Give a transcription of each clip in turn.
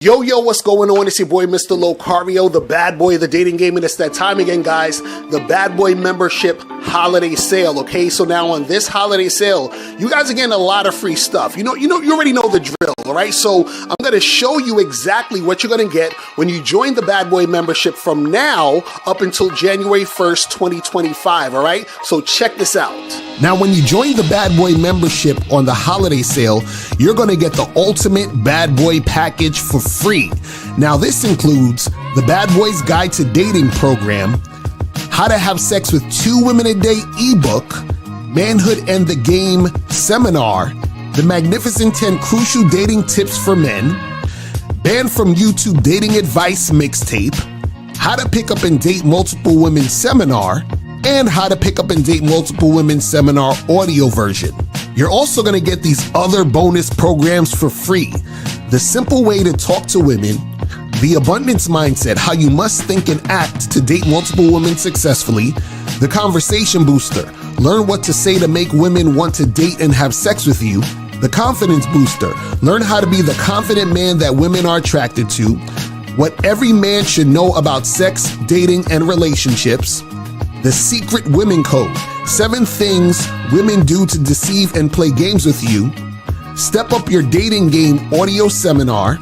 Yo, yo, what's going on? It's your boy, Mr. Locario, the bad boy of the dating game, and it's that time again, guys. The Bad Boy Membership Holiday Sale, okay? So now on this holiday sale, you guys are getting a lot of free stuff. You already know the drill, all right? So I'm going to show you exactly what you're going to get when you join the Bad Boy Membership from now up until January 1st, 2025, all right? So check this out. Now, when you join the Bad Boy Membership on the holiday sale, you're going to get the ultimate Bad Boy package for free. Now, this includes the Bad Boys Guide to Dating program, How to Have Sex with 2 Women a Day ebook, Manhood and the Game seminar, the Magnificent 10 Crucial Dating Tips for Men, Banned from YouTube Dating Advice mixtape, How to Pick Up and Date Multiple Women seminar, and How to Pick Up and Date Multiple Women seminar audio version. You're also going to get these other bonus programs for free. The Simple Way to Talk to Women, The Abundance Mindset, How You Must Think and Act to Date Multiple Women Successfully, The Conversation Booster, Learn What to Say to Make Women Want to Date and Have Sex with You, The Confidence Booster, Learn How to Be the Confident Man that Women are Attracted to, What Every Man Should Know About Sex, Dating, and Relationships, The Secret Women Code, 7 Things Women Do to Deceive and Play Games with You, Step Up Your Dating Game audio seminar,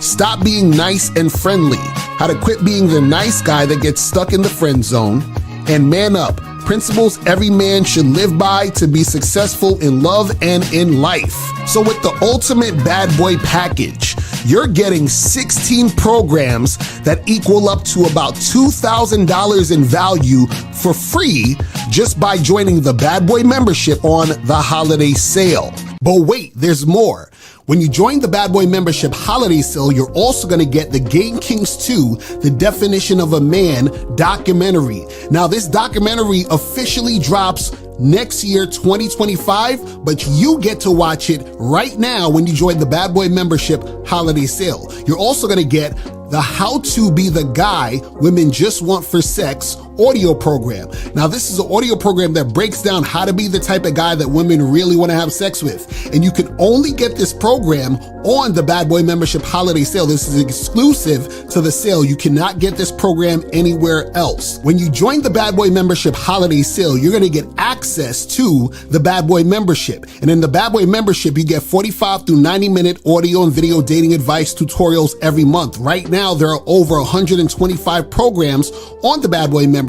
Stop Being Nice and Friendly, How to Quit Being the Nice Guy that Gets Stuck in the Friend Zone, and Man Up, Principles Every Man Should Live By to Be Successful in Love and in Life. So with the ultimate Bad Boy package, you're getting 16 programs that equal up to about $2,000 in value for free just by joining the Bad Boy Membership on the holiday sale. But wait, there's more. When you join the Bad Boy Membership holiday sale, you're also going to get the Game Kings 2, The Definition of a Man documentary. Now, this documentary officially drops next year, 2025, but you get to watch it right now when you join the Bad Boy Membership holiday sale. You're also going to get the How to Be the Guy Women Just Want for Sex audio program. Now, this is an audio program that breaks down how to be the type of guy that women really want to have sex with. And you can only get this program on the Bad Boy Membership holiday sale. This is exclusive to the sale. You cannot get this program anywhere else. When you join the Bad Boy Membership holiday sale, you're going to get access to the Bad Boy Membership. And in the Bad Boy Membership, you get 45 through 90-minute audio and video dating advice tutorials every month. Right now, there are over 125 programs on the Bad Boy Membership,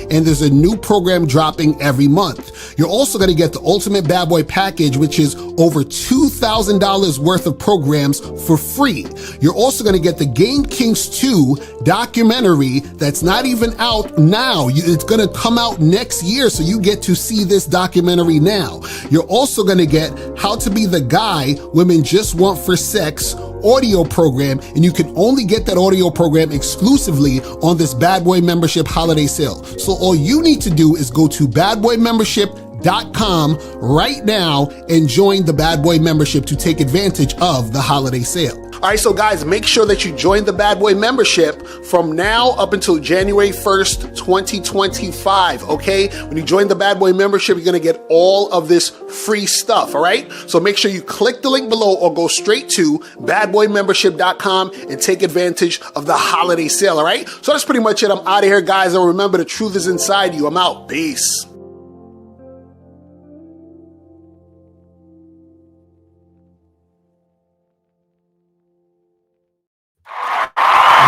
and there's a new program dropping every month. You're also going to get the Ultimate Bad Boy Package, which is over $2,000 worth of programs for free. You're also going to get the Game Kings 2 documentary that's not even out now. It's going to come out next year, so you get to see this documentary now. You're also going to get How to Be the Guy Women Just Want for Sex audio program, and you can only get that audio program exclusively on this Bad Boy Membership holiday sale. So all you need to do is go to badboymembership.com right now and join the Bad Boy Membership to take advantage of the holiday sale. All right, so guys, make sure that you join the Bad Boy Membership from now up until January 1st, 2025, okay? When you join the Bad Boy Membership, you're gonna get all of this free stuff, all right? So make sure you click the link below or go straight to badboymembership.com and take advantage of the holiday sale, all right? So that's pretty much it. I'm out of here, guys, and remember, the truth is inside you. I'm out. Peace.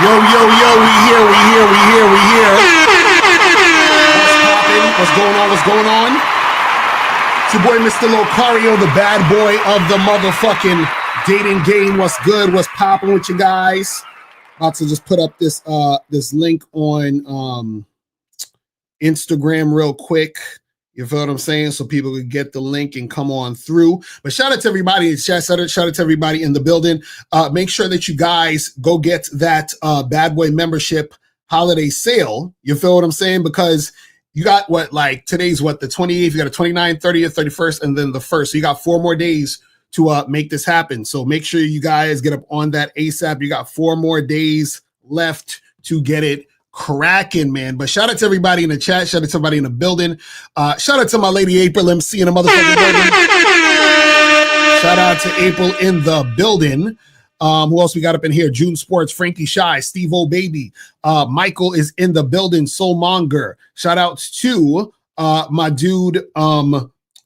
Yo, yo, yo, we here. What's poppin'? What's going on? It's your boy, Mr. Locario, the bad boy of the motherfucking dating game. What's good? What's poppin' with you guys? About to just put up this link on Instagram real quick. You feel what I'm saying? So people could get the link and come on through. But shout out to everybody in chat. Shout out to everybody in the building. Make sure that you guys go get that Bad Boy Membership holiday sale. You feel what I'm saying? Because you got today's the 28th. You got a 29th, 30th, 31st, and then the 1st. So you got 4 more days to make this happen. So make sure you guys get up on that ASAP. You got 4 more days left to get it cracking, man. But shout out to everybody in the chat. Shout out to everybody in the building. Shout out to my lady April MC in the motherfucking building. Shout out to April in the building. Who else we got up in here? June Sports, Frankie Shy, Steve O Baby. Michael is in the building. Soulmonger. Shout outs to my dude,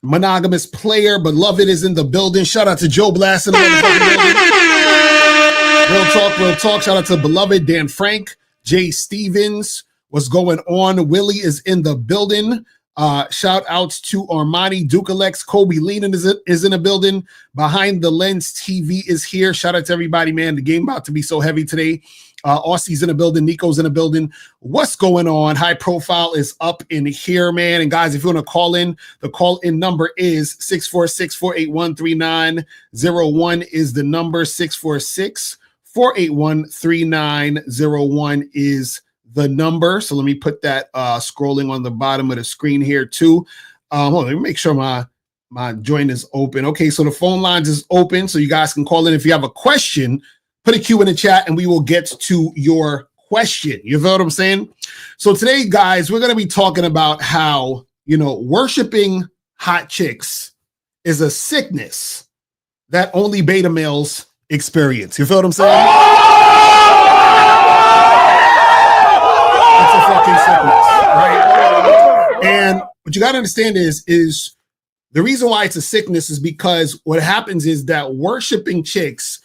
Monogamous Player. Beloved is in the building. Shout out to Joe Blast in the motherfucking building. Real talk. Shout out to Beloved, Dan Frank, Jay Stevens. What's going on? Willie is in the building. Shout outs to Armani, Dukalex, Kobe Leanin is in the building. Behind the Lens TV is here. Shout out to everybody, man. The game about to be so heavy today. Aussie's in the building. Nico's in the building. What's going on? High Profile is up in here, man. And guys, if you want to call in, the call-in number is 646-481-3901 is the number. 646-481-3901 is the number. So let me put that scrolling on the bottom of the screen here too. Hold on, let me make sure my joint is open. Okay, so the phone lines is open, so you guys can call in if you have a question. Put a Q in the chat, and we will get to your question. You feel what I'm saying? So today, guys, we're going to be talking about how worshiping hot chicks is a sickness that only beta males experience. You feel what I'm saying? Fucking sickness, right? And what you got to understand is the reason why it's a sickness is because what happens is that worshiping chicks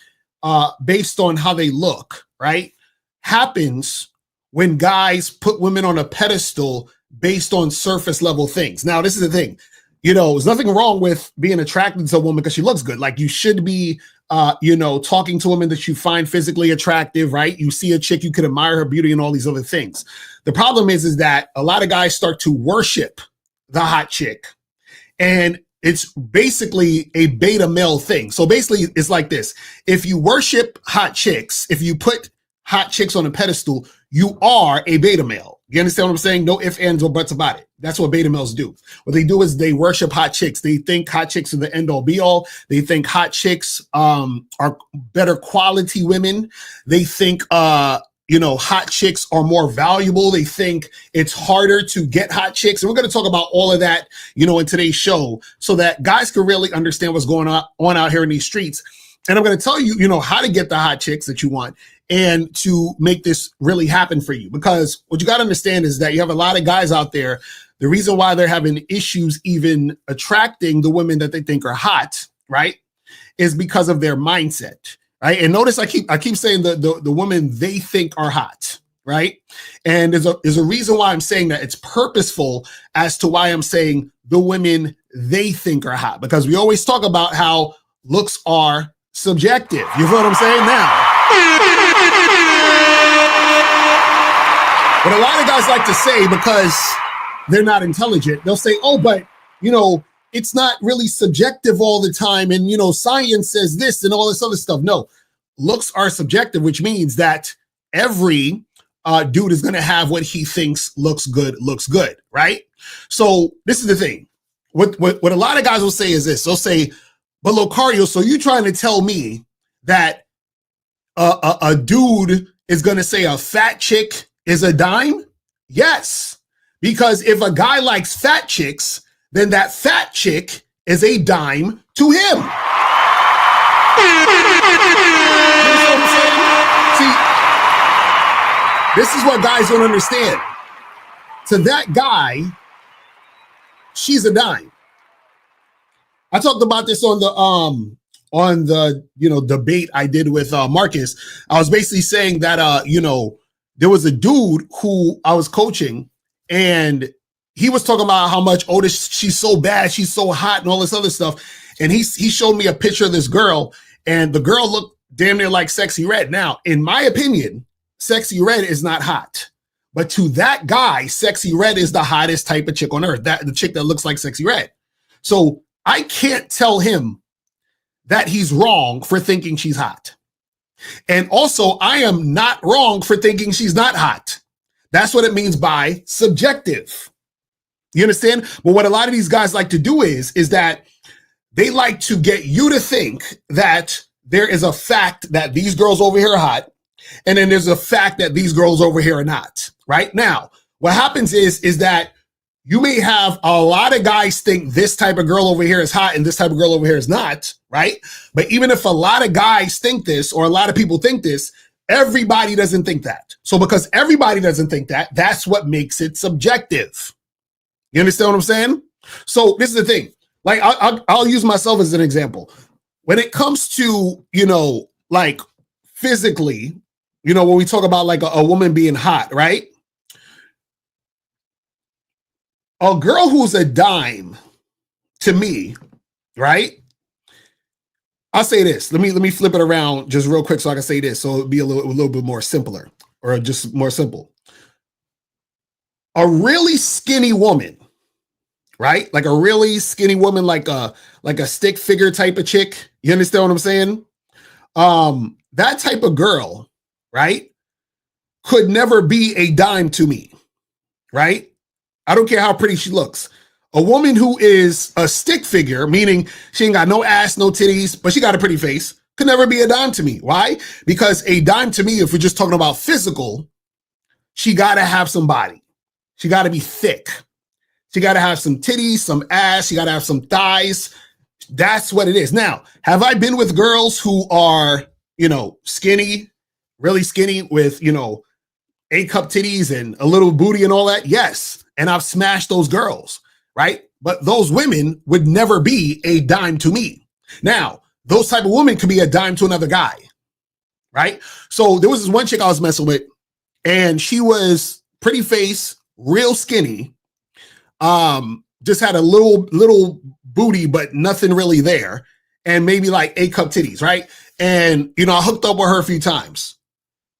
based on how they look, right, happens when guys put women on a pedestal based on surface level things. Now, this is the thing, there's nothing wrong with being attracted to a woman because she looks good. Like, you should be talking to women that you find physically attractive, right? You see a chick, you could admire her beauty and all these other things. The problem is that a lot of guys start to worship the hot chick, and it's basically a beta male thing. So basically it's like this. If you worship hot chicks, if you put hot chicks on a pedestal, you are a beta male. You understand what I'm saying? No ifs, ands, or buts about it. That's what beta males do. What they do is they worship hot chicks. They think hot chicks are the end all be all. They think hot chicks are better quality women. They think hot chicks are more valuable. They think it's harder to get hot chicks. And we're going to talk about all of that, in today's show, so that guys can really understand what's going on out here in these streets. And I'm going to tell you, how to get the hot chicks that you want and to make this really happen for you. Because what you got to understand is that you have a lot of guys out there. The reason why they're having issues even attracting the women that they think are hot, right, is because of their mindset. Right. And notice I keep saying the women they think are hot. Right. And there's a reason why I'm saying that. It's purposeful as to why I'm saying the women they think are hot, because we always talk about how looks are subjective. You feel what I'm saying now? What a lot of guys like to say, because they're not intelligent, they'll say, oh, but, it's not really subjective all the time. And, science says this and all this other stuff. No, looks are subjective, which means that every dude is going to have what he thinks looks good, right? So this is the thing. What a lot of guys will say is this. They'll say, but Locario, so you trying to tell me that a dude is going to say a fat chick is a dime? Yes, because if a guy likes fat chicks, then that fat chick is a dime to him. See, this is what guys don't understand. To that guy, she's a dime. I talked about this on the debate I did with Marcus. I was basically saying that there was a dude who I was coaching, and he was talking about how much she's so bad, she's so hot, and all this other stuff. And he showed me a picture of this girl, and the girl looked damn near like Sexy Red. Now, in my opinion, Sexy Red is not hot, but to that guy, Sexy Red is the hottest type of chick on earth. The chick that looks like Sexy Red. So I can't tell him that he's wrong for thinking she's hot. And also, I am not wrong for thinking she's not hot. That's what it means by subjective. You understand? But what a lot of these guys like to do is that they like to get you to think that there is a fact that these girls over here are hot, and then there's a fact that these girls over here are not. Right? Now, what happens is that you may have a lot of guys think this type of girl over here is hot and this type of girl over here is not, right? But even if a lot of guys think this or a lot of people think this, everybody doesn't think that. So because everybody doesn't think that, that's what makes it subjective. You understand what I'm saying? So this is the thing. Like I'll use myself as an example. When it comes to, like physically, when we talk about like a woman being hot, right? A girl who's a dime to me, right? I'll say this. Let me flip it around just real quick so I can say this, so it'll be a little bit more simpler, or just more simple. A really skinny woman, right? Like a really skinny woman, like a stick figure type of chick. You understand what I'm saying? That type of girl, right, could never be a dime to me, right? I don't care how pretty she looks. A woman who is a stick figure, meaning she ain't got no ass, no titties, but she got a pretty face, could never be a dime to me. Why? Because a dime to me, if we're just talking about physical, she got to have some body. She got to be thick. She got to have some titties, some ass. She got to have some thighs. That's what it is. Now, have I been with girls who are, skinny, really skinny with, A-cup titties and a little booty and all that? Yes. And I've smashed those girls, right? But those women would never be a dime to me. Now, those type of women could be a dime to another guy, right? So there was this one chick I was messing with, and she was pretty face, real skinny, just had a little booty, but nothing really there, and maybe like A-cup titties, right? And, I hooked up with her a few times.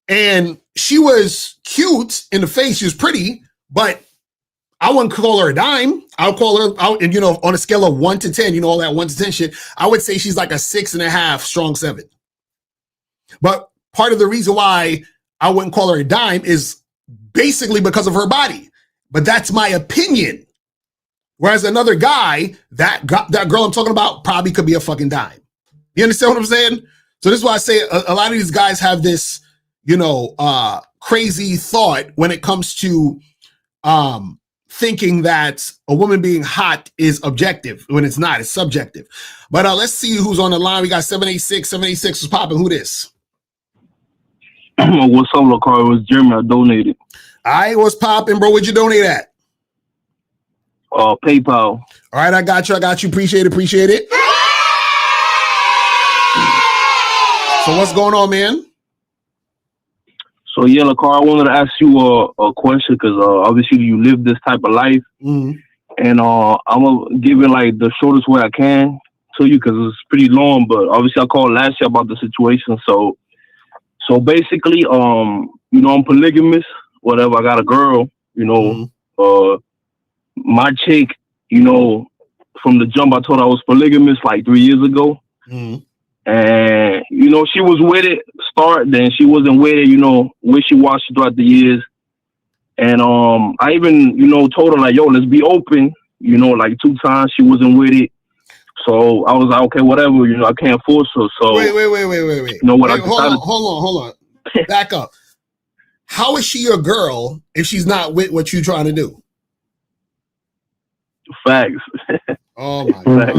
And she was cute in the face. She was pretty, but I wouldn't call her a dime. I'll call her, and on a scale of 1 to 10, all that 1 to 10 shit, I would say she's like a 6.5, strong 7. But part of the reason why I wouldn't call her a dime is basically because of her body. But that's my opinion. Whereas another guy, that girl I'm talking about probably could be a fucking dime. You understand what I'm saying? So this is why I say a lot of these guys have this, crazy thought when it comes to thinking that a woman being hot is objective when it's not. It's subjective. But let's see who's on the line. We got 786. 786 was popping. Who this? What's up, Locario? It was Jeremy. I donated. I was popping, bro. Where'd you donate at? PayPal. All right, I got you. Appreciate it. So what's going on, man? So yeah, Locario, I wanted to ask you a question because obviously you live this type of life, and I'm gonna give it like the shortest way I can to you because it's pretty long. But obviously, I called last year about the situation. So basically, I'm polygamous. Whatever, I got a girl. My chick, from the jump, I told her I was polygamous like 3 years ago. And, she was with it start, then she wasn't with it, wishy-washy throughout the years. And I even, told her like, yo, let's be open, like 2 times she wasn't with it. So I was like, okay, whatever, I can't force her. So wait. Hold on. Back up. How is she your girl if she's not with what you're trying to do? Facts. Oh my God.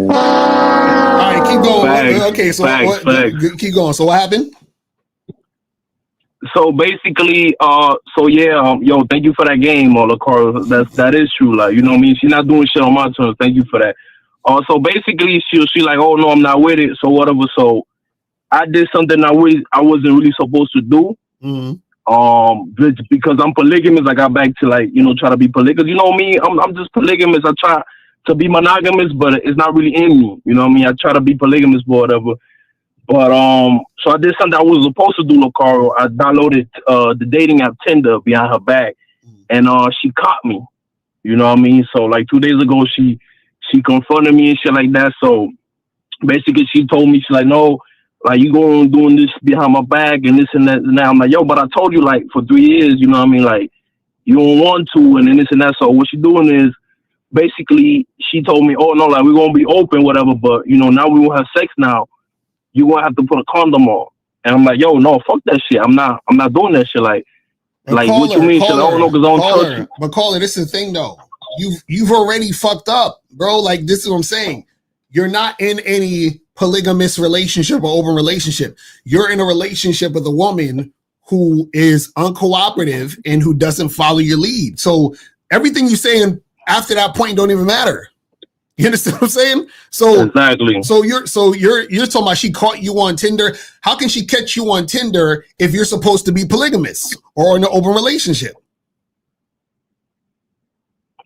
All right, keep going. Facts. Okay, so Facts. Keep going. So what happened? So basically, yo, thank you for that game, Locario. That is true. Like, you know what I mean? She's not doing shit on my terms. Thank you for that. So basically, she like, oh no, I'm not with it. So whatever. So I did something I wasn't really supposed to do. Because I'm polygamous, I got back to like, try to be polygamous. You know me, I'm just polygamous. I try to be monogamous, but it's not really in me. You know what I mean? I try to be polygamous, but whatever. But so I did something I was supposed to do, Locario. I downloaded the dating app Tinder behind her back, and she caught me. You know what I mean? So like 2 days ago, she confronted me and shit like that. So basically, she told me, she's like, no, like you going doing this behind my back and this and that. And now I'm like, yo, but I told you like for 3 years, you know what I mean? Like you don't want to, and then this and that. So what she doing is basically she told me, oh no, like we're gonna be open, whatever. But now we won't have sex now. You gonna have to put a condom on. And I'm like, yo, no, fuck that shit. I'm not doing that shit. Like Like, what you mean? I don't know because I don't trust you. But caller, this is the thing though. You've already fucked up, bro. Like, this is what I'm saying. You're not in any polygamous relationship or open relationship. You're in a relationship with a woman who is uncooperative and who doesn't follow your lead. So everything you're saying after that point don't even matter. You understand what I'm saying? So exactly. So you're talking about she caught you on Tinder. How can she catch you on Tinder if you're supposed to be polygamous or in an open relationship?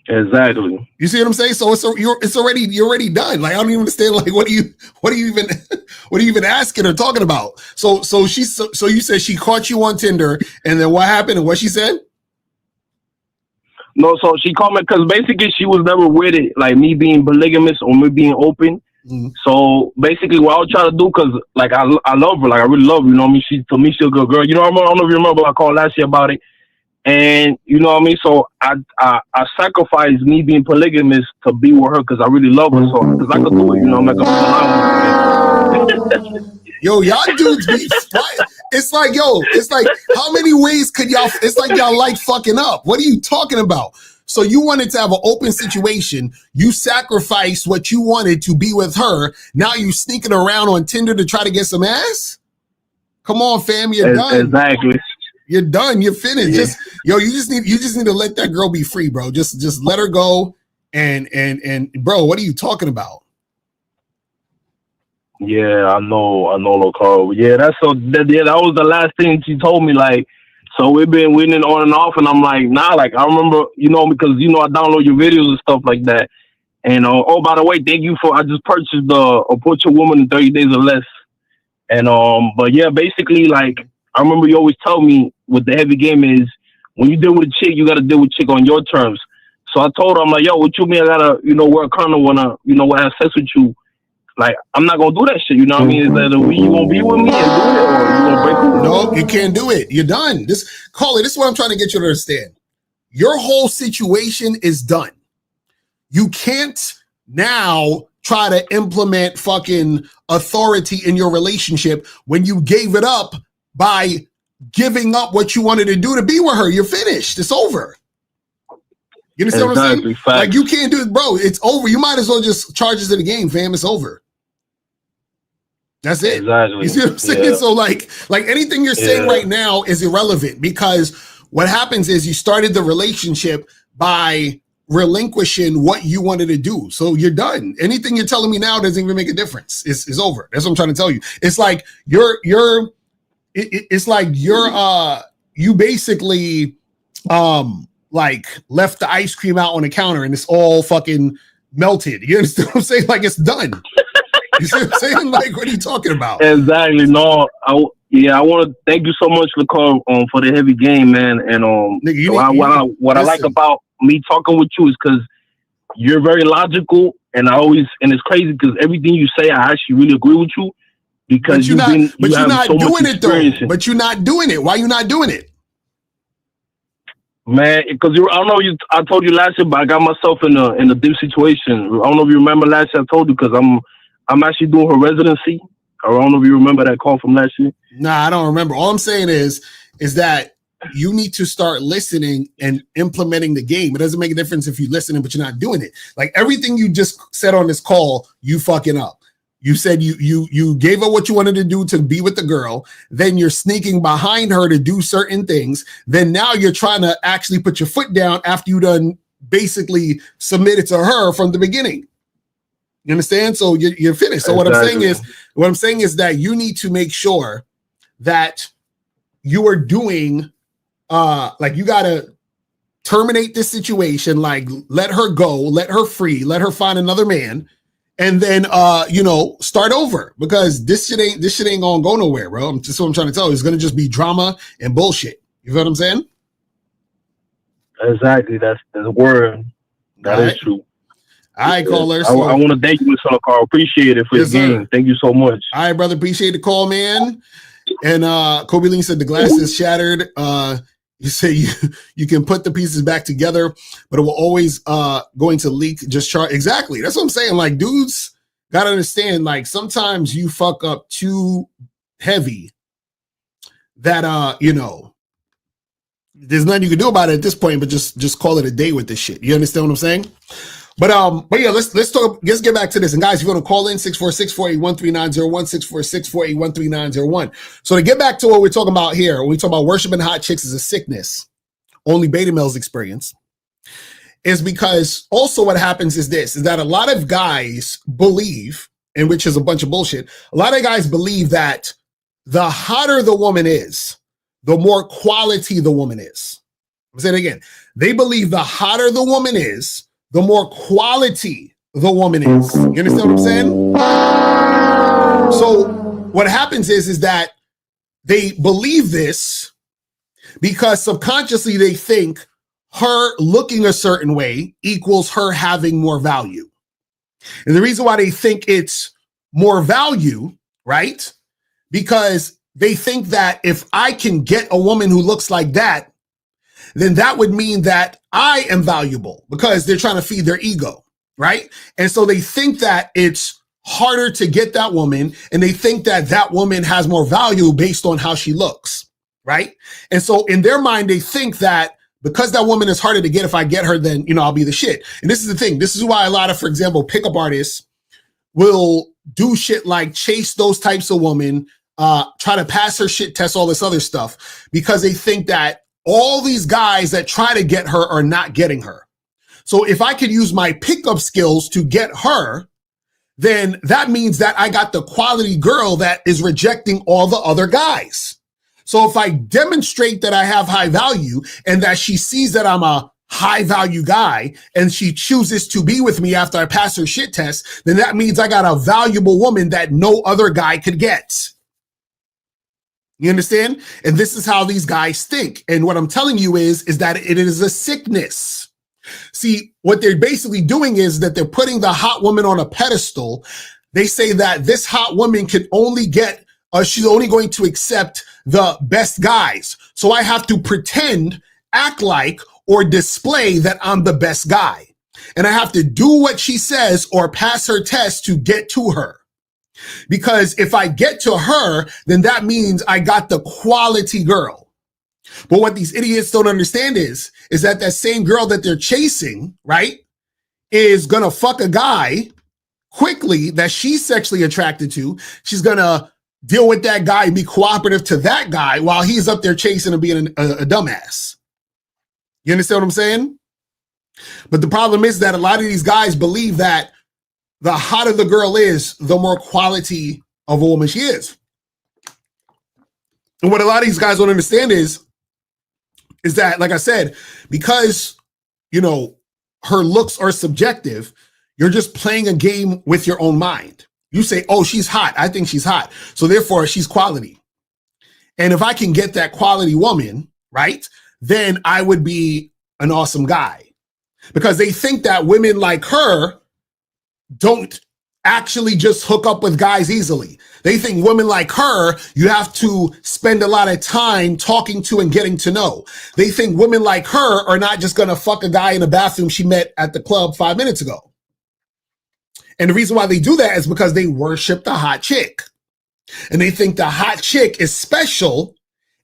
Exactly. You see what I'm saying? So you're already done. Like, I don't even understand. Like, what are you even asking or talking about? So you said she caught you on Tinder, and then what happened and what she said? No, so she called me because basically she was never with it, like me being polygamous or me being open. Mm-hmm. So basically, what I was trying to do, because like I love her, like I really love her. You know what I mean? To me, she's a good girl. You know, I don't know if you remember, I called last year about it. And you know what I mean? So I sacrificed me being polygamous to be with her because I really love her. So because I could do it, you know, I'm like yo, y'all dudes be it's like how many ways could y'all? It's like y'all like fucking up. What are you talking about? So you wanted to have an open situation. You sacrificed what you wanted to be with her. Now you sneaking around on Tinder to try to get some ass? Come on, fam, you're done. Exactly. You're done. You're finished. Yeah. You just need to let that girl be free, bro. Just let her go. And bro, what are you talking about? Yeah, I know, Locario. Yeah, that was the last thing she told me. Like, so we've been winning on and off, and I'm like, nah. Like, I remember, you know, because you know I download your videos and stuff like that. And oh, by the way, thank you for. I just purchased the Put Your Woman in 30 Days or Less. And but yeah, basically, like, I remember you always tell me what the heavy game is. When you deal with a chick, you got to deal with a chick on your terms. So I told her, I'm like, yo, what you mean I gotta, you know, wear a condom when I, you know, have sex with you? Like, I'm not gonna do that shit. You know what I mean? Is that you gonna be with me and do it, or you gonna break up? No, you can't do it. You're done. This is what I'm trying to get you to understand. Your whole situation is done. You can't now try to implement fucking authority in your relationship when you gave it up by giving up what you wanted to do to be with her. You're finished. It's over. You understand what I'm saying? Facts. Like, you can't do it, bro. It's over. You might as well just charge us to the game, fam. It's over. That's it. Exactly. You see what I'm saying? Yeah. So like anything you're saying right now is irrelevant, because what happens is you started the relationship by relinquishing what you wanted to do. So you're done. Anything you're telling me now doesn't even make a difference. It's over. That's what I'm trying to tell you. It's like you basically like left the ice cream out on the counter and it's all fucking melted. You understand what I'm saying? Like, it's done. You see what I'm saying? Like, what are you talking about? Exactly. No, I want to thank you so much for the heavy game, man. And what I like about me talking with you is because you're very logical, and it's crazy because everything you say, I actually really agree with you, because you're not doing it though. But you're not doing it. Why are you not doing it? Man, because I don't know. I told you last year, but I got myself in a deep situation. I don't know if you remember last year. I told you because I'm actually doing her residency. I don't know if you remember that call from last year. Nah, I don't remember. All I'm saying is that you need to start listening and implementing the game. It doesn't make a difference if you're listening, but you're not doing it. Like, everything you just said on this call, you fucking up. You said you gave her what you wanted to do to be with the girl. Then you're sneaking behind her to do certain things. Then now you're trying to actually put your foot down after you done basically submitted to her from the beginning. You understand? So you're finished. So exactly. What I'm saying is that you need to make sure that you are doing, like, you got to terminate this situation. Like, let her go, let her free, let her find another man. And then, start over, because this shit ain't gonna go nowhere, bro. Just what I'm trying to tell you. It's gonna just be drama and bullshit. You know what I'm saying? Exactly. That's the word. That is true. All right, caller. So, I want to thank you, Mr. Carl. Appreciate it for your game. Thank you so much. All right, brother. Appreciate the call, man. And Kobe Lee said the glass is shattered. You say you can put the pieces back together, but it will always going to leak. Just chart. Exactly. That's what I'm saying. Like, dudes gotta understand, like, sometimes you fuck up too heavy that There's nothing you can do about it at this point, but just call it a day with this shit. You understand what I'm saying? But yeah, let's talk. Let's get back to this. And guys, if you want to call in 646-481-3901, 646-481-3901. So to get back to what we're talking about here, when we talk about worshiping hot chicks as a sickness, only beta males experience, is because also what happens is this, is that a lot of guys believe, and which is a bunch of bullshit, a lot of guys believe that the hotter the woman is, the more quality the woman is. I'm saying it again. They believe the hotter the woman is, the more quality the woman is. You understand what I'm saying? So what happens is that they believe this because subconsciously they think her looking a certain way equals her having more value. And the reason why they think it's more value, right? Because they think that if I can get a woman who looks like that, then that would mean that I am valuable, because they're trying to feed their ego, right? And so they think that it's harder to get that woman, and they think that that woman has more value based on how she looks, right? And so in their mind, they think that because that woman is harder to get, if I get her, then, you know, I'll be the shit. And this is the thing. This is why a lot of, for example, pickup artists will do shit like chase those types of women, try to pass her shit test, all this other stuff, because they think that all these guys that try to get her are not getting her. So if I could use my pickup skills to get her, then that means that I got the quality girl that is rejecting all the other guys. So if I demonstrate that I have high value and that she sees that I'm a high value guy and she chooses to be with me after I pass her shit test, then that means I got a valuable woman that no other guy could get. You understand? And this is how these guys think. And what I'm telling you is that it is a sickness. See, what they're basically doing is that they're putting the hot woman on a pedestal. They say that this hot woman can only get, she's only going to accept the best guys. So I have to pretend, act like, or display that I'm the best guy. And I have to do what she says or pass her test to get to her. Because if I get to her, then that means I got the quality girl. But what these idiots don't understand is that that same girl that they're chasing, right, is going to fuck a guy quickly that she's sexually attracted to. She's going to deal with that guy and be cooperative to that guy while he's up there chasing and being a dumbass. You understand what I'm saying? But the problem is that a lot of these guys believe that the hotter the girl is, the more quality of a woman she is. And what a lot of these guys don't understand is that, like I said, because, you know, her looks are subjective, you're just playing a game with your own mind. You say, oh, she's hot. I think she's hot. So therefore, she's quality. And if I can get that quality woman, right, then I would be an awesome guy. Because they think that women like her don't actually just hook up with guys easily. They think women like her, you have to spend a lot of time talking to and getting to know. They think women like her are not just going to fuck a guy in a bathroom she met at the club 5 minutes ago. And the reason why they do that is because they worship the hot chick. And they think the hot chick is special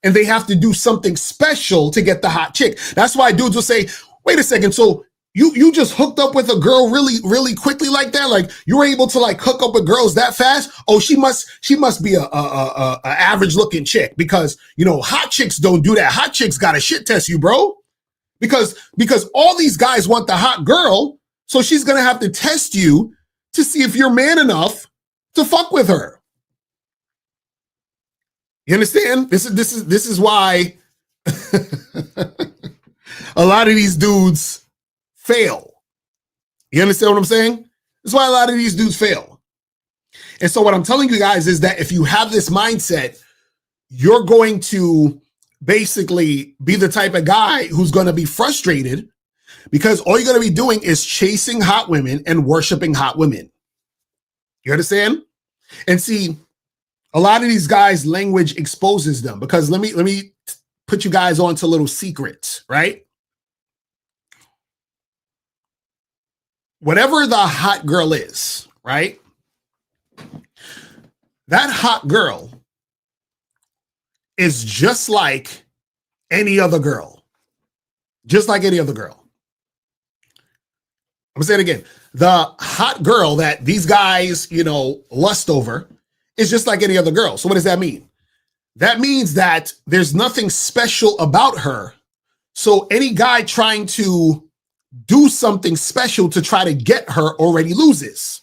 and they have to do something special to get the hot chick. That's why dudes will say, wait a second, so you just hooked up with a girl really quickly like that? Like you were able to like hook up with girls that fast? Oh, she must be a average looking chick, because you know hot chicks don't do that. Hot chicks gotta shit test you, bro. Because all these guys want the hot girl, so she's gonna have to test you to see if you're man enough to fuck with her. You understand? This is why a lot of these dudes fail. You understand what I'm saying? That's why a lot of these dudes fail. And so what I'm telling you guys is that if you have this mindset, you're going to basically be the type of guy who's going to be frustrated, because all you're going to be doing is chasing hot women and worshiping hot women. You understand? And see, a lot of these guys' language exposes them, because let me put you guys on to little secrets, right? Whatever the hot girl is, right? That hot girl is just like any other girl. just like any other girl. I'm saying it again. The hot girl that these guys, lust over is just like any other girl. So what does that mean? That means that there's nothing special about her. So any guy trying to do something special to try to get her already loses.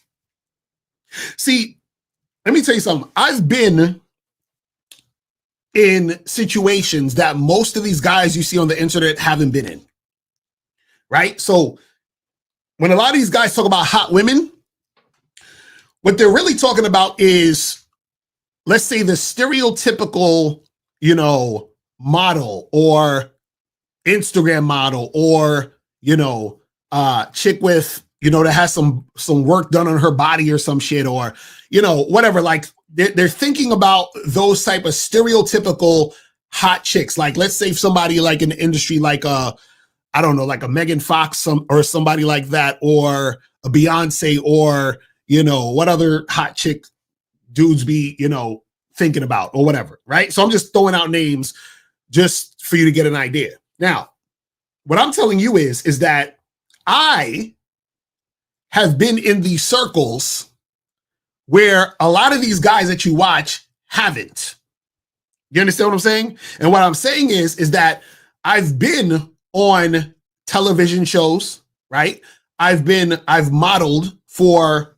See, let me tell you something. I've been in situations that most of these guys you see on the internet haven't been in. Right? So when a lot of these guys talk about hot women, what they're really talking about is, let's say, the stereotypical, model or Instagram model or, chick with, that has some work done on her body or some shit or, whatever. Like they're thinking about those type of stereotypical hot chicks. Like, let's say somebody like in the industry, like I don't know, like a Megan Fox or somebody like that, or a Beyonce, or, what other hot chick dudes be, thinking about or whatever, right? So I'm just throwing out names just for you to get an idea. Now, what I'm telling you is that I have been in these circles where a lot of these guys that you watch haven't. You understand what I'm saying? And what I'm saying is that I've been on television shows, right? I've modeled for,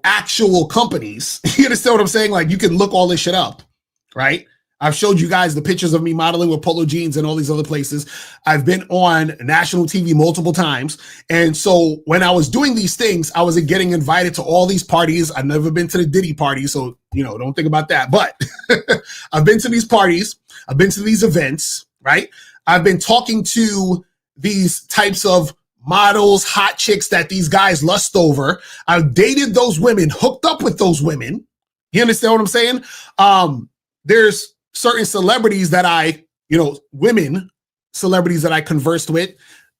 actual companies. You understand what I'm saying? Like, you can look all this shit up, right? I've showed you guys the pictures of me modeling with polo jeans and all these other places. I've been on national TV multiple times. And so when I was doing these things, I was getting invited to all these parties. I've never been to the Diddy party, so, don't think about that. But I've been to these parties. I've been to these events, right? I've been talking to these types of models, hot chicks that these guys lust over. I've dated those women, hooked up with those women. You understand what I'm saying? There's certain celebrities that women celebrities that I conversed with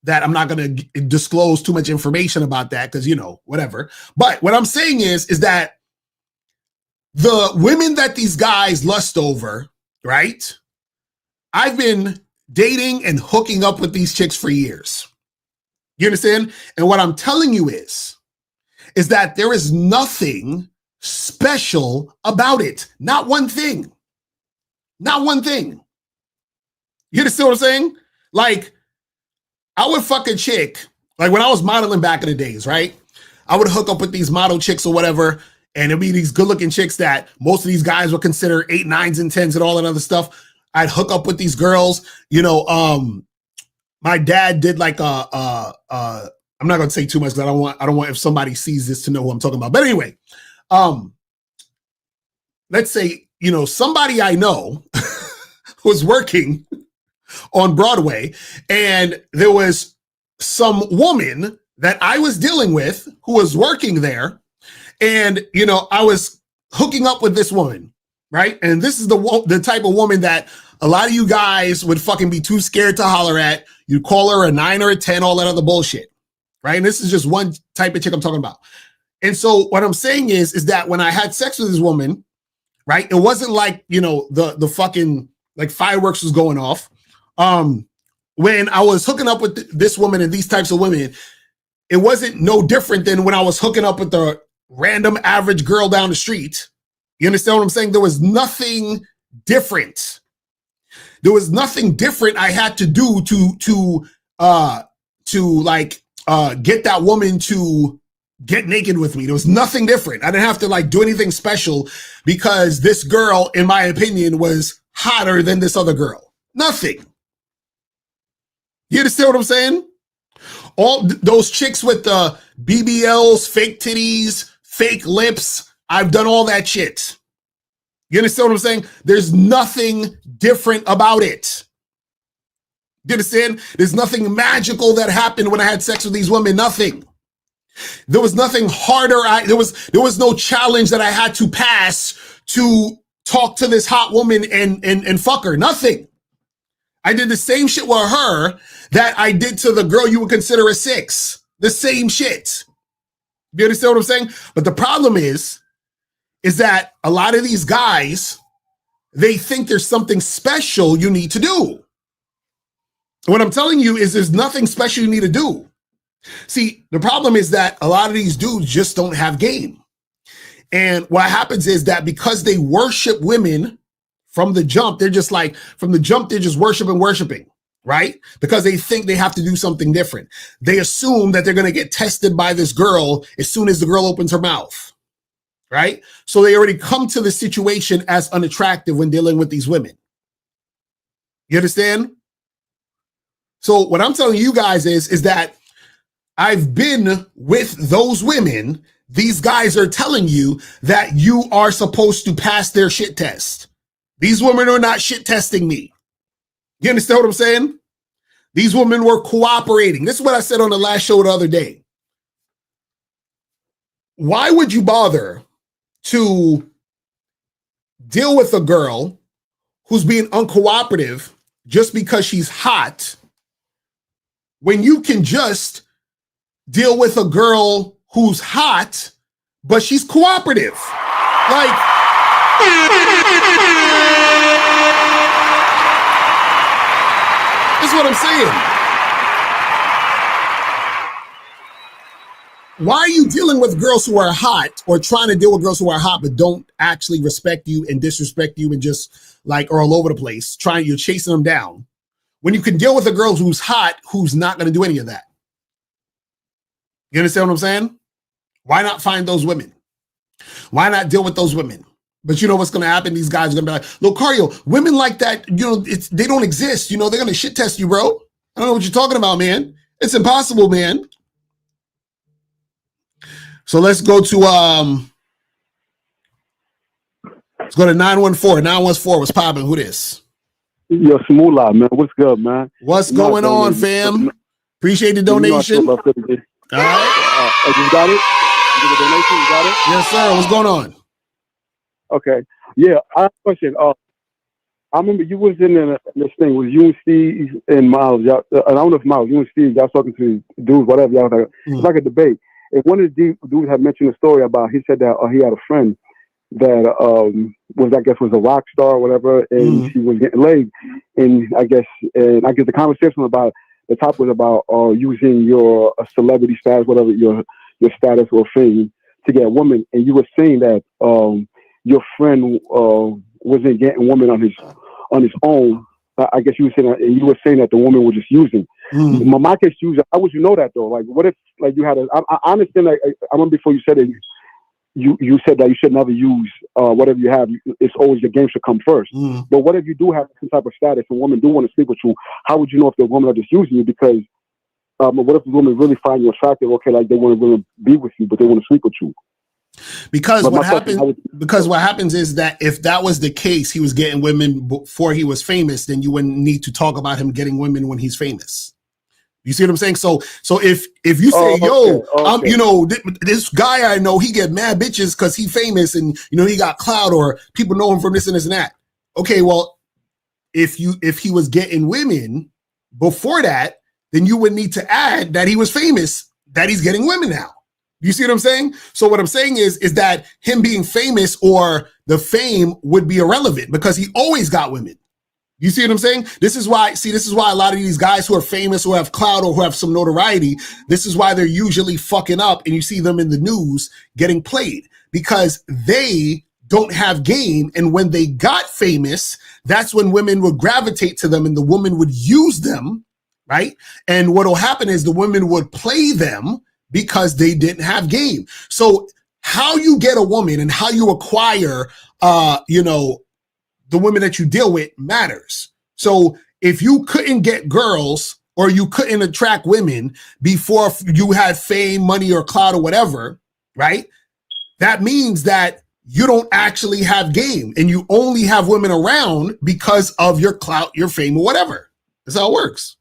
that I'm not going to disclose too much information about that because, whatever. But what I'm saying is that the women that these guys lust over, right? I've been dating and hooking up with these chicks for years. You understand? And what I'm telling you is that there is nothing special about it. Not one thing. Not one thing. You understand what I'm saying? Like, I would fuck a chick, like when I was modeling back in the days, right? I would hook up with these model chicks or whatever, and it'd be these good-looking chicks that most of these guys would consider 8, 9s, and 10s and all that other stuff. I'd hook up with these girls. My dad did like I'm not gonna say too much because I don't want if somebody sees this to know who I'm talking about. But anyway, let's say, somebody I know was working on Broadway, and there was some woman that I was dealing with who was working there, and I was hooking up with this woman, right? And this is the type of woman that a lot of you guys would fucking be too scared to holler at. You call her a 9 or a 10, all that other bullshit, right? And this is just one type of chick I'm talking about. And so what I'm saying is that when I had sex with this woman, right, it wasn't like, the fucking like fireworks was going off. When I was hooking up with this woman and these types of women, it wasn't no different than when I was hooking up with the random average girl down the street. You understand what I'm saying? There was nothing different. There was nothing different I had to do to get that woman to get naked with me. There was nothing different. I didn't have to do anything special because this girl, in my opinion, was hotter than this other girl. Nothing. You understand what I'm saying? All those chicks with the BBLs, fake titties, fake lips, I've done all that shit. You understand what I'm saying? There's nothing different about it. You understand? There's nothing magical that happened when I had sex with these women. Nothing. There was nothing harder. There was no challenge that I had to pass to talk to this hot woman and fuck her. Nothing. I did the same shit with her that I did to the girl you would consider a 6. The same shit. You understand what I'm saying? But the problem is that a lot of these guys, they think there's something special you need to do. What I'm telling you is there's nothing special you need to do. See, the problem is that a lot of these dudes just don't have game. And what happens is that because they worship women from the jump, they're just like, from the jump, they're just worshiping, right? Because they think they have to do something different. They assume that they're going to get tested by this girl as soon as the girl opens her mouth, right? So they already come to the situation as unattractive when dealing with these women. You understand? So what I'm telling you guys is that I've been with those women. These guys are telling you that you are supposed to pass their shit test. These women are not shit testing me. You understand what I'm saying? These women were cooperating. This is what I said on the last show the other day. Why would you bother to deal with a girl who's being uncooperative just because she's hot when you can just deal with a girl who's hot, but she's cooperative? Like, that's what I'm saying. Why are you dealing with girls who are hot, or trying to deal with girls who are hot but don't actually respect you and disrespect you and just like are all over the place, you're chasing them down, when you can deal with a girl who's hot, who's not going to do any of that? You understand what I'm saying? Why not find those women? Why not deal with those women? But you know what's going to happen? These guys are going to be like, Locario, women like that, they don't exist. They're going to shit test you, bro. I don't know what you're talking about, man. It's impossible, man. So let's go to 914. 914, what's popping? Who this? Yo, Smoola, man. What's good, man? What's going on, fam? Appreciate the donation. All right. You got it? You get the donation? You got it? Yes, sir. What's going on? Okay. Yeah, I have a question. I remember you was in this thing with you and Steve and Miles. I don't know if Miles, you and Steve, y'all talking to dudes, whatever. Y'all was like, it's like a debate. And one of the dudes had mentioned a story about, he said that he had a friend that was a rock star or whatever, and she was getting laid. And I guess the conversation about the topic was about using your celebrity status, whatever your status or fame, to get a woman. And you were saying that your friend wasn't getting women on his own. I guess you were saying that, and you were saying that the woman was just using. My case, how would you know that though? Like, what if like you had I understand. Like, I remember before you said it. You said that you should never use whatever you have. It's always your game should come first. But what if you do have some type of status and women do want to sleep with you? How would you know if the women are just using you? Because what if the women really find you attractive? Okay, like they want to really be with you, but they want to sleep with you. Because what happens is that if that was the case, he was getting women before he was famous, then you wouldn't need to talk about him getting women when he's famous. You see what I'm saying? So if you say, this guy I know, he get mad bitches because he famous and he got clout or people know him from this and this and that. Okay, well, if he was getting women before that, then you would need to add that he was famous, that he's getting women now. You see what I'm saying? So what I'm saying is that him being famous or the fame would be irrelevant because he always got women. You see what I'm saying? This is why a lot of these guys who are famous, who have clout or who have some notoriety, this is why they're usually fucking up and you see them in the news getting played because they don't have game. And when they got famous, that's when women would gravitate to them and the woman would use them, right? And what'll happen is the women would play them because they didn't have game. So how you get a woman and how you acquire, the women that you deal with matters. So if you couldn't get girls or you couldn't attract women before you had fame, money, or clout or whatever, right? That means that you don't actually have game and you only have women around because of your clout, your fame, or whatever. That's how it works.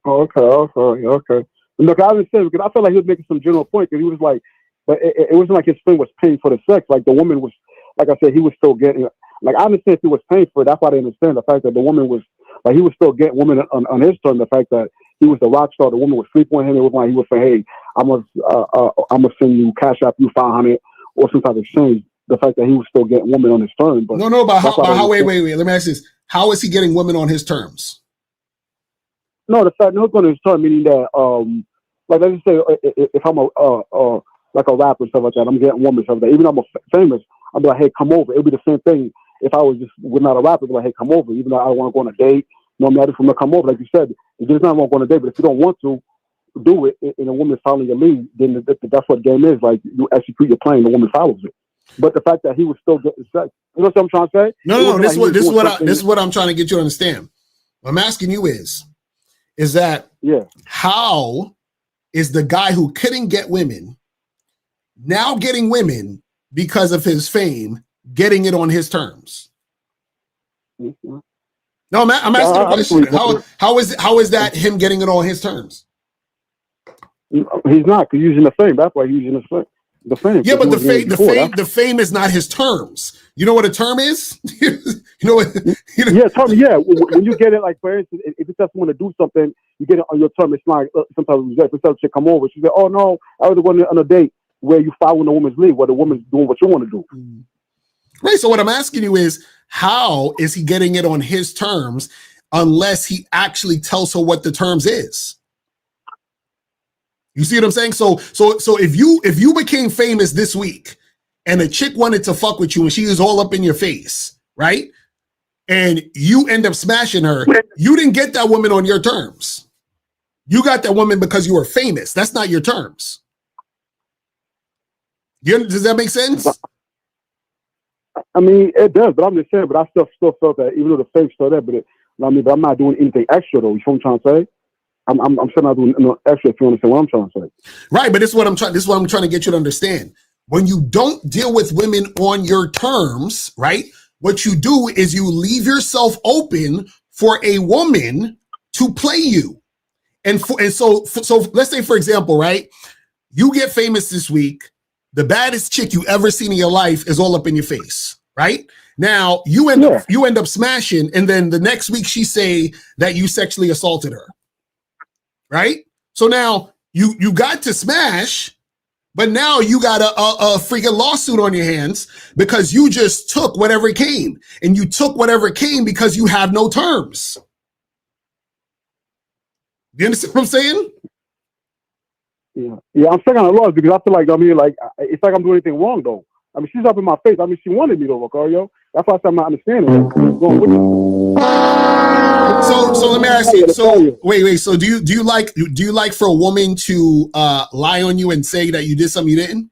Oh, okay. Look, I understand because I felt like he was making some general point because he was like, but it wasn't like his friend was paying for the sex. Like the woman was, like I said, he was still getting. Like I understand if he was paying for it. That's why I understand the fact that the woman was like he was still getting women on his turn. The fact that he was the rock star, the woman was sleeping with him. It was like he was saying, "Hey, I'm gonna send you cash out you 500 or some type of exchange." The fact that he was still getting women on his turn. But no. But how? Wait. Let me ask this: how is he getting women on his terms? No, the fact no going to turn meaning that like let's just say if I'm a like a rapper and stuff like that, I'm getting women stuff like that. Even though I'm famous, I'll be like, hey, come over. It'll be the same thing if I was just not a rapper. I'd be like, hey, come over. Even though I don't want to go on a date, you know what I mean? I just want to come over. Like you said, it's just not want to go on a date. But if you don't want to do it, and a woman's following your lead, then that's what the game is. Like you execute your plan, the woman follows it. But the fact that he was still getting sex, you know what I'm trying to say? No. This is what I'm trying to get you to understand. What I'm asking you is that how is the guy who couldn't get women now getting women because of his fame, getting it on his terms? Mm-hmm. No, I'm asking a question. How is that him getting it on his terms? He's not, because he's using the fame. That's why he's using the fame. Yeah, but the fame is not his terms. You know what a term is? you know what? Yeah, term. Yeah, when you get it, like for instance, if you just want to do something, you get it on your term. It's not sometimes if a chick come over, she say, "Oh no, I was going on a date where you following the woman's lead, where the woman's doing what you want to do." Right. So what I'm asking you is, how is he getting it on his terms unless he actually tells her what the terms is? You see what I'm saying? So if you became famous this week and a chick wanted to fuck with you and she was all up in your face, right? And you end up smashing her, you didn't get that woman on your terms. You got that woman because you were famous. That's not your terms. Does that make sense? I mean, it does, but I'm just saying, but I still felt that even though the fame's still there, but but I'm not doing anything extra though. You know what I'm trying to say? I'm still not doing no extra, if you understand what I'm trying to say. Right, but this is what I'm trying to get you to understand. When you don't deal with women on your terms, right? What you do is you leave yourself open for a woman to play you. And so let's say, for example, right? You get famous this week. The baddest chick you ever seen in your life is all up in your face, right? Now you end up smashing, and then the next week she say that you sexually assaulted her. Right? So now you got to smash, but now you got a freaking lawsuit on your hands because you just took whatever came. And you took whatever came because you have no terms. You understand what I'm saying? Yeah, I'm stuck on the laws because I feel like, it's like I'm doing anything wrong though. I mean, she's up in my face. I mean, she wanted me though, Locario. That's why I'm not understanding that. Going with you. So let me ask you. So wait. So do you like for a woman to lie on you and say that you did something you didn't?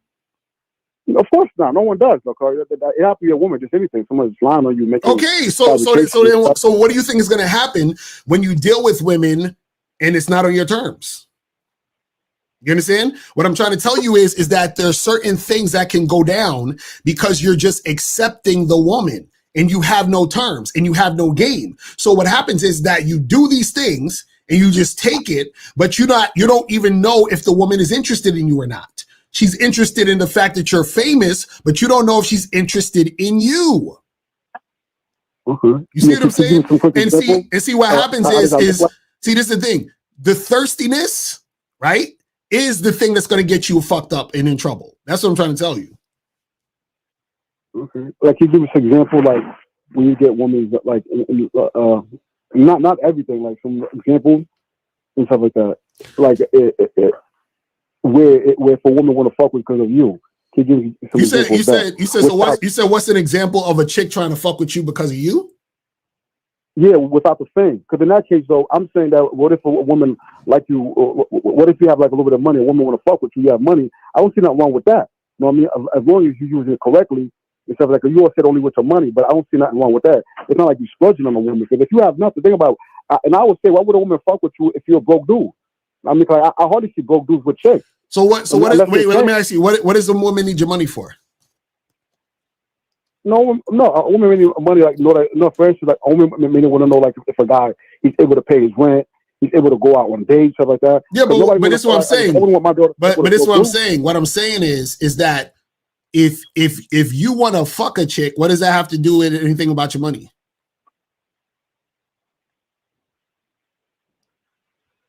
Of course not. No one does. It has to be a woman, just anything. Someone's lying on you, making. Okay. So what do you think is going to happen when you deal with women and it's not on your terms? You understand? What I'm trying to tell you is that there's certain things that can go down because you're just accepting the woman and you have no terms and you have no game. So what happens is that you do these things and you just take it, but you don't even know if the woman is interested in you or not. She's interested in the fact that you're famous, but you don't know if she's interested in you. Okay. You see what I'm saying? And see what happens is see, this is the thing. The thirstiness, right, is the thing that's going to get you fucked up and in trouble. That's what I'm trying to tell you. Okay. Like, you give us an example, like when you get women, like not everything, like some examples and stuff like that. Like where if a woman want to fuck with because of you. Can you give some examples? You said what's an example of a chick trying to fuck with you because of you? Yeah, without the fame. Because in that case, though, I'm saying that what if a woman like you? What if you have like a little bit of money? A woman want to fuck with you. You have money. I don't see nothing wrong with that. You know what I mean? As long as you use it correctly, instead of like you all said only with your money. But I don't see nothing wrong with that. It's not like you're splurging on a woman. Because if you have nothing, think about. And I would say, why would a woman fuck with you if you're a broke dude? I mean, I hardly see broke dudes with chicks. So what? So what? Wait, let me ask you. What does a woman need your money for? No, a woman really money like no. For instance, like a woman may want to know like if a guy he's able to pay his rent, he's able to go out on dates, stuff like that. Yeah, but this is what I'm saying. But this is what I'm saying. What I'm saying is that if you want to fuck a chick, what does that have to do with anything about your money?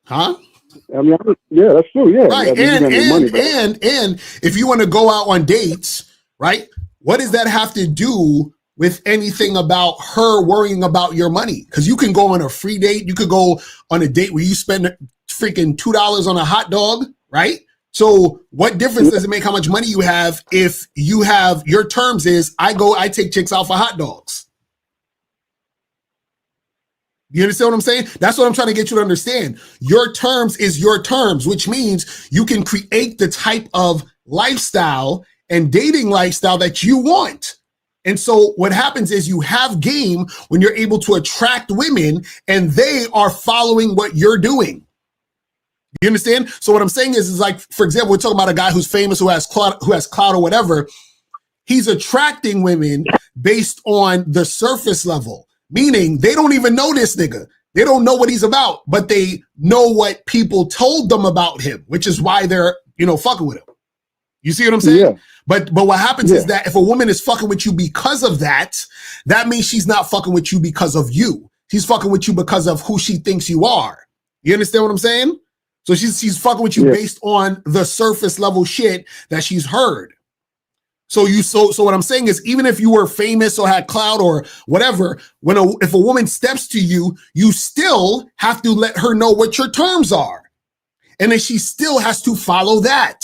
Huh? I mean, yeah, that's true. Yeah, right. And if you want to go out on dates, right? What does that have to do with anything about her worrying about your money. Because you can go on a free date. You could go on a date where you spend freaking $2 on a hot dog, right? So what difference does it make how much money you have if you have your terms is I take chicks out for hot dogs? You understand what I'm saying? That's what I'm trying to get you to understand. Your terms is your terms, which means you can create the type of lifestyle and dating lifestyle that you want. And so what happens is you have game when you're able to attract women and they are following what you're doing. You understand? So what I'm saying is like, for example, we're talking about a guy who's famous, who has clout or whatever. He's attracting women based on the surface level. Meaning they don't even know this nigga. They don't know what he's about, but they know what people told them about him, which is why they're, fucking with him. You see what I'm saying? Yeah. But what happens is that if a woman is fucking with you because of that, that means she's not fucking with you because of you. She's fucking with you because of who she thinks you are. You understand what I'm saying? So she's fucking with you based on the surface level shit that she's heard. So what I'm saying is, even if you were famous or had clout or whatever, if a woman steps to you, you still have to let her know what your terms are, and then she still has to follow that.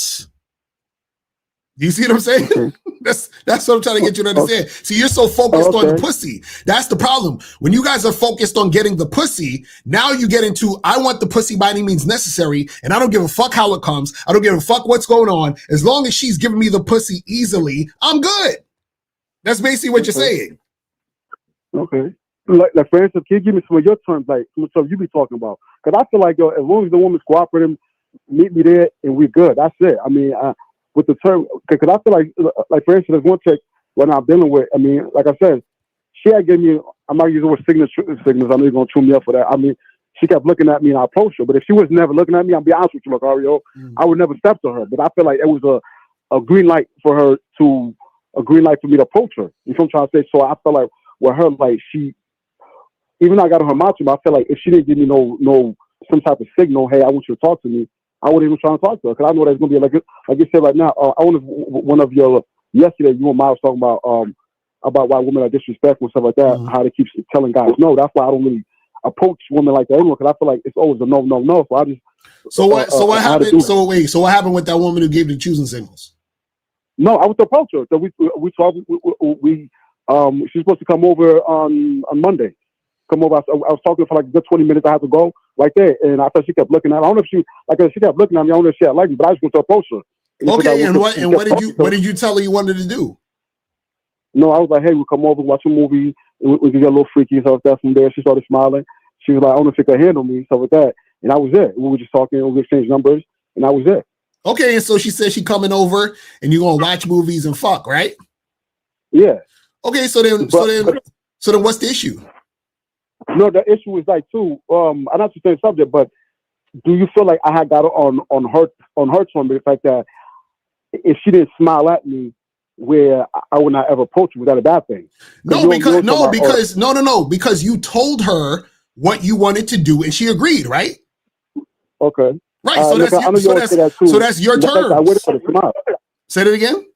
Do you see what I'm saying? That's what I'm trying to get you to understand. See, you're so focused on the pussy. That's the problem. When you guys are focused on getting the pussy, now you get into, I want the pussy by any means necessary, and I don't give a fuck how it comes. I don't give a fuck what's going on. As long as she's giving me the pussy easily, I'm good. That's basically what you're saying. Okay. Like for instance, can you give me some of your terms, like some stuff you be talking about? Because I feel like, as long as the woman's cooperating, meet me there and we're good. That's it. I mean, with the term, because I feel like for instance, there's one chick when I'm dealing with, I mean, like I said, she had given me, I'm not using the word signals, I know you're going to chew me up for that. I mean, she kept looking at me and I approached her, but if she was never looking at me, I'll be honest with you, Locario, I would never step to her. But I feel like it was a green light for her to, a green light for me to approach her. You know what I'm trying to say? So I feel like with her, like even though I got on her mouth, but I feel like if she didn't give me no some type of signal, hey, I want you to talk to me, I wouldn't even try to talk to her, because I know that's going to be like you said right now. I wonder if one of your, yesterday, you and Miles talking about why women are disrespectful and stuff like that, how they keep telling guys no. That's why I don't really approach women like that anymore, because I feel like it's always a no. So I just. So what happened? So what happened with that woman who gave the choosing signals? No, I was to approach her. So we talked. She's supposed to come over on Monday. Come over. I was talking for like a good 20 minutes. I had to go right there, and I thought she kept looking at me. I don't know if she kept looking at me. I don't know if she had liked me, but I just went to approach her. Okay, and what did you tell her you wanted to do? No, I was like, hey, we'll come over, watch a movie, and we can get a little freaky and stuff like that. From there, she started smiling. She was like, I don't know if she could handle me, stuff like that. And I was there. We were just talking, we exchanged numbers, and I was there. Okay, and so she said she coming over, and you're gonna watch movies and fuck, right? Yeah. Okay, so then what's the issue? No, the issue is like too. I'm not the same subject, but do you feel like I had got on her term, the fact that if she didn't smile at me, where I would not ever approach you, was that a bad thing? Because you told her what you wanted to do and she agreed, right? Okay. Right. So that's your terms. I waited for the smile. Say that again.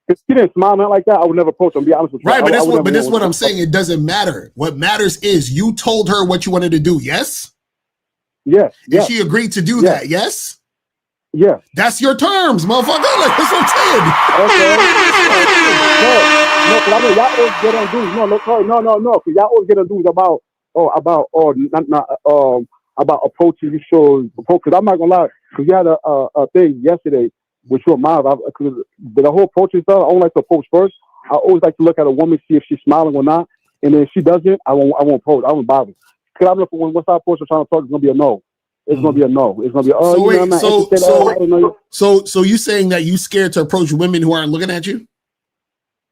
If she didn't smile not like that, I would never approach her. Be honest with you. Right, but this is what I'm saying. It doesn't matter. What matters is you told her what you wanted to do. Yes. Yes. And she agreed to do that. Yes. Yeah. That's your terms, motherfucker. Like, that's what I'm saying. Okay. No, because I know y'all always get on dudes. No. Because y'all always get on dudes about approaching you. Because I'm not gonna lie. Because you had a thing yesterday with your mouth. Because the whole approaching stuff, I don't like to approach first. I always like to look at a woman, see if she's smiling or not. And then if she doesn't, I won't approach. I won't bother. Because I know once I approach her trying to talk, it's gonna be a no. It's gonna be a no. It's gonna be So you saying that you scared to approach women who aren't looking at you?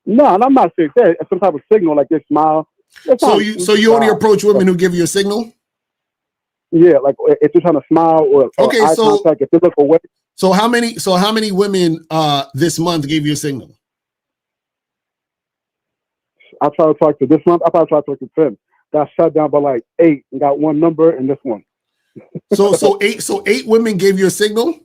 No, and I'm not saying that. It's some type of signal, like they smile. So you only approach women who give you a signal? Yeah, like if you're trying to smile or eye contact, if they look away. So how many women this month gave you a signal? I try to talk to this month. I probably try to talk to 10. Got shut down by like 8 and got one number and this one. So 8 women gave you a signal?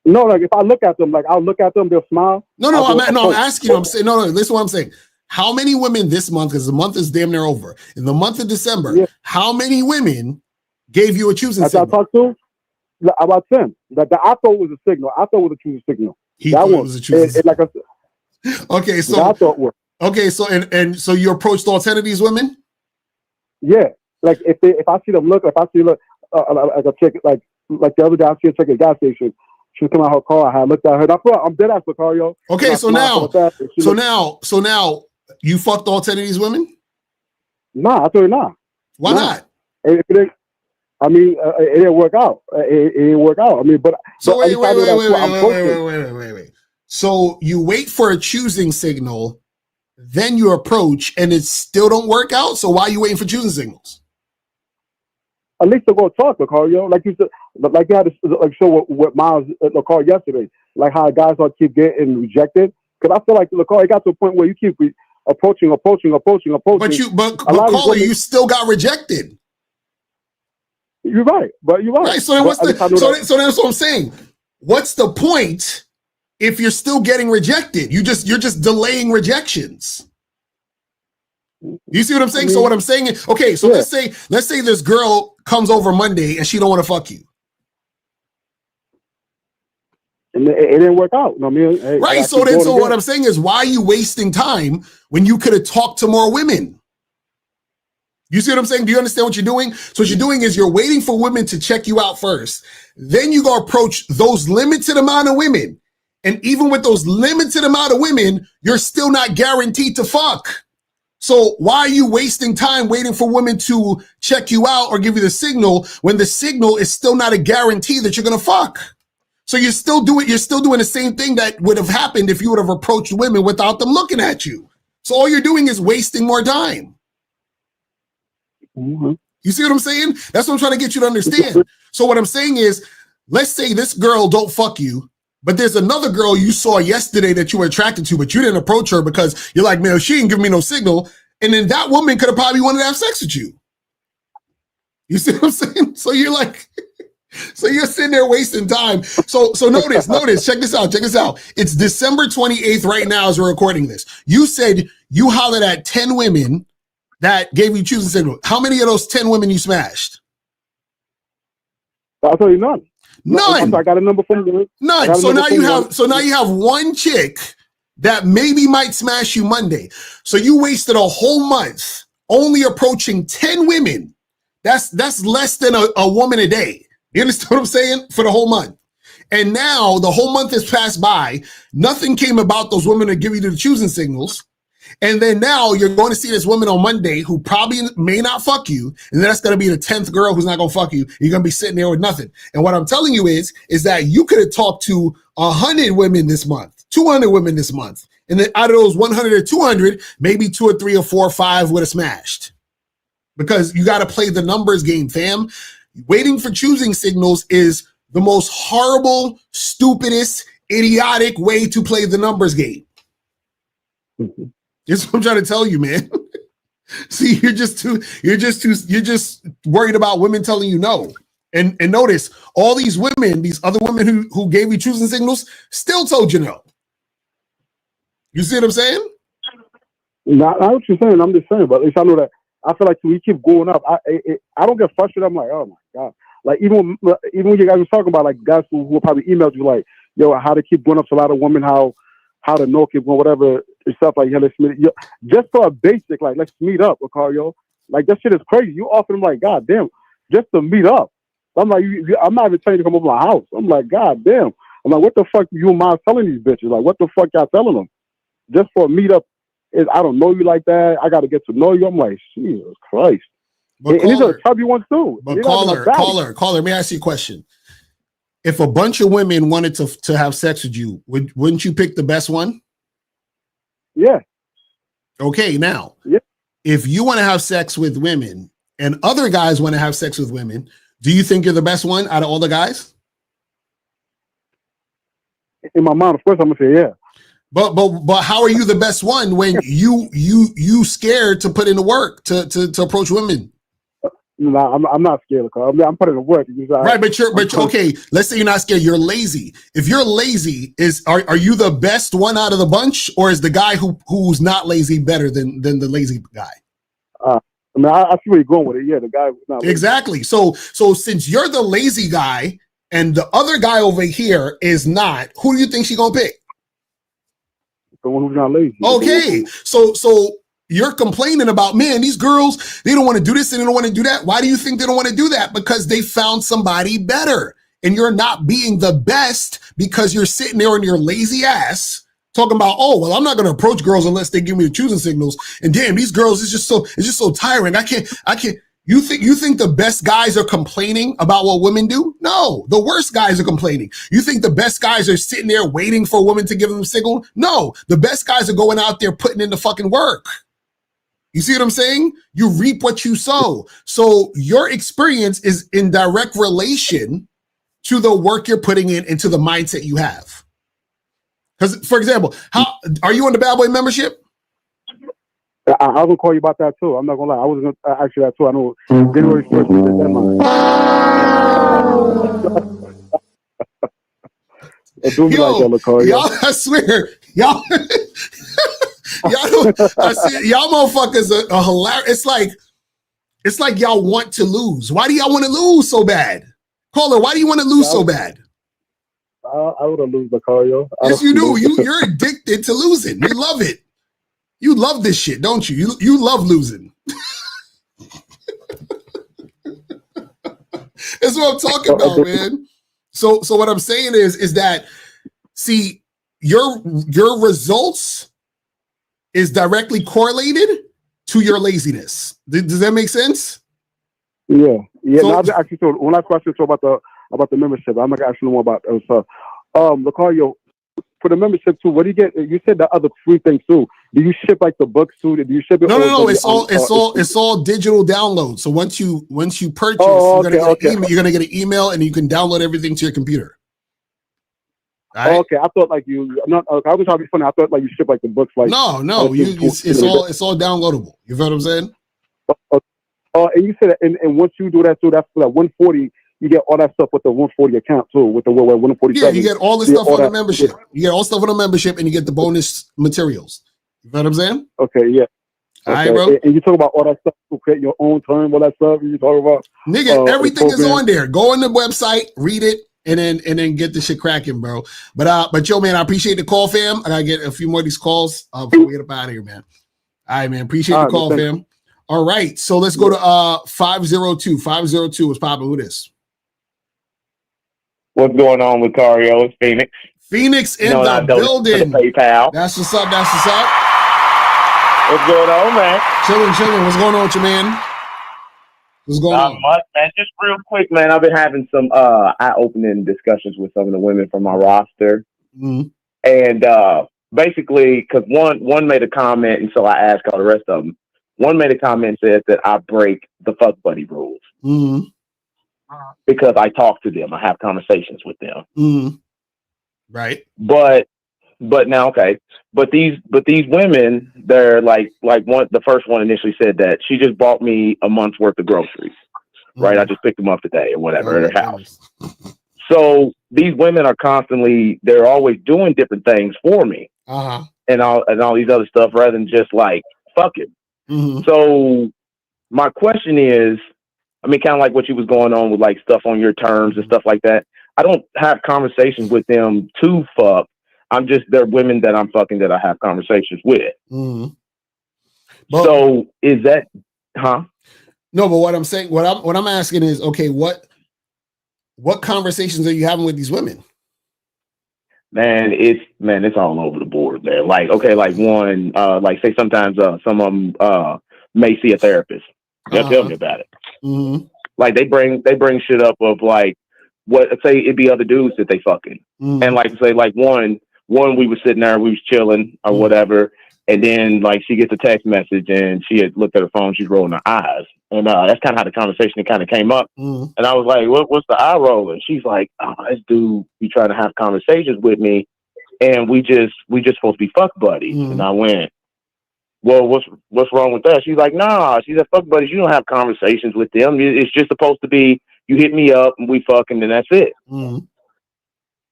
No, like if I look at them, like I'll look at them, they'll smile. No, I'm asking you. I'm saying no. Listen to what I'm saying. how many women this month, because the month is damn near over, in the month of December, how many women gave you a choosing signal? I talked to about 10. That I thought was a signal. I thought it was a choosing signal. He thought it was a choosing signal. Like I said, okay, so I thought was. Okay, so and so you approached all 10 of these women? Yeah, like if I see them look, if I see like a chick, like the other day I see a chick at a gas station. She come out her car. I had looked at her. I'm dead ass Locario. Okay, so now you fucked all 10 of these women? Nah, I told you nah. Why not? It didn't work out. It didn't work out. I mean, but so wait. So you wait for a choosing signal, then you approach, and it still don't work out. So why are you waiting for choosing signals? At least to go talk, Locario. Like you said, like you had to show what Miles Locario yesterday, like how guys are keep getting rejected. Because I feel like Locario got to a point where you keep approaching. But caller, you still got rejected. You're right, but you're right. So then so that's what I'm saying. What's the point if you're still getting rejected? You're just delaying rejections. You see what I'm saying? So what I'm saying is, okay, so let's say this girl comes over Monday and she don't want to fuck you. And it didn't work out. I mean, right. So what I'm saying is, why are you wasting time when you could have talked to more women? You see what I'm saying? Do you understand what you're doing? So what you're doing is you're waiting for women to check you out first. Then you go approach those limited amount of women. And even with those limited amount of women, you're still not guaranteed to fuck. So why are you wasting time waiting for women to check you out or give you the signal when the signal is still not a guarantee that you're going to fuck? So you're still doing the same thing that would have happened if you would have approached women without them looking at you. So all you're doing is wasting more time. Mm-hmm. You see what I'm saying? That's what I'm trying to get you to understand. So what I'm saying is, let's say this girl don't fuck you, but there's another girl you saw yesterday that you were attracted to, but you didn't approach her because you're like, man, she didn't give me no signal. And then that woman could have probably wanted to have sex with you. You see what I'm saying? So you're like, so you're sitting there wasting time. So notice, check this out. It's December 28th right now as we're recording this. You said you hollered at 10 women that gave you choosing signal. How many of those 10 women you smashed? I'll tell you none. None. I got a number from you. None. So now you have one chick that maybe might smash you Monday. So you wasted a whole month only approaching 10 women. That's less than a woman a day. You understand what I'm saying? For the whole month. And now the whole month has passed by. Nothing came about those women to give you the choosing signals. And then now you're going to see this woman on Monday who probably may not fuck you. And then that's going to be the 10th girl who's not going to fuck you. You're going to be sitting there with nothing. And what I'm telling you is that you could have talked to 100 women this month, 200 women this month. And then out of those 100 or 200, maybe 2 or 3 or 4 or 5 would have smashed. Because you got to play the numbers game, fam. Waiting for choosing signals is the most horrible, stupidest, idiotic way to play the numbers game. Mm-hmm. That's what I'm trying to tell you, man. See, you're just worried about women telling you no. And notice all these women, these other women who gave you choosing signals, still told you no. You see what I'm saying? Not what you're saying. I'm just saying, but at least I know that. I feel like we keep going up. I don't get frustrated. I'm like, oh my God. Like even when you guys were talking about like guys who will probably emailed you like, yo, how to keep going up to a lot of women, how to know keep going, whatever stuff like, yeah, let's meet. Just for a basic, like let's meet up, Locario. Like that shit is crazy. You offer them like, God damn, just to meet up. I'm like, I'm not even telling you to come over my house. I'm like, God damn. I'm like, what the fuck you and Miles telling these bitches? Like, what the fuck y'all telling them? Just for a meet up. I don't know you like that. I got to get to know you. I'm like, Jesus Christ. But and these are chubby ones too. But caller, let me ask you a question. If a bunch of women wanted to have sex with you, wouldn't you pick the best one? Yeah. Okay, now, yeah. If you want to have sex with women and other guys want to have sex with women, do you think you're the best one out of all the guys? In my mind, of course, I'm gonna say yeah. But how are you the best one when you scared to put in the work to approach women? No, I'm not scared, Locario. I mean, I'm putting in work. Right, but you're okay. Let's say you're not scared. You're lazy. If you're lazy, are you the best one out of the bunch, or is the guy who's not lazy better than the lazy guy? I mean, I see where you're going with it. Yeah, the guy who's not lazy. Exactly. So since you're the lazy guy and the other guy over here is not, who do you think she's gonna pick? The one who's not lazy. Okay, so you're complaining about, man, these girls, they don't want to do this and they don't want to do that. Why do you think they don't want to do that? Because they found somebody better. And you're not being the best because you're sitting there on your lazy ass talking about, oh, well, I'm not going to approach girls unless they give me the choosing signals. And damn, these girls, it's just so tiring. I can't. You think the best guys are complaining about what women do? No, the worst guys are complaining. You think the best guys are sitting there waiting for a woman to give them a signal? No, the best guys are going out there putting in the fucking work. You see what I'm saying? You reap what you sow. So your experience is in direct relation to the work you're putting in and to the mindset you have. Because, for example, how are you on the Bad Boy membership? I was gonna call you about that too. I'm not gonna lie. I was gonna ask you that too. I know January 1st is the deadline. Do me like that, Locario. Y'all, I swear, y'all. Y'all motherfuckers are hilarious. It's like y'all want to lose. Why do y'all want to lose so bad? Caller, why do you want to lose so bad? I would have lose, Locario. Yes, you do. You're addicted to losing. You love it. You love this shit, don't you? You love losing. That's what I'm talking about, man. So what I'm saying is that, see, your results is directly correlated to your laziness. Does that make sense? Yeah. So, no, actually, so one last question about the membership. I'm not gonna ask you more about stuff. Locario, for the membership too, what do you get? You said the other free things too. Do you ship like the books too? Do you ship it? No. It's all digital download. So once you purchase, you're gonna get an email and you can download everything to your computer. Right? Okay, I thought like you. I was trying to be funny. I thought like you ship like the books. Like no. It's all downloadable. You feel what I'm saying? And you said, and once you do that, so that's for that 140. You get all that stuff with the 140 account too, with the 147. Yeah, you get all the stuff on the membership. You get all stuff on the membership, and you get the bonus materials. You know what I'm saying? Okay, yeah. All right, bro. And you talk about all that stuff to create your own term, all that stuff. You talk about nigga, everything is on there. Go on the website, read it, and then get the shit cracking, bro. But yo, man, I appreciate the call, fam. I gotta get a few more of these calls before we get up out of here, man. All right, man. Appreciate the call, fam. All right, so let's go to 502. 502 is popping. Who this? What's going on, Locario? It's Phoenix. Phoenix in the building. PayPal. That's what's up. What's going on, man? Chilling. What's going on with you, man? What's going on? Not much, man. Just real quick, man. I've been having some eye-opening discussions with some of the women from my roster. Mm-hmm. And basically, because one made a comment, and so I asked all the rest of them. One made a comment and said that I break the fuck buddy rules. Mm-hmm. Because I talk to them. I have conversations with them. Mm-hmm. Right. But now, okay. But these women, they're like one. The first one initially said that she just bought me a month's worth of groceries. Right. I just picked them up today or whatever at her house. So these women are constantly, they're always doing different things for me. Uh-huh. And all these other stuff rather than just like, fuck it. Mm-hmm. So my question is, I mean, kind of like what you was going on with like stuff on your terms and stuff like that. I don't have conversations with them to fuck. They're women that I'm fucking that I have conversations with. Mm-hmm. So is that, No, but what I'm saying, what I'm asking is, okay, what conversations are you having with these women? Man, it's all over the board, man. Like, okay, like one, like say sometimes some of them may see a therapist. They'll tell me about it. Mm-hmm. Like they bring shit up of like what say it'd be other dudes that they fucking. Mm-hmm. And like say like one we was sitting there, we was chilling or whatever, and then like she gets a text message and she had looked at her phone, she's rolling her eyes. And that's kind of how the conversation kind of came up. Mm-hmm. And I was like, what's the eye roll? And she's like, this dude be trying to have conversations with me and we just supposed to be fuck buddies. Mm-hmm. And I went, well, what's wrong with that? She's like, nah. She said, fuck buddies, you don't have conversations with them. It's just supposed to be you hit me up and we fuck and then that's it. Mm.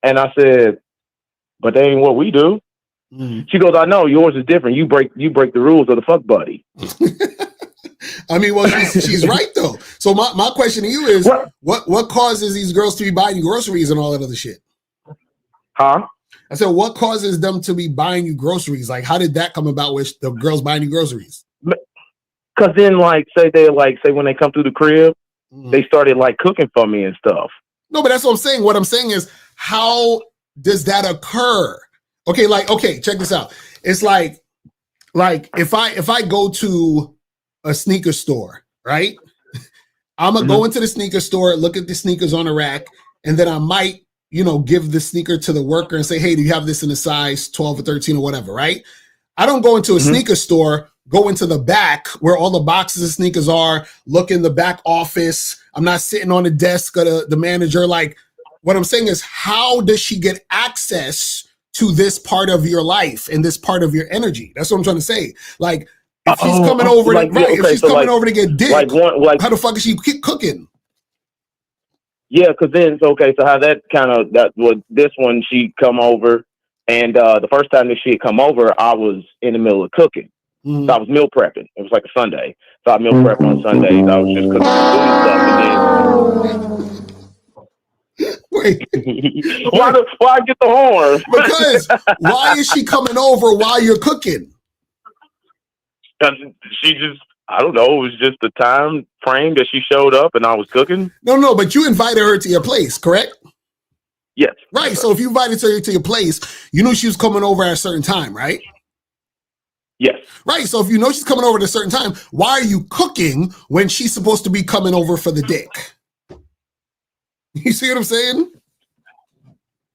And I said, but that ain't what we do. Mm. She goes, I know yours is different. You break the rules of the fuck buddy. I mean, well, she's right though. So my question to you is, what causes these girls to be buying you groceries and all that other shit? Huh? I said, what causes them to be buying you groceries? Like, how did that come about with the girls buying you groceries? Because then, say when they come through the crib, they started like cooking for me and stuff. No, but that's what I'm saying. What I'm saying is, how does that occur? Okay, check this out. It's like if I go to a sneaker store, right? I'm gonna go into the sneaker store, look at the sneakers on the rack, and then I might, give the sneaker to the worker and say, hey, do you have this in a size 12 or 13 or whatever, right? I don't go into a sneaker store, go into the back where all the boxes of sneakers are, look in the back office. I'm not sitting on the desk of the manager. Like, what I'm saying is, how does she get access to this part of your life and this part of your energy? That's what I'm trying to say. Like, if she's coming over, if she's coming over to get dick, how the fuck is she cooking? Yeah, because then so how this one she come over, and the first time that she had come over, I was in the middle of cooking. So I was meal prepping. It was like a Sunday, so I meal prepping on Sundays. I was just cooking food and stuff, and then. Wait. Why get the horn? Because why is she coming over while you're cooking? Because she just, I don't know, it was just the time frame that she showed up and I was cooking. No, but you invited her to your place, correct? Yes. Right. So if you invited her to your place, you knew she was coming over at a certain time, right? Yes. Right. So if you know she's coming over at a certain time, why are you cooking when she's supposed to be coming over for the dick? You see what I'm saying?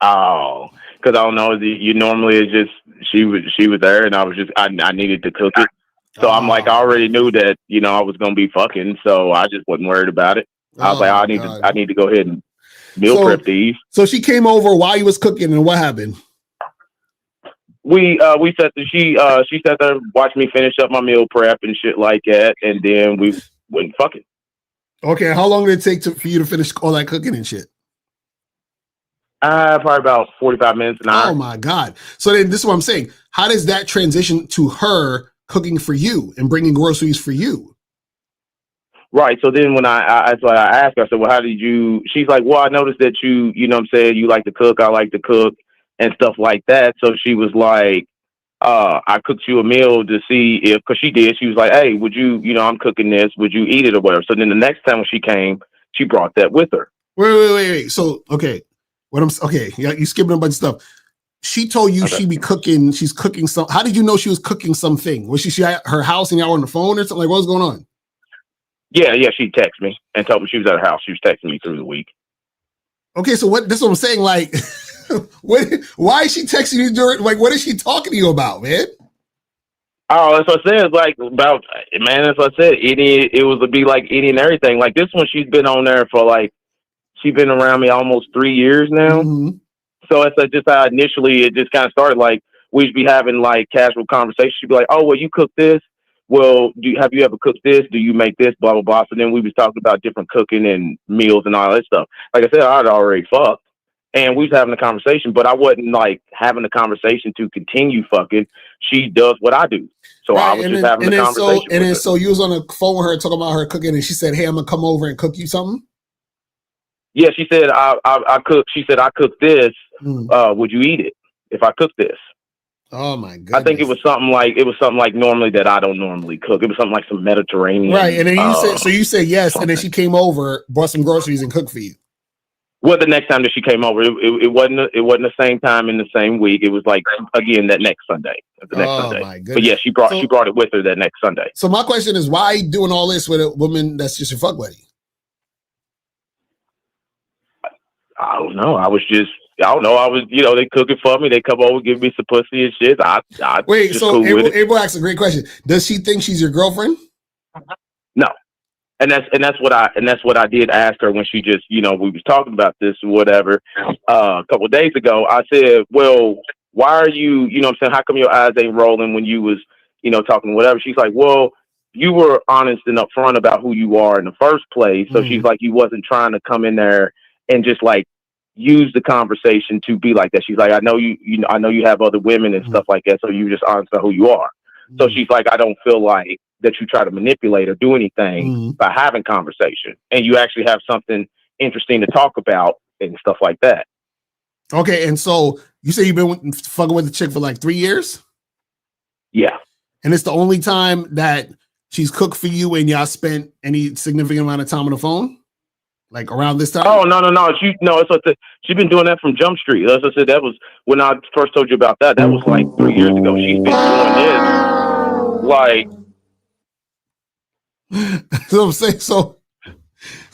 Oh, because I don't know. You normally it's just she was there, and I needed to cook it. So I'm like, I already knew that I was gonna be fucking, so I just wasn't worried about it. I was like, I need to go ahead and meal prep these. So she came over while you was cooking, and what happened? We she sat there, watched me finish up my meal prep and shit like that, and then we went fucking. Okay, how long did it take for you to finish all that cooking and shit? Probably about 45 minutes an hour. Oh my God. So then this is what I'm saying. How does that transition to her cooking for you and bringing groceries for you? Right. So then when I asked her, I said, well, how did you, she's like, well, I noticed that you know what I'm saying, you like to cook, I like to cook and stuff like that. So she was like, I cooked you a meal to see if, because she did, she was like, hey, would you, I'm cooking this, would you eat it or whatever? So then the next time when she came, she brought that with her. Wait. So, okay. You skipping a bunch of stuff. She told you she's cooking some. How did you know she was cooking something? Was she at her house and y'all on the phone or something? Like, what was going on? Yeah, she texted me and told me she was at her house. She was texting me through the week. Okay, so this is what I'm saying. Like, why is she texting you during? Like, what is she talking to you about, man? Oh, that's what I said. It's like about, man. That's what I said. It was to be like any and everything. Like this one, she's been on there for like. She's been around me almost 3 years now. Mm-hmm. So it's like just how initially it just kind of started. Like we'd be having like casual conversations. She'd be like, "Oh, well, you cook this. Well, have you ever cooked this? Do you make this? Blah blah blah." So then we was talking about different cooking and meals and all that stuff. Like I said, I'd already fucked, and we was having a conversation, but I wasn't like having a conversation to continue fucking. She does what I do, so right. I was just having a conversation. So you was on the phone with her talking about her cooking, and she said, "Hey, I'm gonna come over and cook you something." Yeah, she said I cook. She said I cooked this. Would you eat it if I cook this? Oh my goodness! I think it was something like normally that I don't normally cook. It was something like some Mediterranean. Right, and then you said yes, something. And then she came over, bought some groceries, and cooked for you. Well, the next time that she came over, it wasn't the same time in the same week. It was like again that next Sunday. Sunday. My goodness. But yeah, she brought it with her that next Sunday. So my question is, why are you doing all this with a woman that's just your fuck buddy? I don't know. I was, they cook it for me. They come over, give me some pussy and shit. Wait, so April asks a great question. Does she think she's your girlfriend? No. And that's what I did ask her when she just, we was talking about this or whatever, a couple of days ago. I said, well, why are you, what I'm saying? How come your eyes ain't rolling when you was talking whatever. She's like, well, you were honest and upfront about who you are in the first place. So she's like, you wasn't trying to come in there and just like use the conversation to be like that. She's like, I know you have other women and stuff like that. So you just honest about who you are. So she's like, I don't feel like that you try to manipulate or do anything by having conversation, and you actually have something interesting to talk about and stuff like that. Okay. And so you say you've been fucking with the chick for like 3 years? Yeah. And it's the only time that she's cooked for you and y'all spent any significant amount of time on the phone? Like around this time? Oh, no. She's been doing that from Jump Street. As I said, that was when I first told you about that. That was like 3 years ago. She's been doing this like. That's what I'm saying. So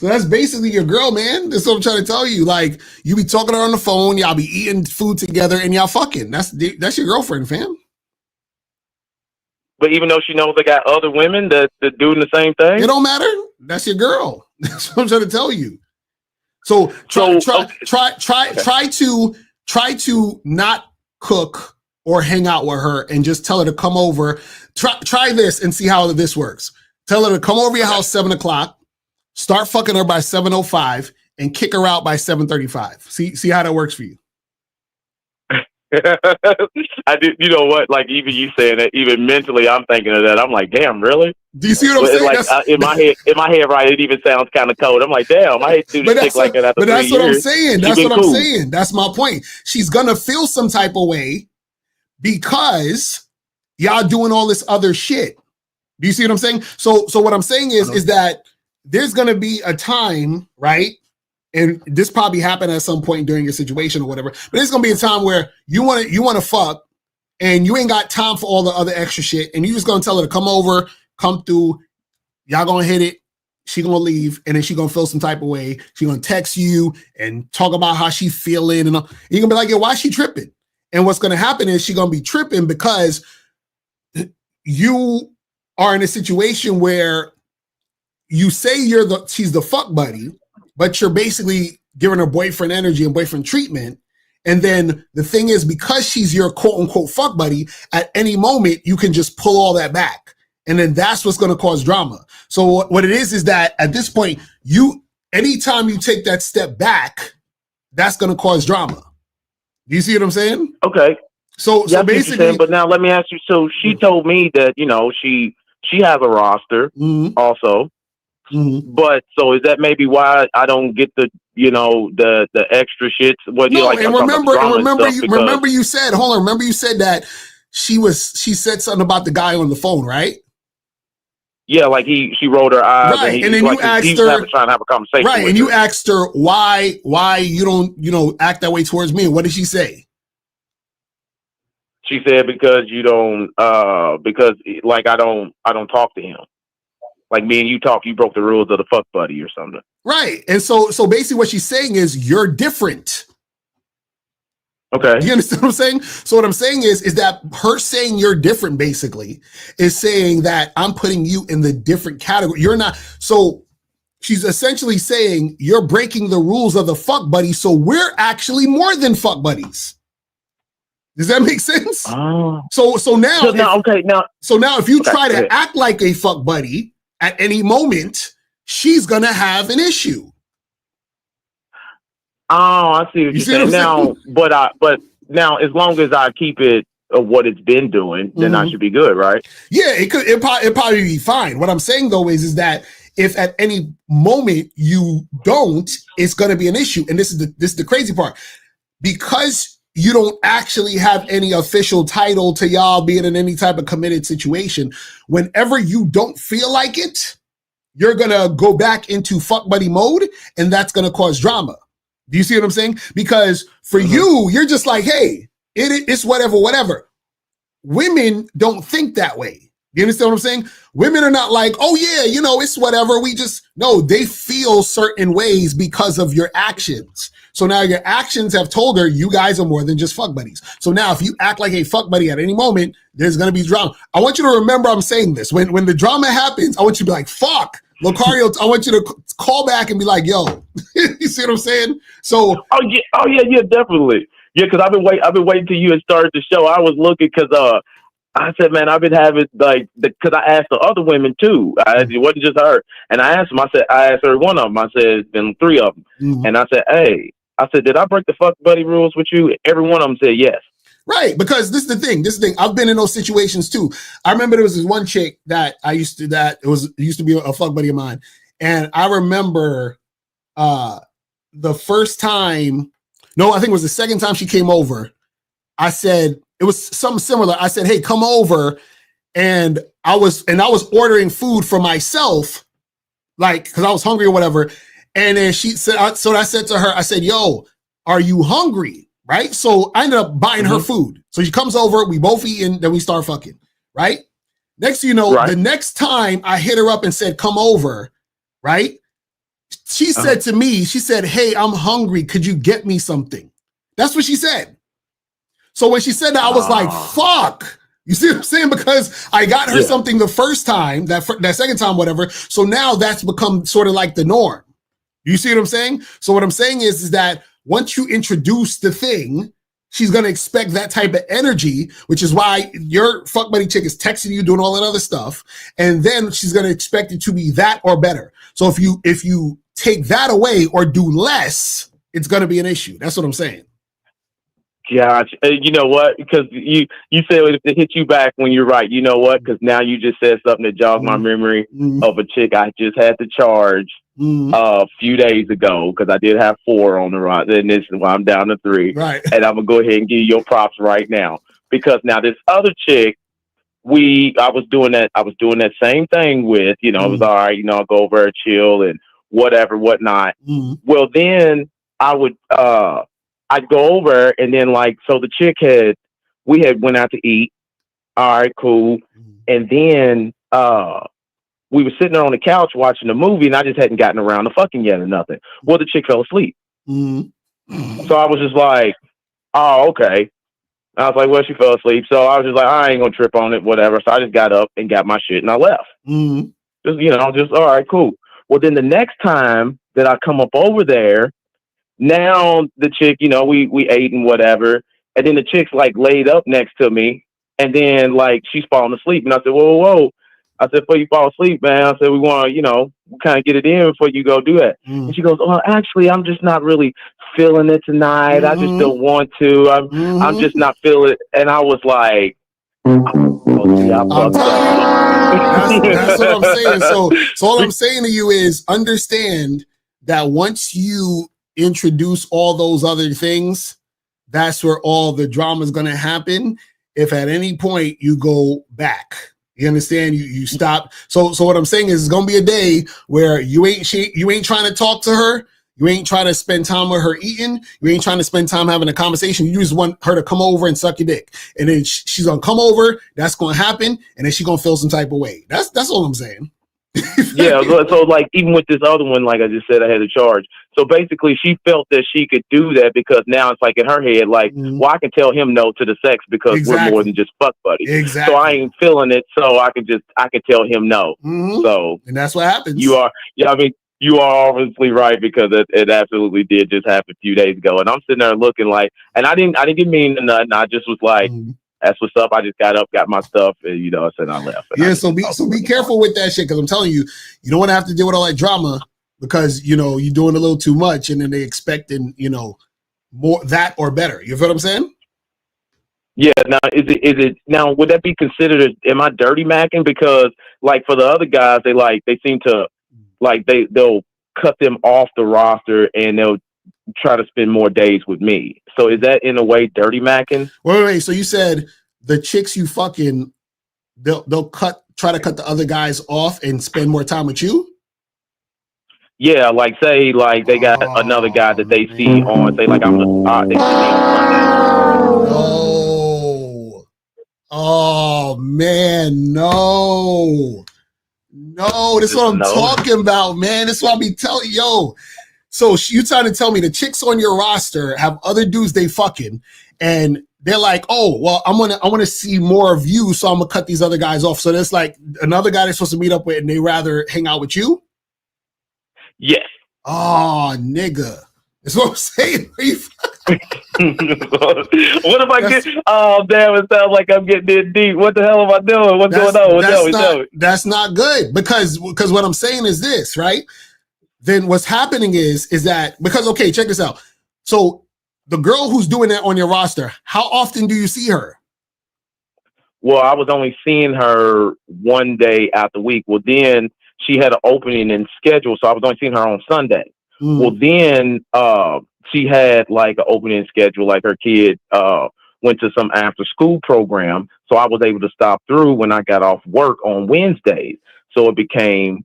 that's basically your girl, man. That's what I'm trying to tell you. Like, you be talking to her on the phone, y'all be eating food together, and y'all fucking. That's your girlfriend, fam. But even though she knows they got other women that doing the same thing, it don't matter. That's your girl. That's what I'm trying to tell you. So try to not cook or hang out with her and just tell her to come over. Try this and see how this works. Tell her to come over your house 7:00, start fucking her by 7:05, and kick her out by 7:35. See how that works for you. I did. You know what? Like, even you saying that, even mentally, I'm thinking of that. I'm like, damn, really? Do you see what I'm saying? Like, in my head, right? It even sounds kind of cold. I'm like, damn, I hate to do this like that. But that's what I'm saying. That's what I'm saying. That's my point. She's gonna feel some type of way because y'all doing all this other shit. Do you see what I'm saying? So what I'm saying is that there's gonna be a time, right? And this probably happened at some point during your situation or whatever, but there's gonna be a time where you want to fuck, and you ain't got time for all the other extra shit, and you just gonna tell her to come over, come through, y'all gonna hit it, she gonna leave, and then she gonna feel some type of way. She gonna text you and talk about how she feeling, and you're gonna be like, yo, why is she tripping? And what's gonna happen is she gonna be tripping because you are in a situation where you say she's the fuck buddy, but you're basically giving her boyfriend energy and boyfriend treatment. And then the thing is, because she's your quote unquote fuck buddy, at any moment, you can just pull all that back. And then that's what's going to cause drama. So what it is that at this point, anytime you take that step back, that's going to cause drama. Do you see what I'm saying? Okay. So basically, but now let me ask you. So she told me that, she has a roster also. Mm-hmm. But so is that maybe why I don't get the extra shits? What no, and remember you said that she said something about the guy on the phone, right? Yeah, like she rolled her eyes, right? And then you asked her, trying to have a conversation, right? And you asked her why you don't act that way towards me. And what did she say? She said because you don't because like I don't talk to him. Like me and you talk, you broke the rules of the fuck buddy or something. Right. And so basically what she's saying is you're different. Okay. You understand what I'm saying? So what I'm saying is that her saying you're different basically is saying that I'm putting you in the different category. You're not. So she's essentially saying you're breaking the rules of the fuck buddy. So we're actually more than fuck buddies. Does that make sense? Oh. So now if you try to ahead. act like a fuck buddy, at any moment, she's gonna have an issue. Oh, I see what you're saying now. But now, as long as I keep it what it's been doing, then I should be good, right? Yeah, it probably be fine. What I'm saying though is that if at any moment you don't, it's gonna be an issue. And this is the crazy part, because you don't actually have any official title to y'all being in any type of committed situation. Whenever you don't feel like it, you're going to go back into fuck buddy mode, and that's going to cause drama. Do you see what I'm saying? Because for you, you're just like, hey, it's whatever. Women don't think that way. You understand what I'm saying? Women are not like, oh yeah, it's whatever. No, they feel certain ways because of your actions. So now your actions have told her you guys are more than just fuck buddies. So now if you act like a fuck buddy at any moment, there's going to be drama. I want you to remember I'm saying this. When the drama happens, I want you to be like, fuck. Locario, I want you to call back and be like, yo, you see what I'm saying? So, oh yeah, definitely. Yeah, because I've been waiting till you had started the show. I was looking because I said, man, I've been having because I asked the other women too. It wasn't just her. And I asked them, I asked her one of them. I said, it's been 3 of them. Mm-hmm. And I said, hey, did I break the fuck buddy rules with you? Every one of them said yes. Right, because this is the thing. I've been in those situations too. I remember there was this one chick that used to be a fuck buddy of mine, and I remember the first time. No, I think it was the second time she came over. I said it was something similar. I said, "Hey, come over," and I was ordering food for myself, like because I was hungry or whatever. And then she said, so I said to her, I said, "Yo, are you hungry?" Right. So I ended up buying her food. So she comes over, we both eat, and then we start fucking. Right. Next thing you know, the next time I hit her up and said, come over. Right. She said to me, she said, hey, I'm hungry. Could you get me something? That's what she said. So when she said that, I was like, fuck. You see what I'm saying? Because I got her something the first time, that second time, whatever. So now that's become sort of like the norm. You see what I'm saying? So what I'm saying is that once you introduce the thing, she's going to expect that type of energy, which is why your fuck buddy chick is texting you, doing all that other stuff. And then she's going to expect it to be that or better. So if you take that away or do less, it's going to be an issue. That's what I'm saying. Gosh, you know what? Because you said if it hit you back when you're right. You know what? Because now you just said something that jogged my memory of a chick I just had to charge a few days ago because I did have 4 on the run, and this is why I'm down to 3. Right. And I'm gonna go ahead and give you your props right now because now this other chick, I was doing that same thing with, it was all right, I'll go over and chill and whatnot. Well, then I'd go over and then so the chick we had went out to eat. All right, cool. And then we were sitting there on the couch watching the movie, and I just hadn't gotten around to fucking yet or nothing. Well, the chick fell asleep. So I was just like, oh, okay. I was like, well, she fell asleep. So I was just like, I ain't gonna trip on it, whatever. So I just got up and got my shit and I left. Just all right, cool. Well, then the next time that I come up over there, now the chick, we ate and whatever. And then the chick's laid up next to me. And then she's falling asleep. And I said, whoa. I said, before you fall asleep, man, I said, we want to, kind of get it in before you go do that. And she goes, oh, actually, I'm just not really feeling it tonight. I just don't want to. I'm just not feeling it. And I was like, I'm telling you, that's what I'm saying. So all I'm saying to you is understand that once you introduce all those other things, that's where all the drama is going to happen. If at any point you go back, you understand, you stop. So what I'm saying is it's going to be a day where you ain't trying to talk to her. You ain't trying to spend time with her eating. You ain't trying to spend time having a conversation. You just want her to come over and suck your dick. And then she's going to come over. That's going to happen. And then she's going to feel some type of way. That's all I'm saying. Yeah. So even with this other one, like I just said, I had to charge. So basically she felt that she could do that because now it's in her head, well, I can tell him no to the sex because we're more than just fuck buddies. Exactly. So I ain't feeling it. So I can tell him no. So, and that's what happens. You are obviously right because it absolutely did just happen a few days ago. And I'm sitting there looking and I didn't mean nothing. I just was like, that's what's up. I just got up, got my stuff, and I said I left. Yeah, so be careful with that shit because I'm telling you, you don't want to have to deal with all that drama because you're doing a little too much, and then they expecting more that or better. You feel what I'm saying? Yeah. Now is it now? Would that be considered? Am I dirty macking? Because for the other guys, they seem to they'll cut them off the roster and they'll try to spend more days with me. So is that in a way dirty macking? Wait. So you said the chicks you fucking they'll try to cut the other guys off and spend more time with you? Yeah, say they got another guy that they see on, say I'm the they see on Sunday. Oh man, no, this is what I'm talking about, man. This is what I be telling yo. So you trying to tell me the chicks on your roster have other dudes they fucking, and they're like, oh, well, I want to see more of you, so I'm gonna cut these other guys off. So there's another guy they're supposed to meet up with, and they rather hang out with you. Yes. Oh, nigga, that's what I'm saying. What if I get? Oh damn! It sounds like I'm getting in deep. What the hell am I doing? What's going on? That's not good because what I'm saying is this, right? Then what's happening is that because okay, check this out. So the girl who's doing that on your roster, how often do you see her? Well, I was only seeing her one day out the week. Well, then she had an opening in schedule, so I was only seeing her on Sunday. Well, then she had like an opening schedule, like her kid went to some after school program, so I was able to stop through when I got off work on Wednesdays. So it became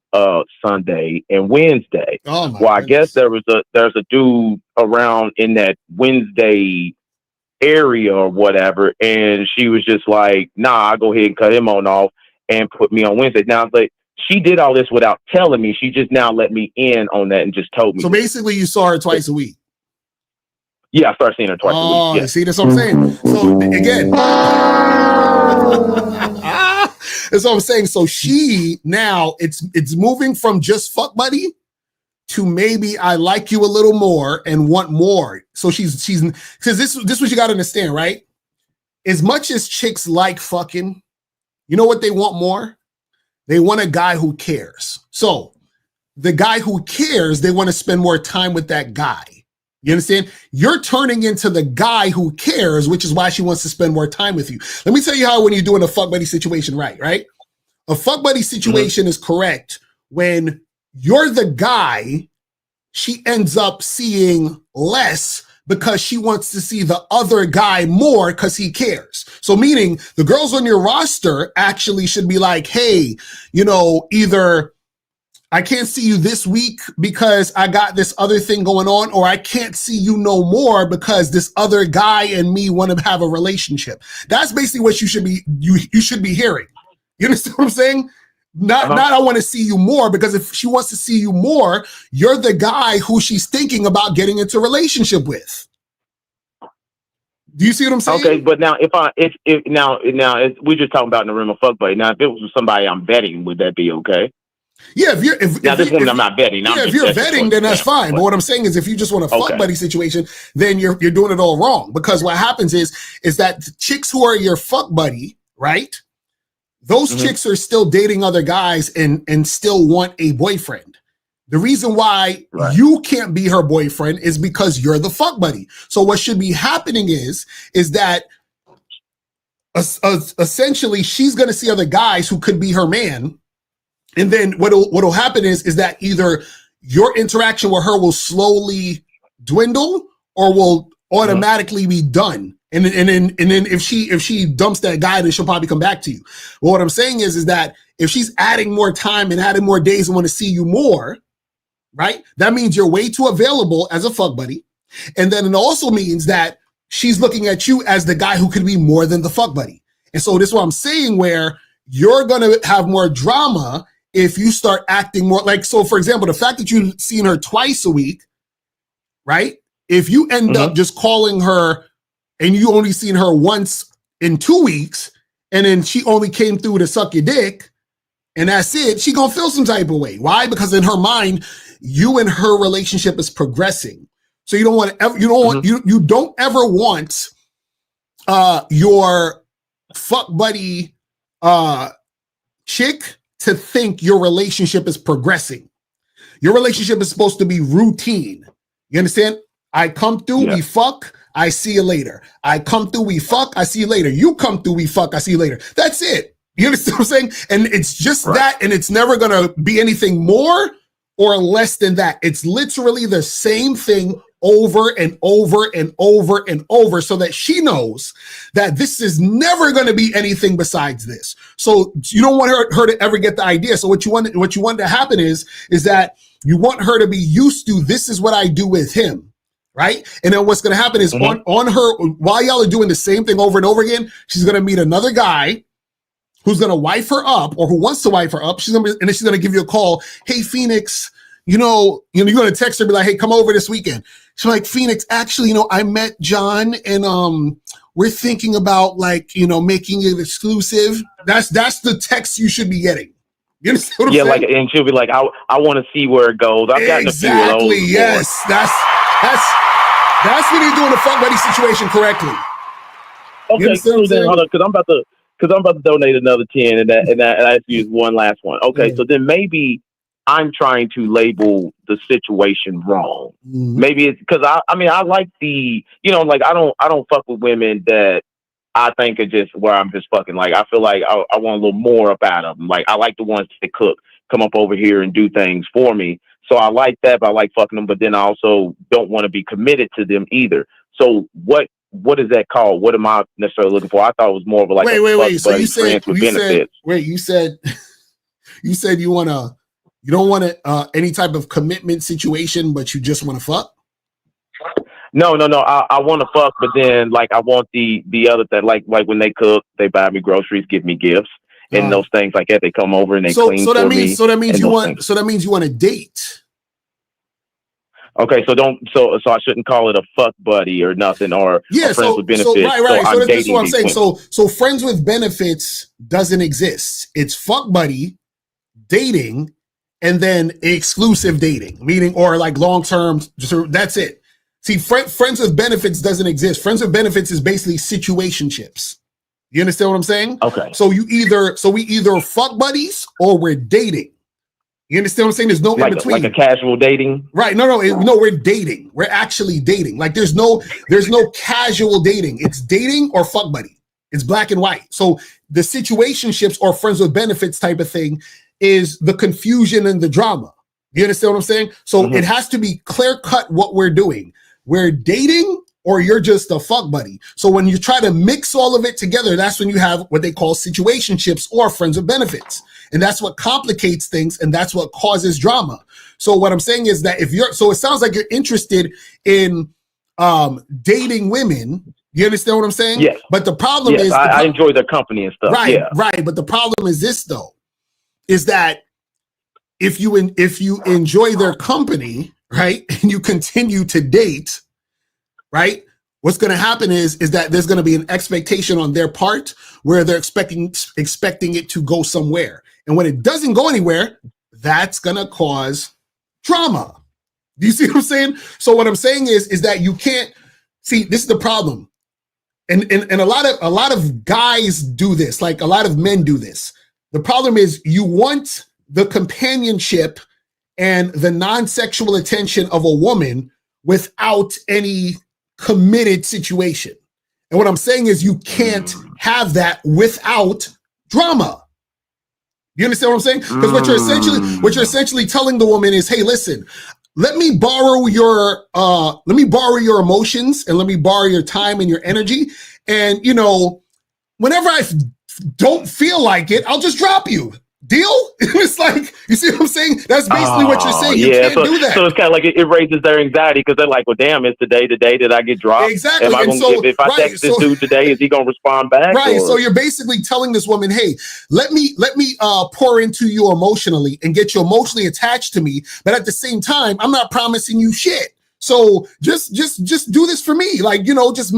Sunday and Wednesday. Oh my well, I guess there's a dude around in that Wednesday area or whatever, and she was just like, nah, I'll go ahead and cut him on off and put me on Wednesday. Now it's like she did all this without telling me. She just now let me in on that and just told me. So basically you saw her twice a week. Yeah, I started seeing her twice a week. Yeah. See, that's what I'm saying. So again, that's what I'm saying. So she now it's moving from just fuck buddy to maybe I like you a little more and want more. So she's because this what you got to understand, right? As much as chicks like fucking, you know what they want more? They want a guy who cares. So the guy who cares, they want to spend more time with that guy. You understand? You're turning into the guy who cares, which is why she wants to spend more time with you. Let me tell you how when you're doing a fuck buddy situation right? A fuck buddy situation is correct when you're the guy she ends up seeing less because she wants to see the other guy more because he cares. So meaning the girls on your roster actually should be like, hey, either I can't see you this week because I got this other thing going on, or I can't see you no more because this other guy and me want to have a relationship. That's basically what you should be hearing. You understand what I'm saying? Not I want to see you more, because if she wants to see you more, you're the guy who she's thinking about getting into a relationship with. Do you see what I'm saying? Okay, but now if we're just talking about in the room of fuck buddy. Now if it was somebody I'm betting, would that be okay? Yeah, I'm not betting. Yeah, if you're betting, then that's fine. But what I'm saying is, if you just want a fuck buddy situation, then you're doing it all wrong. Because what happens is that the chicks who are your fuck buddy, right? Those chicks are still dating other guys and still want a boyfriend. The reason why you can't be her boyfriend is because you're the fuck buddy. So what should be happening is that essentially she's going to see other guys who could be her man. And then what'll happen is that either your interaction with her will slowly dwindle or will automatically be done. And then if she dumps that guy, then she'll probably come back to you. Well, what I'm saying is that if she's adding more time and adding more days and want to see you more, right? That means you're way too available as a fuck buddy. And then it also means that she's looking at you as the guy who could be more than the fuck buddy. And so this is what I'm saying, where you're going to have more drama if you start acting more like, so for example, the fact that you've seen her twice a week, right? If you end up just calling her and you only seen her once in 2 weeks, and then she only came through to suck your dick, and that's it, she gonna feel some type of way. Why? Because in her mind, you and her relationship is progressing. So you don't ever want your fuck buddy chick to think your relationship is progressing. Your relationship is supposed to be routine. You understand? I come through, we fuck, I see you later. I come through, we fuck, I see you later. You come through, we fuck, I see you later. That's it. You understand what I'm saying? And it's just that, and it's never going to be anything more or less than that. It's literally the same thing over and over and over and over, so that she knows that this is never going to be anything besides this. So you don't want her to ever get the idea. So what you want to happen is that you want her to be used to, this is what I do with him. Right? And then what's going to happen is on her, while y'all are doing the same thing over and over again, she's going to meet another guy who's going to wife her up, or who wants to wife her up. And then she's going to give you a call. Hey, Phoenix, you're going to text her, be like, hey, come over this weekend. She's like, Phoenix, actually, I met John, and we're thinking about making it exclusive. That's the text you should be getting. You understand what I'm saying? Like, and she'll be like, I want to see where it goes. I've gotten a few of those. Yes, That's when you're doing the fuck buddy situation correctly. Okay, so then hold on, because I'm about to donate another 10, and I have to use one last one. Okay, so then maybe I'm trying to label the situation wrong. Maybe it's because I mean I like the, you know, like I don't fuck with women that I think are just where I'm just fucking. Like I feel like I want a little more up out of them. Like I like the ones that cook, come up over here and do things for me. So I like that, but I like fucking them. But then I also don't want to be committed to them either. So what is that called? What am I necessarily looking for? I thought it was more of a like wait. So you said you don't want any type of commitment situation, but you just want to fuck? No. I want to fuck, but then like I want the other that like when they cook, they buy me groceries, give me gifts, and those things like that. They come over and they clean for me. So that means you want to date. Okay, so I shouldn't call it a fuck buddy or nothing, or friends with benefits. Right. So that's what I'm saying. So friends with benefits doesn't exist. It's fuck buddy, dating, and then exclusive dating, meaning or like long term. That's it. See, friends with benefits doesn't exist. Friends with benefits is basically situationships. You understand what I'm saying? Okay. So we either fuck buddies or we're dating. You understand what I'm saying? There's no in between. Like a casual dating? Right. No, we're dating. We're actually dating. Like there's no casual dating. It's dating or fuck buddy. It's black and white. So the situationships or friends with benefits type of thing is the confusion and the drama. You understand what I'm saying? So it has to be clear cut what we're doing. We're dating or you're just a fuck buddy. So when you try to mix all of it together, that's when you have what they call situationships or friends with benefits. And that's what complicates things, and that's what causes drama. So what I'm saying is that so it sounds like you're interested in dating women. You understand what I'm saying? Yes. But the problem is I enjoy their company and stuff. Right, yeah. Right. But the problem is this though, is that if you enjoy their company, right, and you continue to date, right, what's going to happen is that there's going to be an expectation on their part where they're expecting it to go somewhere. And when it doesn't go anywhere, that's going to cause drama. Do you see what I'm saying? So what I'm saying is that you can't see, this is the problem. And a lot of guys do this, like a lot of men do this. The problem is you want the companionship and the non-sexual attention of a woman without any committed situation. And what I'm saying is you can't have that without drama. You understand what I'm saying? Because what you're essentially telling the woman is, hey, listen, let me borrow your emotions and let me borrow your time and your energy. And whenever I don't feel like it, I'll just drop you. Deal? It's like, you see what I'm saying? That's basically what you're saying. You can't do that. So it's kind of like it raises their anxiety because they're like, well, damn, it's the day that I get dropped. Exactly. Am I gonna, if I text this dude today, is he going to respond back? Right. So you're basically telling this woman, hey, let me pour into you emotionally and get you emotionally attached to me. But at the same time, I'm not promising you shit. So just do this for me. Like, just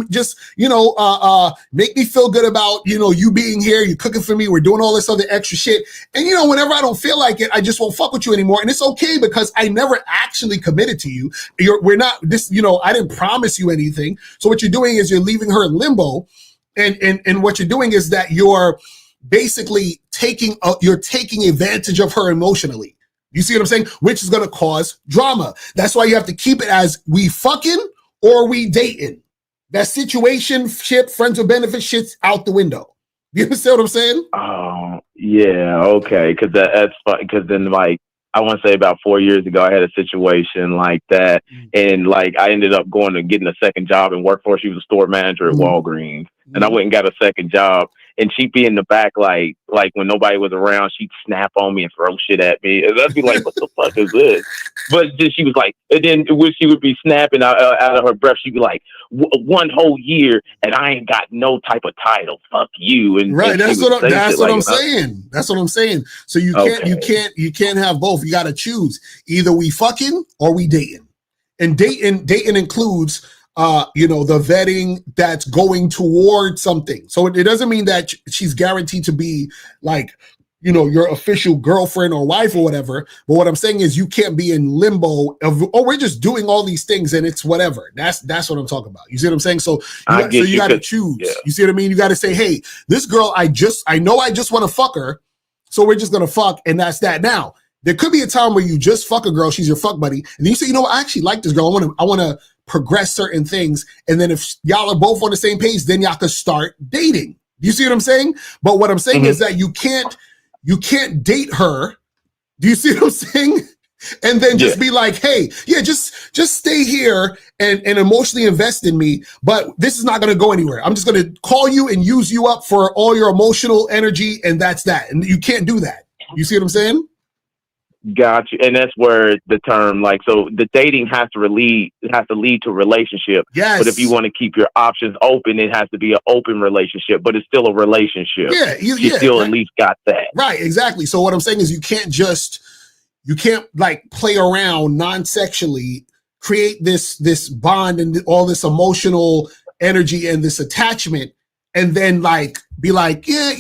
make me feel good about, you being here, you cooking for me. We're doing all this other extra shit. And, whenever I don't feel like it, I just won't fuck with you anymore. And it's okay because I never actually committed to you. I didn't promise you anything. So what you're doing is you're leaving her in limbo. And what you're doing is that you're basically taking advantage of her emotionally. You see what I'm saying? Which is going to cause drama. That's why you have to keep it as we fucking or we dating. That situation shit, friends with benefits shit's out the window. You understand what I'm saying? Oh, yeah. Okay. Cause that's fun. Cause then like, I want to say about 4 years ago, I had a situation like that. And like, I ended up going and getting a second job and work for her. She was a store manager at Walgreens. And I went and got a second job. And she'd be in the back, like when nobody was around, she'd snap on me and throw shit at me. And I'd be like, what the fuck is this? But then she was like, and then when she would be snapping out of her breath, she'd be like, 1 whole year and I ain't got no type of title. Fuck you. And right. And that's what I'm saying. That's what I'm saying. So you can't have both. You got to choose. Either we fucking or we dating. And dating includes the vetting that's going towards something. So it doesn't mean that she's guaranteed to be like your official girlfriend or wife or whatever. But what I'm saying is you can't be in limbo of, oh, we're just doing all these things and it's whatever. That's what I'm talking about. You see what I'm saying? So you got to choose. Yeah. You see what I mean? You got to say, hey, this girl, I know I just want to fuck her. So we're just going to fuck. And that's that. Now, there could be a time where you just fuck a girl. She's your fuck buddy. And then you say, you know what? I actually like this girl. I want to progress certain things. And then if y'all are both on the same page, then y'all could start dating. You see what I'm saying? But what I'm saying is that you can't date her. Do you see what I'm saying? And then just be like, hey, just stay here and emotionally invest in me. But this is not going to go anywhere. I'm just going to call you and use you up for all your emotional energy. And that's that. And you can't do that. You see what I'm saying? Got you. And that's where the term, like, so the dating has to lead to a relationship. Yes. But if you want to keep your options open, it has to be an open relationship, but it's still a relationship. Yeah. You still at least got that. Right. Exactly. So what I'm saying is you can't like play around non-sexually, create this bond and all this emotional energy and this attachment, and then like be like, yeah,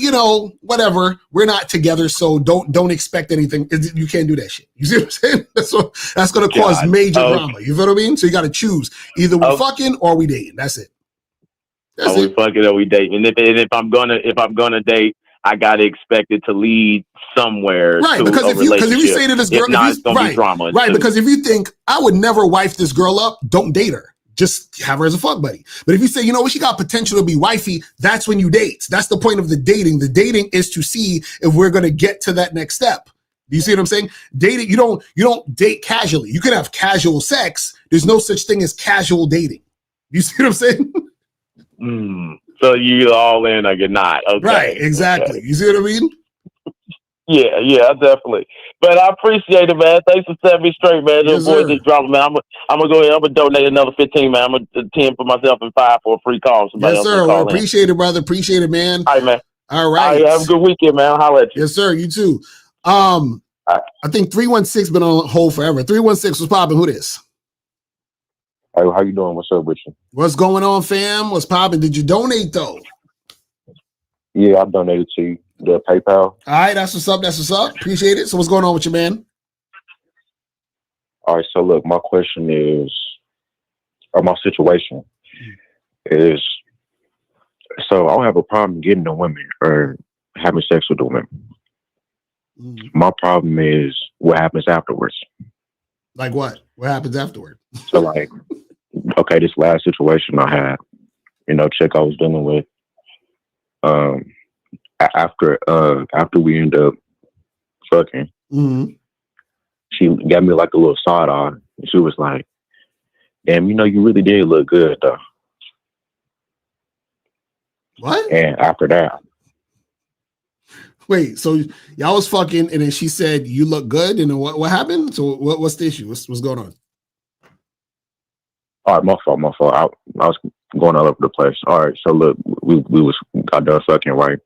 whatever, we're not together, so don't expect anything. You can't do that shit. You see what I'm saying? That's going to cause major drama. You feel what I mean? So you got to choose either we're fucking or we dating. That's it. We fucking or we dating. And if I'm gonna date, I gotta expect it to lead somewhere. Right, to because if you say to this girl, it's gonna be drama. Right, because if you think I would never wife this girl up, don't date her. Just have her as a fuck buddy. But if you say, you know what, she got potential to be wifey, that's when you date. That's the point of the dating. The dating is to see if we're gonna get to that next step. Do you see what I'm saying? Dating, you don't date casually. You can have casual sex. There's no such thing as casual dating. You see what I'm saying? So you all in or you're not. Okay. Right, exactly. Okay. You see what I mean? Yeah, definitely. But I appreciate it, man. Thanks for setting me straight, man. Yes, boy, just drop, man. I'm gonna go ahead. I'm gonna donate another 15, man. I'm gonna 10 for myself and 5 for a free call. Yes, sir. Well, appreciate it, brother. Appreciate it, man. All right, man. All right. All right, have a good weekend, man. I'll holler at you. Yes, sir. You too. I think 316 been on hold forever. 316 was popping. Who this? Hey, how you doing? What's up with you? What's going on, fam? What's popping? Did you donate though? Yeah, I donated to you. The PayPal. All right, that's what's up. That's what's up. Appreciate it. So what's going on with you, man? All right, so look, my question is, or my situation is, so I don't have a problem getting the women or having sex with the women. My problem is what happens afterwards. Like what? What happens afterward? So like, okay, this last situation I had, chick I was dealing with, after we end up fucking, she gave me like a little side eye. And she was like, damn, you really did look good though. What? And after that. Wait, so y'all was fucking and then she said, you look good? And then what happened? So what's the issue? What's going on? All right, my fault. I was going all over the place. All right, so look, we got done fucking, right?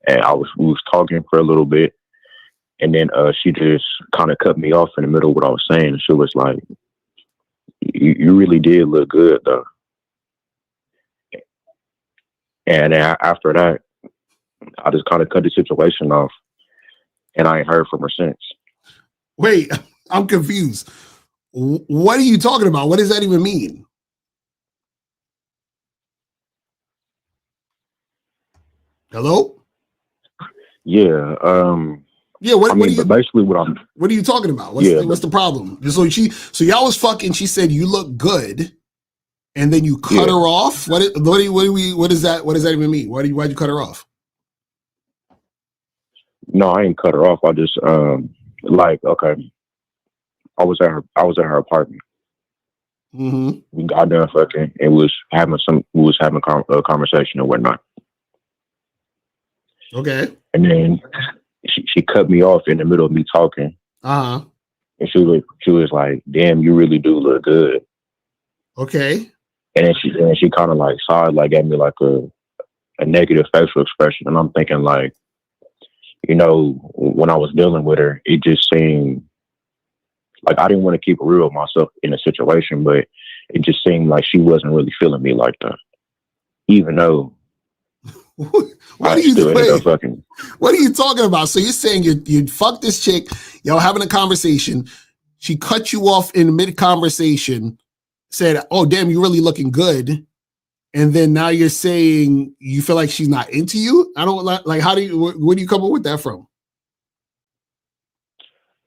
And we was talking for a little bit, and then she just kind of cut me off in the middle of what I was saying. She was like, "You really did look good, though." And then after that, I just kind of cut the situation off, and I ain't heard from her since. Wait, I'm confused. What are you talking about? What does that even mean? Hello? Yeah. Yeah. What are you? Basically, what are you talking about? What's the problem? So y'all was fucking. She said you look good, and then you cut her off. What does that even mean? Why'd you cut her off? No, I ain't cut her off. I just okay. I was at her apartment. We got done fucking and we was having a conversation and whatnot. Okay. And then she cut me off in the middle of me talking. And she was like, "Damn, you really do look good." Okay. And then she kind of like gave me like a negative facial expression, and I'm thinking like, when I was dealing with her, it just seemed like I didn't want to keep it real with myself in a situation, but it just seemed like she wasn't really feeling me like that. Even though What I are you still ended up doing? fucking. What are you talking about? So you're saying you fuck this chick, y'all having a conversation. She cut you off in mid conversation, said, "Oh damn, you're really looking good," and then now you're saying you feel like she's not into you. I don't like. How do you? Where do you come up with that from?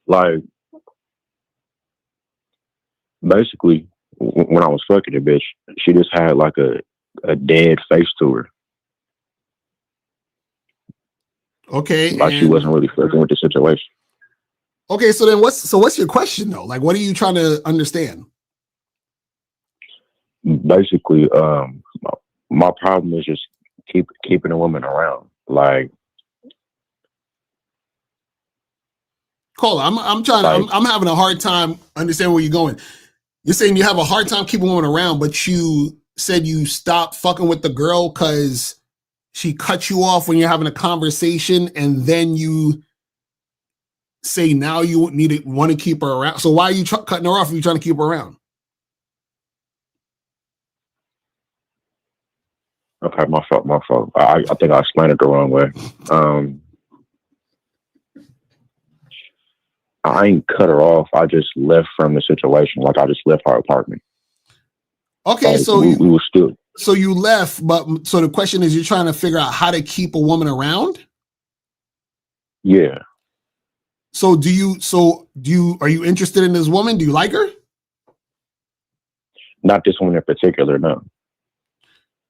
Like, basically, when I was fucking the bitch, she just had like a dead face to her. Okay, Like she wasn't really fucking with the situation. okay. So then, what's your question though? Like, what are you trying to understand? Basically, my problem is just keeping a woman around. Like, Cole, I'm trying. like I'm having a hard time understanding where you're going. You're saying you have a hard time keeping women around, but you said you stopped fucking with the girl because she cut you off when you're having a conversation, and then you say now you want to keep her around. So why are you cutting her off if you're trying to keep her around? okay, my fault. I think I explained it the wrong way. I ain't cut her off. I just left from the situation. Like I just left her apartment. Okay, Like, so we were still. so you left, but so the question is, you're trying to figure out how to keep a woman around. Yeah. So are you interested in this woman? Do you like her? Not this one in particular, no.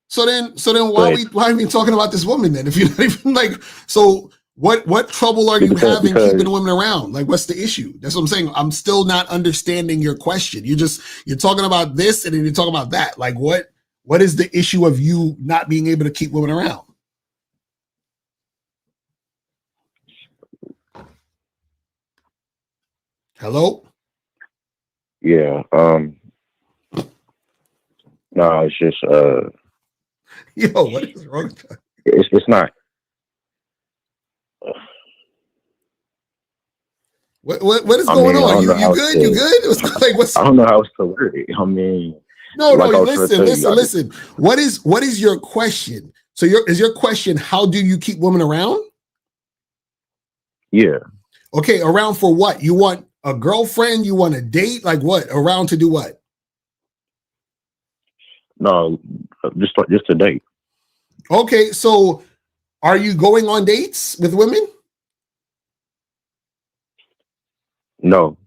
So then why are we talking about this woman then? If you're not even like, so what trouble are you having keeping women around? Like, what's the issue? That's what I'm saying. I'm still not understanding your question. You're talking about this and then you're talking about that. Like, what is the issue of you not being able to keep women around? Hello? Yeah. No, it's just Yo, what is wrong? It's not. What is going on? You good? You good? What's I don't know how else to word it. I mean, no, like no. Listen. What is your question? So is your question, how do you keep women around? Yeah. Okay, around for what? You want a girlfriend? You want a date? Like what? Around to do what? No, just a date. Okay, so are you going on dates with women? No.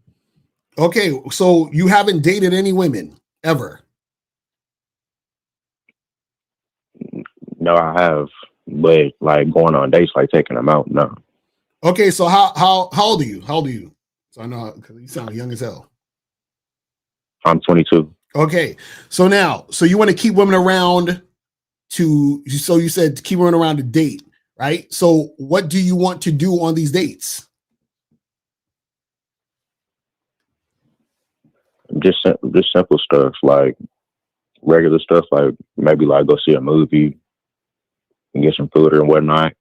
Okay, so you haven't dated any women ever? No, I have, but like going on dates, like taking them out, no. Okay, so how old are you? How old are you? So I know because you sound young as hell. I'm 22. Okay, so you want to keep women around so you said to keep women around to date, right? So what do you want to do on these dates? Just simple stuff, like regular stuff, like maybe like go see a movie and get some food and whatnot.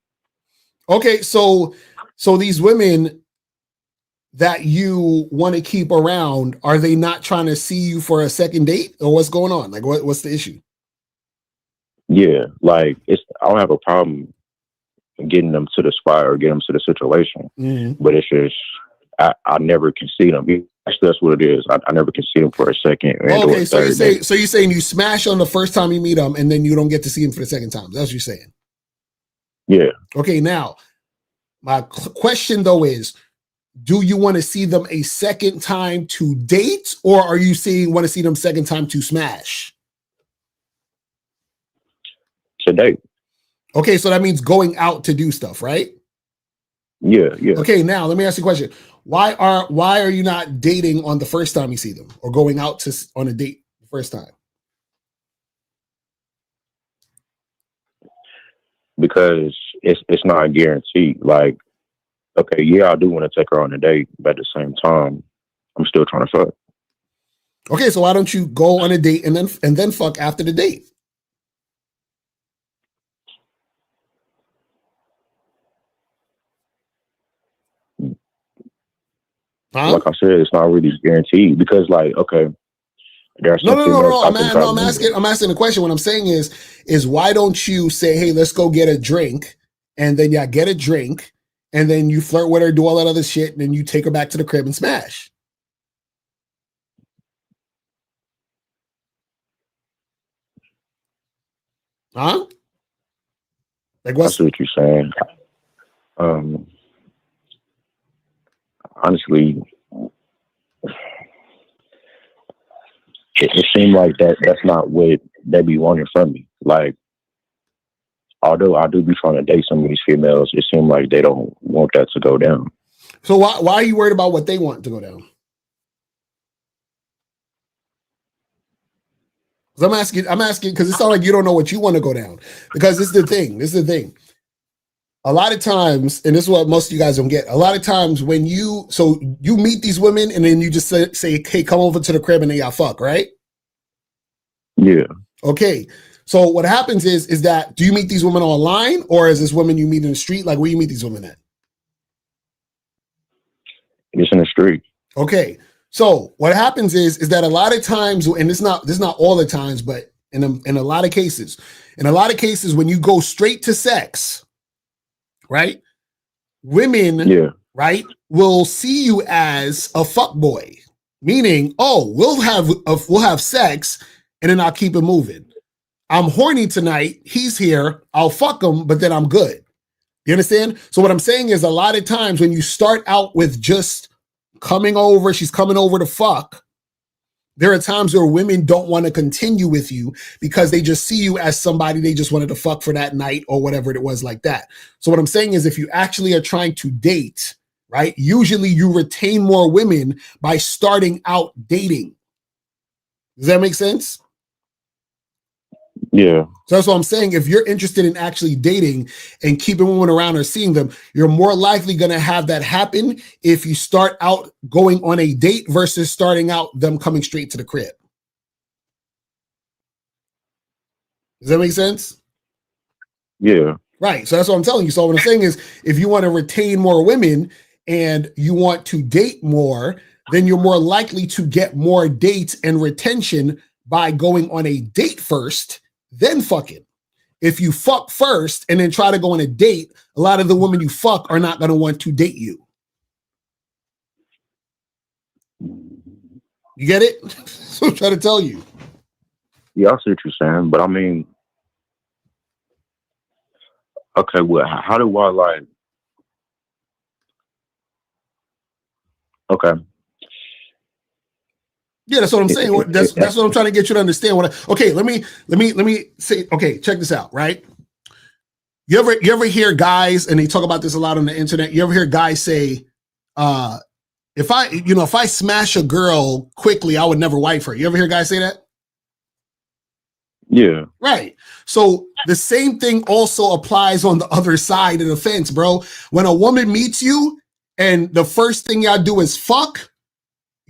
Okay, so these women that you want to keep around, are they not trying to see you for a second date, or what's going on? Like, what's the issue? Yeah, like I don't have a problem getting them to the spot or getting them to the situation, but it's just I never can see them. Actually, that's what it is. I never can see them for a second. Okay, so you're saying you smash on the first time you meet them, and then you don't get to see them for the second time. That's what you're saying. Yeah. Okay, now my question though is, do you want to see them a second time to date, or are you want to see them second time to smash? To date. Okay, so that means going out to do stuff, right? Yeah. Okay, now let me ask you a question. Why are you not dating on the first time you see them, or going out on a date the first time? Because it's not a guarantee. Like, okay, yeah, I do want to take her on a date, but at the same time, I'm still trying to fuck. Okay, so why don't you go on a date and then fuck after the date? Like I said, it's not really guaranteed because, like, okay, there are No, some no, no, females no. I can try to move in. I'm asking a question. What I'm saying is why don't you say, hey, let's go get a drink, and then y'all get a drink, and then you flirt with her, do all that other shit, and then you take her back to the crib and smash. Huh? Like I see what you're saying. Honestly, it seemed like that's not what they be wanting from me. Like, although I do be trying to date some of these females, it seems like they don't want that to go down. So why are you worried about what they want to go down? I'm asking because it sounds like you don't know what you want to go down. Because this is the thing. A lot of times, and this is what most of you guys don't get. A lot of times when you meet these women and then you just say, hey, come over to the crib and then y'all fuck, right? Yeah. Okay. So what happens is that, do you meet these women online, or is this women you meet in the street? Like, where you meet these women at? It's in the street. Okay. So what happens is that a lot of times, and this is not all the times, but in a lot of cases, when you go straight to sex, right? Women, right, will see you as a fuck boy, meaning, oh, we'll have sex, and then I'll keep it moving. I'm horny tonight. He's here. I'll fuck him, but then I'm good. You understand? So what I'm saying is, a lot of times when you start out with just coming over, she's coming over to fuck, there are times where women don't want to continue with you because they just see you as somebody they just wanted to fuck for that night or whatever it was like that. So what I'm saying is, if you actually are trying to date, right, usually you retain more women by starting out dating. Does that make sense? Yeah. So that's what I'm saying. If you're interested in actually dating and keeping women around or seeing them, you're more likely going to have that happen if you start out going on a date versus starting out them coming straight to the crib. Does that make sense? Yeah. Right. So that's what I'm telling you. So what I'm saying is, if you want to retain more women and you want to date more, then you're more likely to get more dates and retention by going on a date first, then fucking. If you fuck first and then try to go on a date, a lot of the women you fuck are not going to want to date you. You get it? So I'm trying to tell you. Yeah, I see what you're saying, but I mean, okay, well, how do I like? Okay. Yeah, that's what I'm saying. That's what I'm trying to get you to understand. Okay, let me say. Okay, check this out. Right? You ever hear guys, and they talk about this a lot on the internet. You ever hear guys say, if I smash a girl quickly, I would never wife her. You ever hear guys say that? Yeah. Right. So the same thing also applies on the other side of the fence, bro. When a woman meets you and the first thing y'all do is fuck,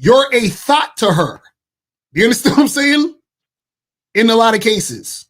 you're a thought to her. You understand what I'm saying? In a lot of cases.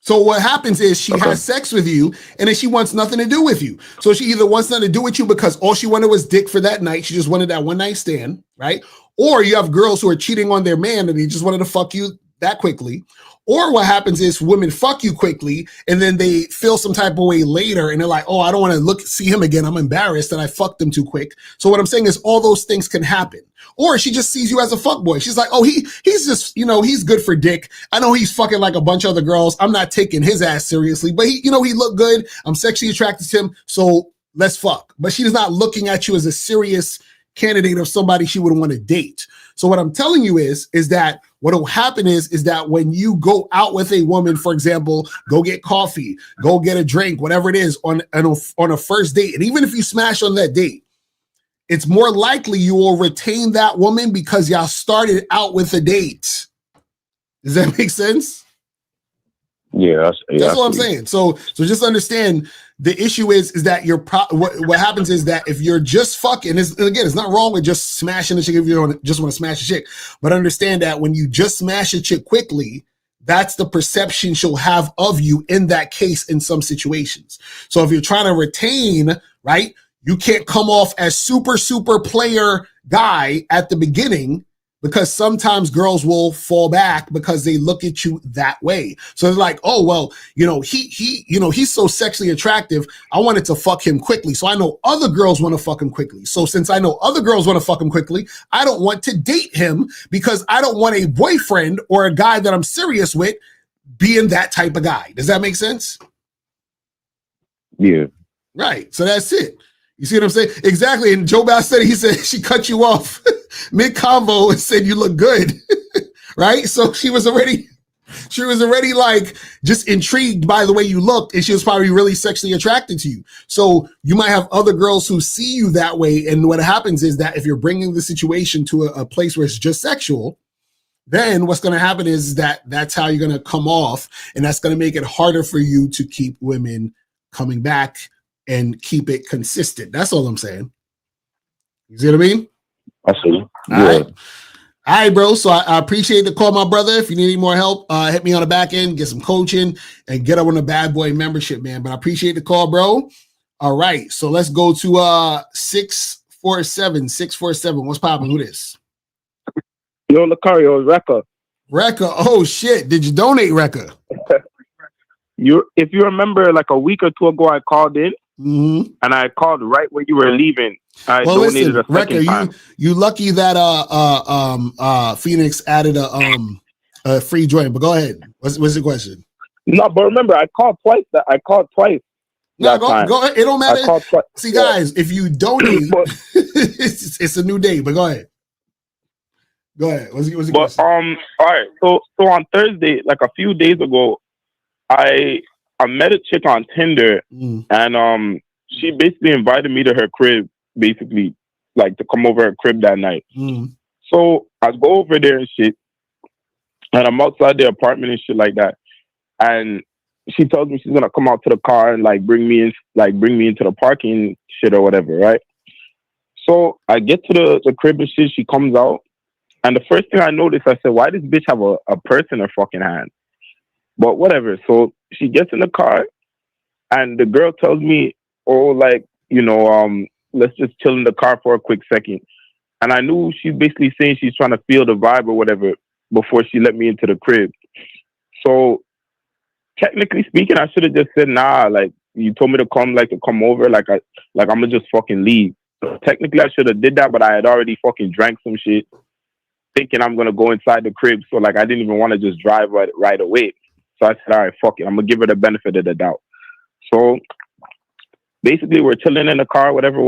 So what happens is she has sex with you and then she wants nothing to do with you. So she either wants nothing to do with you because all she wanted was dick for that night. She just wanted that one night stand, right? Or you have girls who are cheating on their man and they just wanted to fuck you that quickly. Or what happens is women fuck you quickly and then they feel some type of way later and they're like, oh, I don't want to see him again. I'm embarrassed that I fucked him too quick. So what I'm saying is all those things can happen. Or she just sees you as a fuckboy. She's like, oh, he's just, he's good for dick. I know he's fucking like a bunch of other girls. I'm not taking his ass seriously, but he looked good. I'm sexually attracted to him. So let's fuck. But she's not looking at you as a serious candidate of somebody she would want to date. So what I'm telling you is that what will happen is that when you go out with a woman, for example, go get coffee, go get a drink, whatever it is on a first date. And even if you smash on that date, it's more likely you will retain that woman because y'all started out with a date. Does that make sense? Yeah, that's what I'm saying. So just understand the issue is that what happens is that if you're just fucking, it's not wrong with just smashing a chick if you just want to smash a chick, but understand that when you just smash a chick quickly, that's the perception she'll have of you in that case in some situations. So if you're trying to retain, right, you can't come off as super player guy at the beginning because sometimes girls will fall back because they look at you that way. So they're like, oh, well, he's so sexually attractive. I wanted to fuck him quickly. So I know other girls want to fuck him quickly. So since I know other girls want to fuck him quickly, I don't want to date him because I don't want a boyfriend or a guy that I'm serious with being that type of guy. Does that make sense? Yeah. Right. So that's it. You see what I'm saying? Exactly. And Joe Bass said, he said she cut you off mid-convo and said you look good. Right? So she was already like just intrigued by the way you looked, and she was probably really sexually attracted to you. So you might have other girls who see you that way. And what happens is that if you're bringing the situation to a place where it's just sexual, then what's going to happen is that's how you're going to come off. And that's going to make it harder for you to keep women coming back and keep it consistent. That's all I'm saying. You see what I mean? I see. All right, bro. So I appreciate the call, my brother. If you need any more help, hit me on the back end, get some coaching, and get up on the Bad Boy membership, man. But I appreciate the call, bro. All right. So let's go to 647. 647. What's popping? Who this? Yo, Locario, Rekka. Rekka. Oh, shit. Did you donate, Rekka? If you remember, like a week or two ago, I called in. Mm-hmm. And I called right when you were leaving. I well, donated listen, a second time. You lucky that Phoenix added a free joint. But go ahead. What's the question? No, but remember, I called twice. No, go ahead. It don't matter. See, guys, if you donate, it's a new day. But go ahead. Go ahead. What's the question? All right. So on Thursday, like a few days ago, I met a chick on Tinder, and she basically invited me to her crib, basically, like to come over her crib that night. So I go over there and shit, and I'm outside the apartment and shit like that. And she tells me she's gonna come out to the car and like bring me into the parking shit or whatever, right? So I get to the crib and shit. She comes out, and the first thing I noticed, I said, "Why does bitch have a purse in her fucking hand?" But whatever. So she gets in the car, and the girl tells me, "Oh, like, let's just chill in the car for a quick second." And I knew she's basically saying she's trying to feel the vibe or whatever before she let me into the crib. So technically speaking, I should have just said, "Nah, like you told me to come over, like I'm gonna just fucking leave." So technically, I should have did that, but I had already fucking drank some shit, thinking I'm gonna go inside the crib. So like I didn't even want to just drive right away. So I said, all right, fuck it. I'm going to give her the benefit of the doubt. So basically, we're chilling in the car, whatever.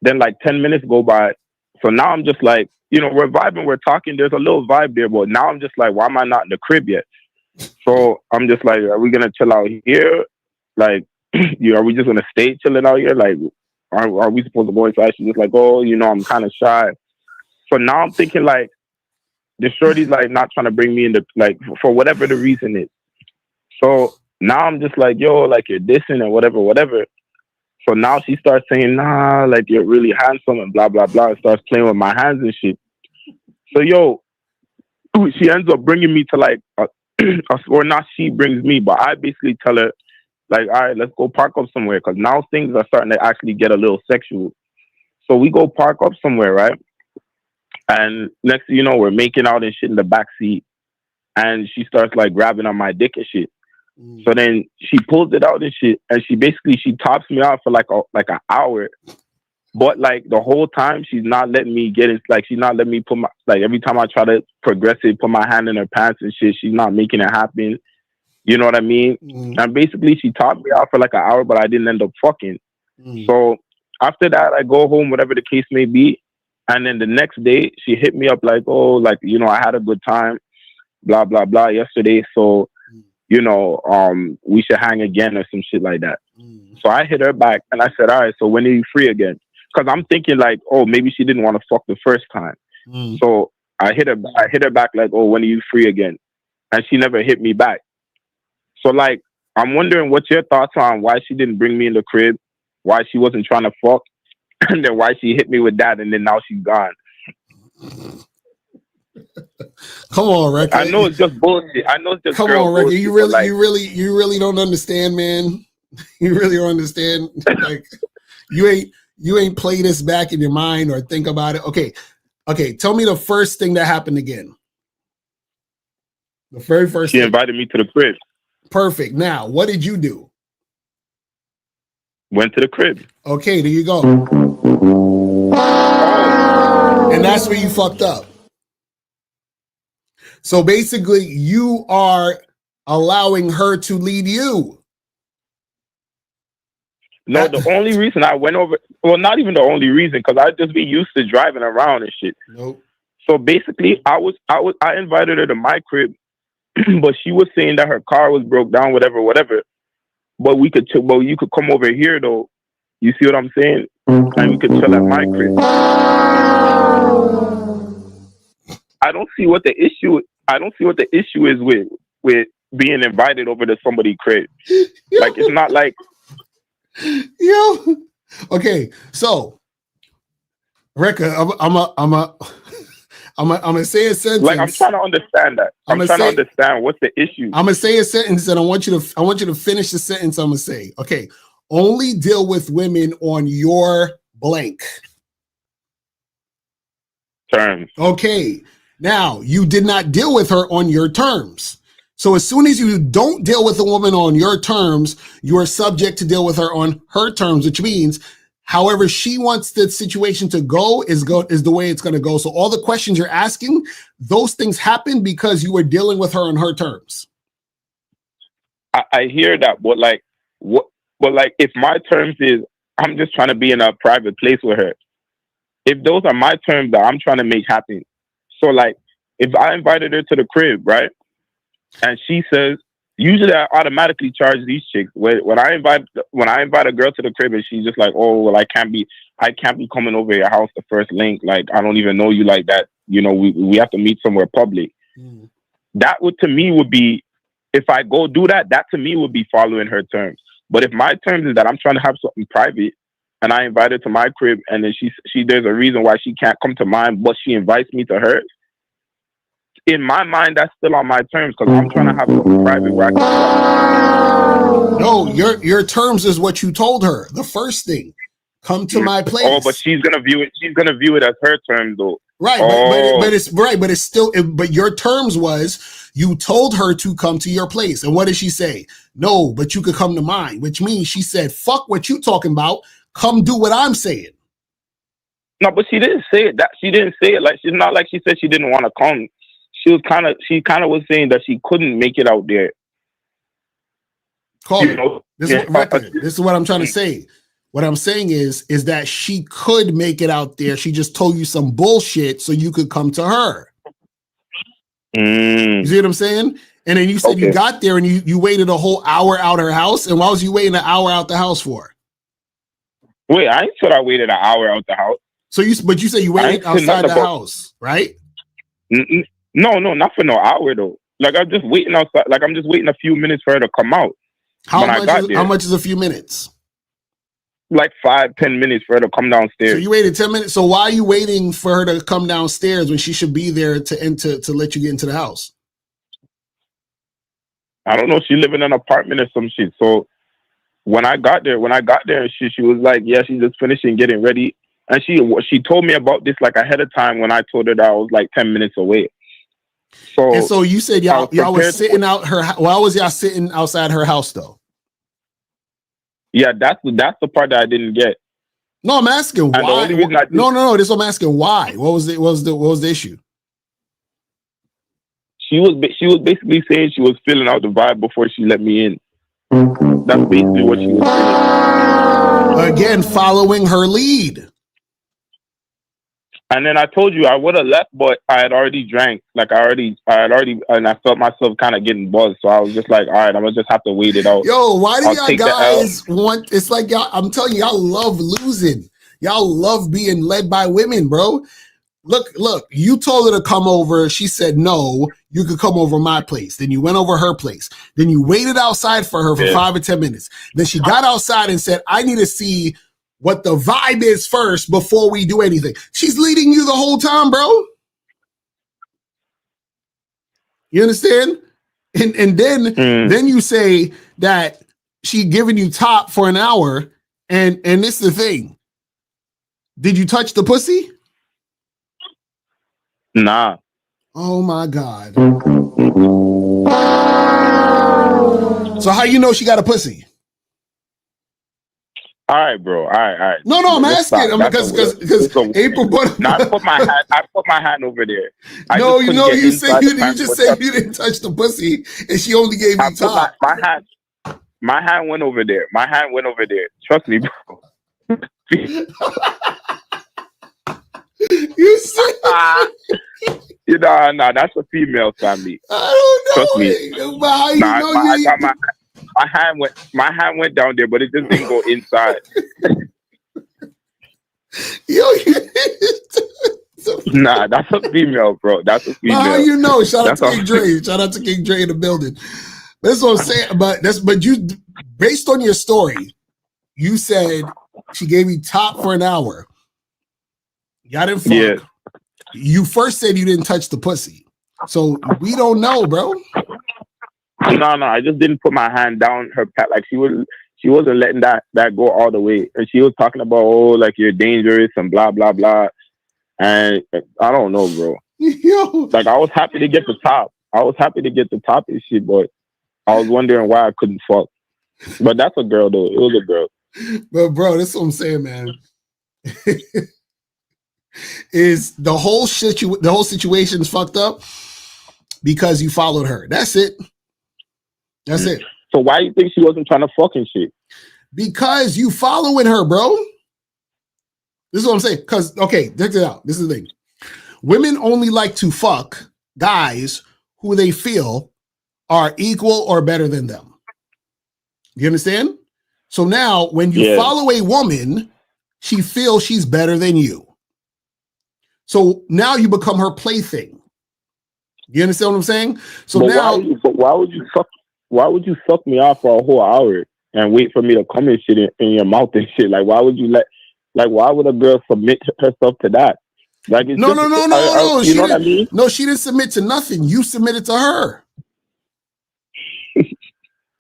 Then like 10 minutes go by. So now I'm just like, we're vibing, we're talking. There's a little vibe there. But now I'm just like, why am I not in the crib yet? So I'm just like, are we going to chill out here? Like, are we just going to stay chilling out here? Like, are we supposed to go inside? She's just like, oh, I'm kind of shy. So now I'm thinking like, the shorty's like not trying to bring me in like, for whatever the reason is. So now I'm just like, yo, like you're dissing and whatever. So now she starts saying, nah, like you're really handsome and blah, blah, blah. And starts playing with my hands and shit. So, yo, she ends up bringing me to like, or not she brings me, but I basically tell her, like, all right, let's go park up somewhere. Because now things are starting to actually get a little sexual. So we go park up somewhere, right? And next thing you know, we're making out and shit in the back seat. And she starts like grabbing on my dick and shit. So then she pulls it out and shit, and she tops me out for like an hour, but like the whole time she's not letting me get it. Like she's not letting me put my, like every time I try to progress it, put my hand in her pants and shit, she's not making it happen. You know what I mean? And basically she topped me out for like an hour, but I didn't end up fucking. So after that, I go home, whatever the case may be, and then the next day she hit me up like, oh, like I had a good time, blah blah blah yesterday, so. We should hang again or some shit like that. So I hit her back and I said, all right, so when are you free again? Because I'm thinking like, oh, maybe she didn't want to fuck the first time. So I hit her back like, oh, when are you free again? And she never hit me back. So like, I'm wondering what your thoughts are on why she didn't bring me in the crib, why she wasn't trying to fuck, and then why she hit me with that, and then now she's gone. Come on, Rick. I know it's just bullshit. I know it's just come on, Rick. Bullshit, you really don't understand, man. You really don't understand. Like you ain't play this back in your mind or think about it. Okay. Okay, tell me the first thing that happened again. The very first She thing. invited me to the crib. Perfect. Now, what did you do? Went to the crib. Okay, there you go. And that's where you fucked up. So basically, you are allowing her to lead you. No, the only reason I went over, well, not even the only reason, because I'd just be used to driving around and shit. Nope. So basically, I invited her to my crib, but she was saying that her car was broke down, whatever. But you could come over here though. You see what I'm saying? And we could chill at my crib. I don't see what the issue is with being invited over to somebody's crib. Like, it's not like. Yo. Okay, so Rekka, I'm gonna say a sentence. Like, I'm trying to understand that. I'm trying to understand what's the issue. I'm gonna say a sentence, and I want you to finish the sentence. I'm gonna say, okay, only deal with women on your blank terms. Okay, now you did not deal with her on your terms. So as soon as you don't deal with a woman on your terms, you are subject to deal with her on her terms, which means however she wants the situation to go is the way it's going to go. So all the questions you're asking, those things happen because you were dealing with her on her terms. I hear that, but like, what? But like, if my terms is I'm just trying to be in a private place with her. If those are my terms that I'm trying to make happen, so like, if I invited her to the crib, right? And she says, usually I automatically charge these chicks. When I invite a girl to the crib and she's just like, oh, well, I can't be coming over your house the first link. Like, I don't even know you like that. You know, we have to meet somewhere public. Mm. That would, to me, would be, if I go do that, that to me would be following her terms. But if my terms is that I'm trying to have something private and I invite her to my crib and then she there's a reason why she can't come to mine, but she invites me to hers, in my mind, that's still on my terms because I'm trying to have something private where I can. No, your terms is what you told her. The first thing, come to my place. Oh, but she's gonna view it. She's gonna view it as her terms, though. Right, but it's right, but it's still. But your terms was you told her to come to your place, and what did she say? No, but you could come to mine, which means she said, "Fuck what you talking about. Come do what I'm saying." No, but she didn't say it. She didn't say it like she's not like she said she didn't want to come. She kind of was saying that she couldn't make it out there. Call it. This is what I'm trying to say. What I'm saying is that she could make it out there. She just told you some bullshit so you could come to her. You see what I'm saying? And then you said you got there and you waited a whole hour out her house. And why was you waiting an hour out the house for? Wait, I ain't said I waited an hour out the house. But you said you waited outside the house, right? No, not for no hour though. Like I'm just waiting outside. Like I'm just waiting a few minutes for her to come out. How much is a few minutes? Like 5-10 minutes for her to come downstairs. So you waited 10 minutes. So why are you waiting for her to come downstairs when she should be there to let you get into the house? I don't know. She live in an apartment or some shit. So when I got there, she was like, yeah, she's just finishing getting ready. And she told me about this like ahead of time when I told her that I was like 10 minutes away. So you said y'all was sitting out her. Why was y'all sitting outside her house though? Yeah, that's the part that I didn't get. No, I'm asking why. No. This I'm asking why. What was the issue? She was basically saying she was filling out the vibe before she let me in. That's basically what she was saying. Again, following her lead. And then I told you I would have left, but I had already drank. Like I had already, and I felt myself kind of getting buzzed. So I was just like, all right, I'm gonna just have to wait it out. Yo, why do y'all guys want? It's like y'all. I'm telling you, y'all love losing. Y'all love being led by women, bro. Look. You told her to come over. She said no. You could come over my place. Then you went over her place. Then you waited outside for her for 5 or 10 minutes. Then she got outside and said, I need to see what the vibe is first before we do anything. She's leading you the whole time, bro. You understand? And then you say that she giving you top for an hour, and this is the thing. Did you touch the pussy? Nah. Oh my God. So how you know she got a pussy? All right, bro. All right. No, I'm Let's asking stop. because April put. Now I put my hand over there. I No, just couldn't get you said inside the you pants. just said you didn't touch the pussy, and she only gave I you put top. my hand went over there. My hand went over there. Trust me, bro. You said. No, that's a female family. I don't know. Trust me. It, but how you know I you? got my hand went down there, but it just didn't go inside. Yo, Nah, that's a female, bro. That's a female. but how you know? Shout out to King Dre. Shout out to King Dre in the building. That's what I'm saying. But you, based on your story, you said she gave you top for an hour. Y'all didn't fuck. Yeah. You first said you didn't touch the pussy, so we don't know, bro. No, I just didn't put my hand down her pat. Like she wasn't letting that go all the way, and she was talking about like you're dangerous and blah blah blah, and I don't know, bro. Yo. Like I was happy to get the top. And shit, but I was wondering why I couldn't fuck. But that's a girl though. It was a girl. But bro, that's what I'm saying, man. Is the whole situation's fucked up because you followed her. That's it. That's it. So why do you think she wasn't trying to fuck and shit? Because you following her, bro. This is what I'm saying. Because, okay, check it out. This is the thing. Women only like to fuck guys who they feel are equal or better than them. You understand? So now when you follow a woman, she feels she's better than you. So now you become her plaything. You understand what I'm saying? So now, why would you suck me off for a whole hour and wait for me to come and shit in your mouth and shit? Like, why would you why would a girl submit herself to that? Like, it's no. You know what I mean? No, she didn't submit to nothing. You submitted to her.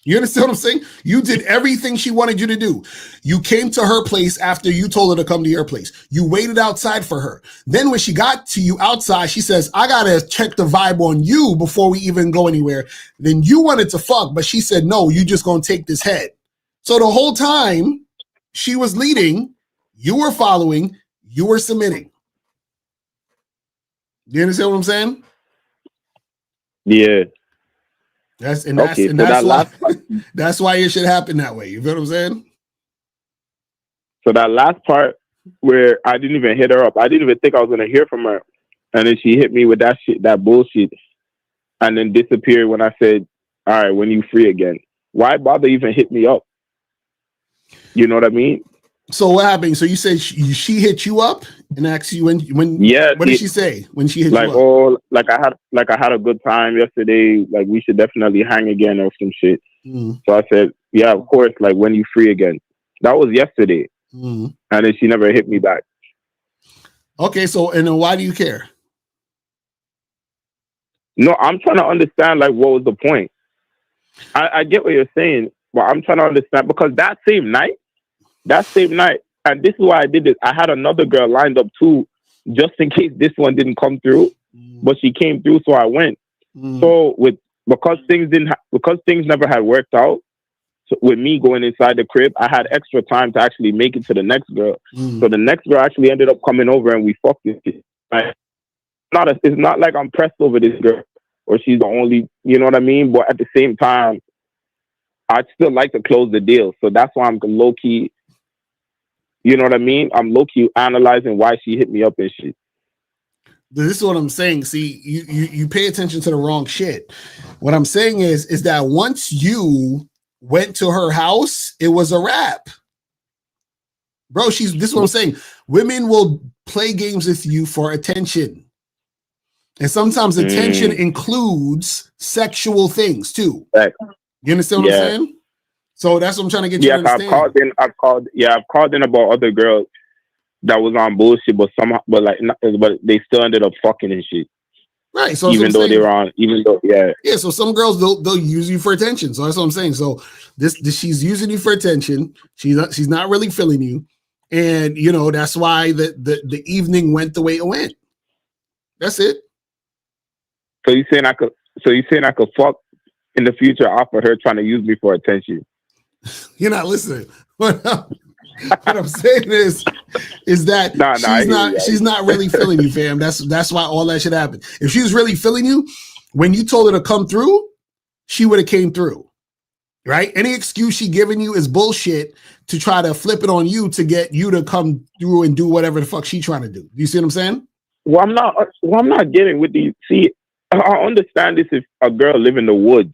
You understand what I'm saying? You did everything she wanted you to do. You came to her place after you told her to come to your place. You waited outside for her. Then when she got to you outside, she says, I got to check the vibe on you before we even go anywhere. Then you wanted to fuck, but she said, no, you just going to take this head. So the whole time she was leading, you were following, you were submitting. You understand what I'm saying? Yeah. That's why it should happen that way. You feel what I'm saying? So that last part where I didn't even hit her up, I didn't even think I was gonna hear from her, and then she hit me with that shit, that bullshit, and then disappeared when I said, "All right, when you free again." Why bother even hit me up? You know what I mean? So what happened? So you said she hit you up and asked you when? Yeah. What did she say when she hit you up? I had a good time yesterday. Like we should definitely hang again or some shit. Mm. So I said, yeah, of course. Like when you free again. That was yesterday, and then she never hit me back. Okay, so and then why do you care? No, I'm trying to understand. Like, what was the point? I get what you're saying, but I'm trying to understand because that same night. And this is why I did this. I had another girl lined up too, just in case this one didn't come through. But she came through, so I went. So because things never had worked out, so with me going inside the crib, I had extra time to actually make it to the next girl. So the next girl actually ended up coming over, and we fucked this shit. Like, it's not like I'm pressed over this girl or she's the only. You know what I mean? But at the same time, I'd still like to close the deal. So that's why I'm low key. You know what I mean? I'm low-key analyzing why she hit me up and shit. This is what I'm saying. See, you pay attention to the wrong shit. What I'm saying is that once you went to her house, it was a wrap. Bro, this is what I'm saying. Women will play games with you for attention. And sometimes attention includes sexual things too. Right. You understand what I'm saying? So that's what I'm trying to get you to understand. I've called in about other girls that was on bullshit, but they still ended up fucking and shit. Right. So even though so some girls they'll use you for attention. So that's what I'm saying. So this she's using you for attention. She's not really feeling you, and you know that's why the evening went the way it went. That's it. So you saying I could fuck in the future off of her trying to use me for attention? You're not listening. What I'm saying is that she's not really feeling you, fam. That's why all that shit happened. If she was really feeling you, when you told her to come through, she would have came through. Right? Any excuse she giving you is bullshit to try to flip it on you to get you to come through and do whatever the fuck she trying to do. You see what I'm saying? Well, I'm not getting with these. See, I understand this if a girl live in the woods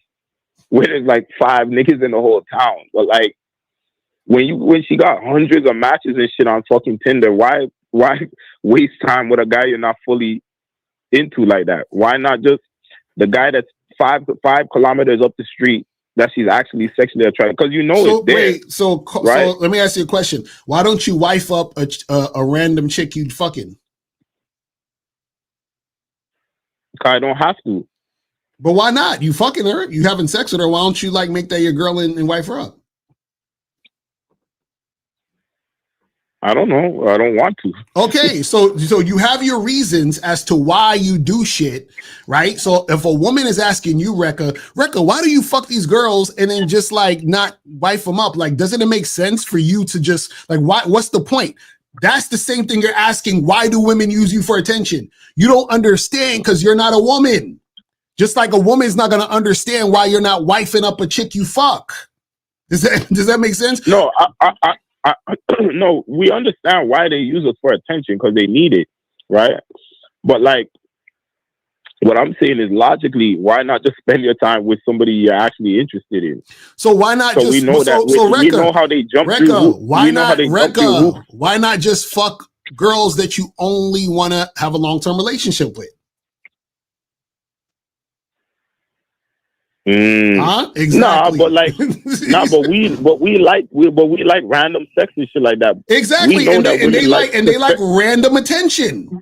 where there's like 5 niggas in the whole town. But like when she got hundreds of matches and shit on fucking Tinder, why waste time with a guy you're not fully into like that? Why not just the guy that's 5 kilometers up the street that she's actually sexually attracted? Because it's there. Wait, so let me ask you a question. Why don't you wife up a random chick you fucking? I don't have to. But why not? You fucking her. You having sex with her. Why don't you like make that your girl and wife her up? I don't know. I don't want to. Okay, so you have your reasons as to why you do shit, right? So if a woman is asking you, Rekka, why do you fuck these girls and then just like not wife them up? Like, doesn't it make sense for you to just like what's the point? That's the same thing you're asking. Why do women use you for attention? You don't understand because you're not a woman. Just like a woman's not gonna understand why you're not wifing up a chick you fuck. Does that make sense? No, no, we understand why they use us for attention because they need it, right? But like, what I'm saying is logically, why not just spend your time with somebody you're actually interested in? So why not? So we know we know how they jump through. Why not just fuck girls that you only want to have a long-term relationship with? Exactly. But we like random sex and shit like that. Exactly, and they like random attention.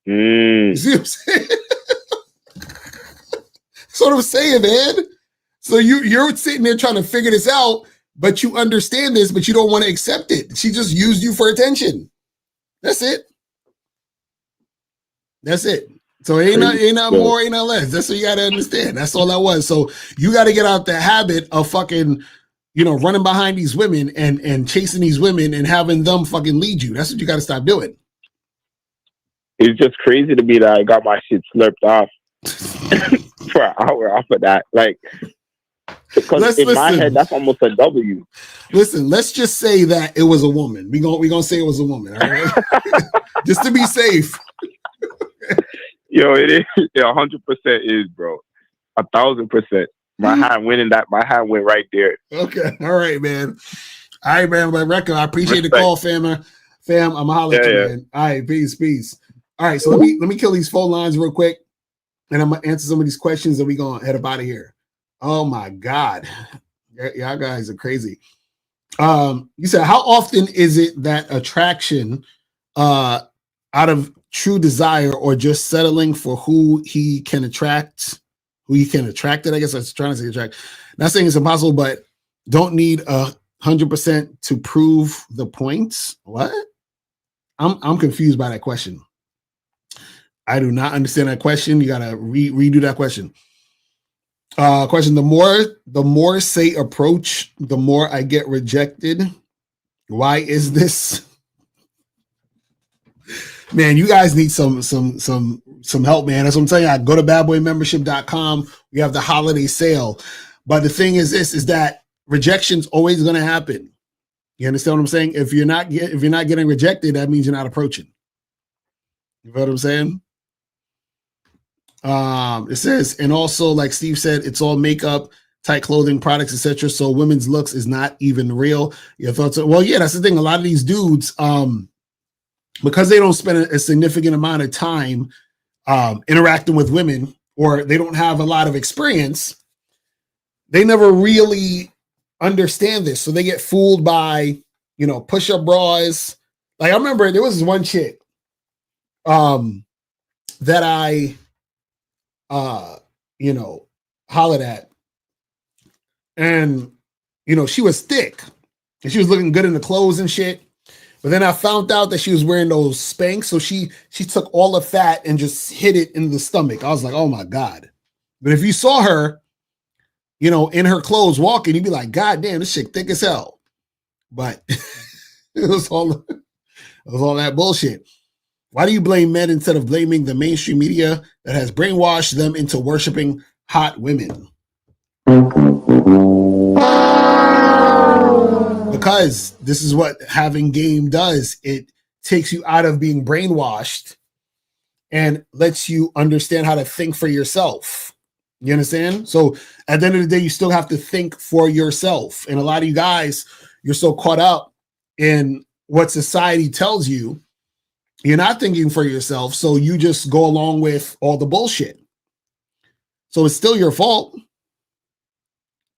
See what I'm saying? That's what I'm saying, man. So you're sitting there trying to figure this out, but you understand this, but you don't want to accept it. She just used you for attention. That's it. That's it. So ain't not more, ain't not less. That's what you got to understand. That's all that was. So you got to get out the habit of fucking, running behind these women and chasing these women and having them fucking lead you. That's what you got to stop doing. It's just crazy to me that I got my shit slurped off for an hour off of that. Like, because my head, that's almost a W. Listen, let's just say that it was a woman. We gonna say it was a woman, all right? Just to be safe. Yo, it is 100% is, bro. 1,000%. My hand went in that. My hand went right there. Okay, all right, man. All right, man. But Rekka, I appreciate the call, fam. I'm gonna holler at you, man. All right, peace. All right, so let me kill these phone lines real quick, and I'm gonna answer some of these questions, and we gonna head up out of here. Oh my God, y'all guys are crazy. You said, how often is it that attraction, out of true desire or just settling for who he can attract? I guess I was trying to say attract. Not saying it's impossible, but don't need 100% to prove the points. What? I'm confused by that question. I do not understand that question. You gotta redo that question. Question: the more say approach, the more I get rejected. Why is this? Man, you guys need some help, man. That's what I'm telling you. Go to badboymembership.com. We have the holiday sale. But the thing is that rejection's always going to happen. You understand what I'm saying? If you're not getting rejected, that means you're not approaching. You know what I'm saying? It says, and also, like Steve said, it's all makeup, tight clothing, products, etc. So women's looks is not even real. Your thoughts are, well, yeah, that's the thing. A lot of these dudes, because they don't spend a significant amount of time interacting with women, or they don't have a lot of experience, they never really understand this. So they get fooled by, push-up bras. Like I remember there was this one chick that I hollered at. And, she was thick and she was looking good in the clothes and shit. But then I found out that she was wearing those Spanx, so she took all the fat and just hit it in the stomach. I was like, oh my God. But if you saw her, in her clothes walking, you'd be like, God damn, this chick thick as hell. But it was all that bullshit. Why do you blame men instead of blaming the mainstream media that has brainwashed them into worshiping hot women? Because this is what having game does. It takes you out of being brainwashed and lets you understand how to think for yourself. You understand? So at the end of the day, you still have to think for yourself. And a lot of you guys, you're so caught up in what society tells you, you're not thinking for yourself. So you just go along with all the bullshit. So it's still your fault.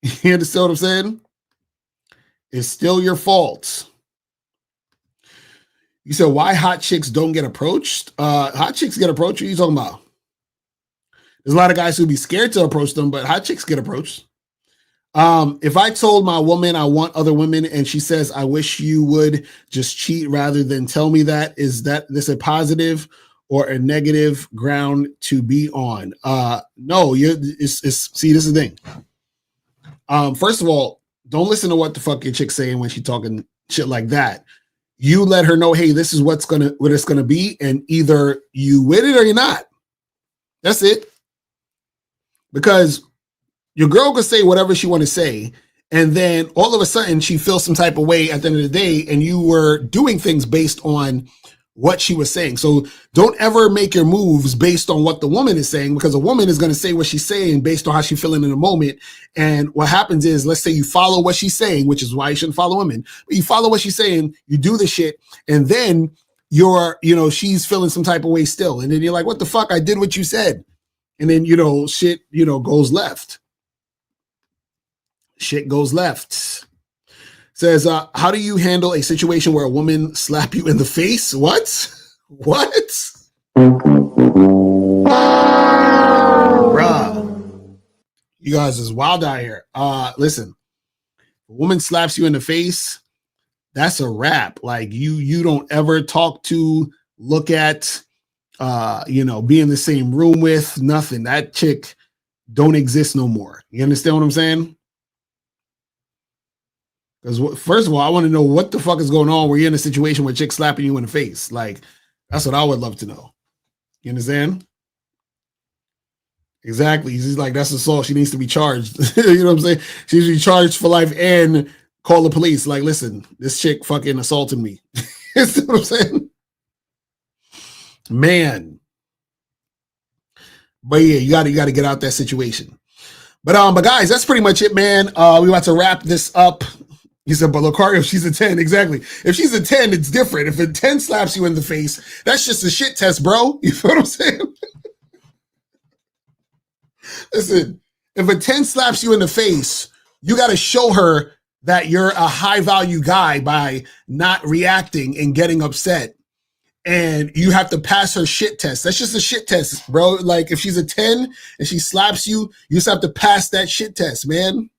You understand what I'm saying? It's still your fault. You said, why hot chicks don't get approached? Hot chicks get approached. What are you talking about? There's a lot of guys who'd be scared to approach them, but hot chicks get approached. If I told my woman I want other women and she says, I wish you would just cheat rather than tell me that, is this a positive or a negative ground to be on? No, see, this is the thing. First of all, don't listen to what the fuck your chick's saying when she's talking shit like that. You let her know, hey, this is what it's gonna be, and either you with it or you're not. That's it. Because your girl could say whatever she want to say, and then all of a sudden she feels some type of way at the end of the day, and you were doing things based on what she was saying. So don't ever make your moves based on what the woman is saying, because a woman is going to say what she's saying based on how she's feeling in the moment. And what happens is, let's say you follow what she's saying, which is why you shouldn't follow women. But you follow what she's saying, you do the shit, and then she's feeling some type of way still. And then you're like, what the fuck? I did what you said. And then, shit, goes left. Shit goes left. Says, how do you handle a situation where a woman slap you in the face? What? Bruh. You guys is wild out here. Listen, a woman slaps you in the face, that's a wrap. Like you don't ever talk to, look at, be in the same room with, nothing. That chick don't exist no more. You understand what I'm saying? Because first of all, I want to know what the fuck is going on where you're in a situation where chick's slapping you in the face. Like, that's what I would love to know. You understand? Exactly. He's like, that's assault. She needs to be charged. You know what I'm saying? She needs to be charged for life and call the police. Like, listen, this chick fucking assaulted me. You know what I'm saying? Man. But yeah, you gotta get out that situation. But guys, that's pretty much it, man. We about to wrap this up. He said, but Locario, if she's a 10, exactly. If she's a 10, it's different. If a 10 slaps you in the face, that's just a shit test, bro. You feel what I'm saying? Listen, if a 10 slaps you in the face, you got to show her that you're a high value guy by not reacting and getting upset. And you have to pass her shit test. That's just a shit test, bro. Like, if she's a 10 and she slaps you, you just have to pass that shit test, man.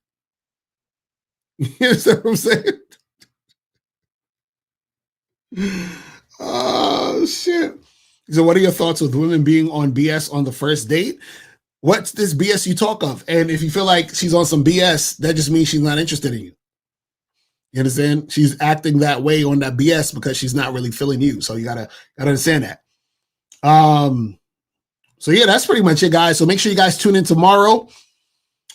You understand what I'm saying? Oh, shit. So what are your thoughts with women being on BS on the first date? What's this BS you talk of? And if you feel like she's on some BS, that just means she's not interested in you. You understand? She's acting that way on that BS because she's not really feeling you. So you gotta understand that. So yeah, that's pretty much it, guys. So make sure you guys tune in tomorrow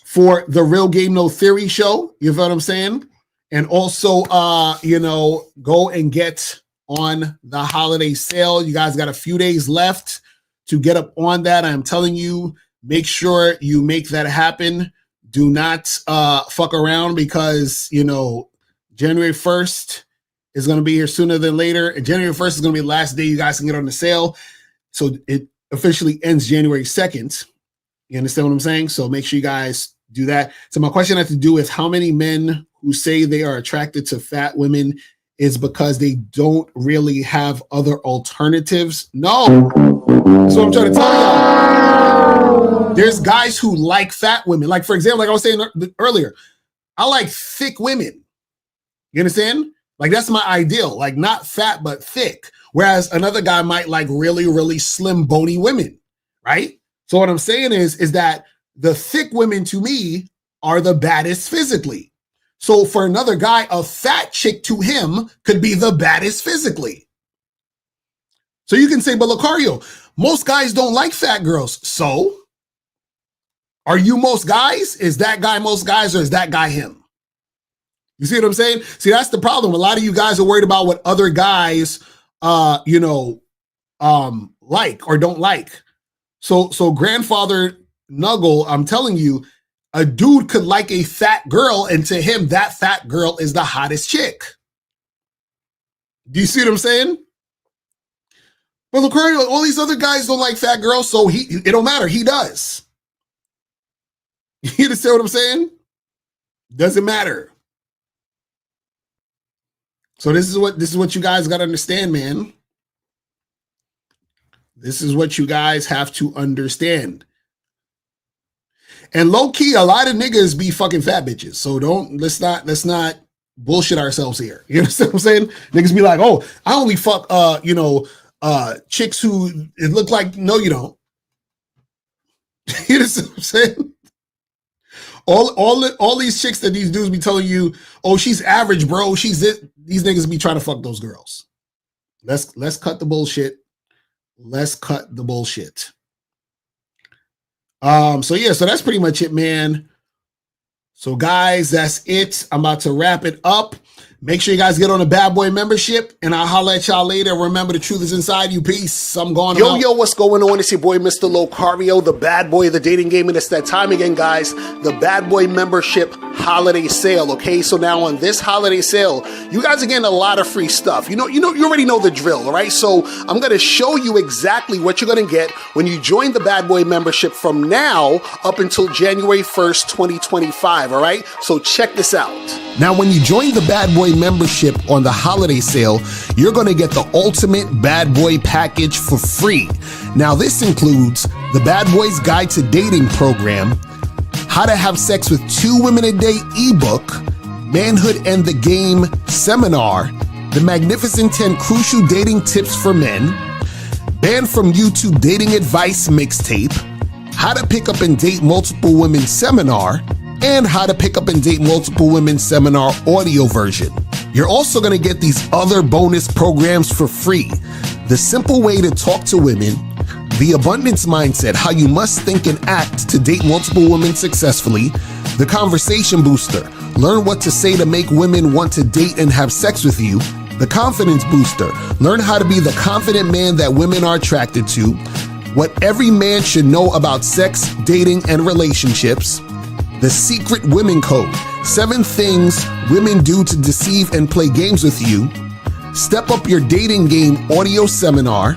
for the Real Game No Theory show. You know what I'm saying? And also, go and get on the holiday sale. You guys got a few days left to get up on that. I'm telling you, make sure you make that happen. Do not fuck around because, January 1st is going to be here sooner than later. And January 1st is going to be the last day you guys can get on the sale. So it officially ends January 2nd. You understand what I'm saying? So make sure you guys do that. So my question has to do with how many men who say they are attracted to fat women is because they don't really have other alternatives. No. That's what I'm trying to tell you. There's guys who like fat women. Like, for example, like I was saying earlier, I like thick women. You understand? Like that's my ideal, like not fat, but thick. Whereas another guy might like really, really slim, bony women, right? So what I'm saying is that the thick women to me are the baddest physically. So for another guy, a fat chick to him could be the baddest physically. So you can say, but Locario, most guys don't like fat girls. So are you most guys? Is that guy most guys, or is that guy him? You see what I'm saying? See, that's the problem. A lot of you guys are worried about what other guys, like or don't like. So grandfather Nuggle, I'm telling you, a dude could like a fat girl, and to him, that fat girl is the hottest chick. Do you see what I'm saying? But Locario, all these other guys don't like fat girls, so it don't matter. He does. You understand what I'm saying? Doesn't matter. So this is what you guys got to understand, man. This is what you guys have to understand. And low key, a lot of niggas be fucking fat bitches. So let's not bullshit ourselves here. You understand what I'm saying? Niggas be like, oh, I only fuck chicks who it look like. No, you don't. You understand what I'm saying? All these chicks that these dudes be telling you, oh, she's average, bro. She's this. These niggas be trying to fuck those girls. Let's cut the bullshit. Let's cut the bullshit. So that's pretty much it, man. So guys, that's it. I'm about to wrap it up. Make sure you guys get on the Bad Boy membership, and I'll holler at y'all later. Remember, the truth is inside you. Peace. I'm going. Yo, what's going on? It's your boy, Mr. Locario, the bad boy of the dating game, and it's that time again, guys. The Bad Boy membership holiday sale. Okay, so now on this holiday sale, you guys are getting a lot of free stuff. You already know the drill, all right? So I'm gonna show you exactly what you're gonna get when you join the Bad Boy membership from now up until January 1st, 2025. All right, so check this out. Now, when you join the Bad Boy membership on the holiday sale, you're going to get the ultimate Bad Boy package for free. Now, this includes the Bad Boys Guide to Dating program, How to Have Sex with 2 Women a Day ebook, Manhood and the Game seminar, the Magnificent 10 Crucial Dating Tips for Men, Banned from YouTube Dating Advice mixtape, How to Pick Up and Date Multiple Women seminar, and How to Pick Up and Date Multiple Women seminar audio version. You're also going to get these other bonus programs for free. The Simple Way to Talk to Women, The Abundance Mindset, How You Must Think and Act to Date Multiple Women Successfully, The Conversation Booster, Learn What to Say to Make Women Want to Date and Have Sex with You, The Confidence Booster, Learn How to Be the Confident Man that Women are Attracted to, What Every Man Should Know About Sex, Dating, and Relationships, The Secret Women Code, 7 Things Women Do to Deceive and Play Games with You, Step Up Your Dating Game audio seminar,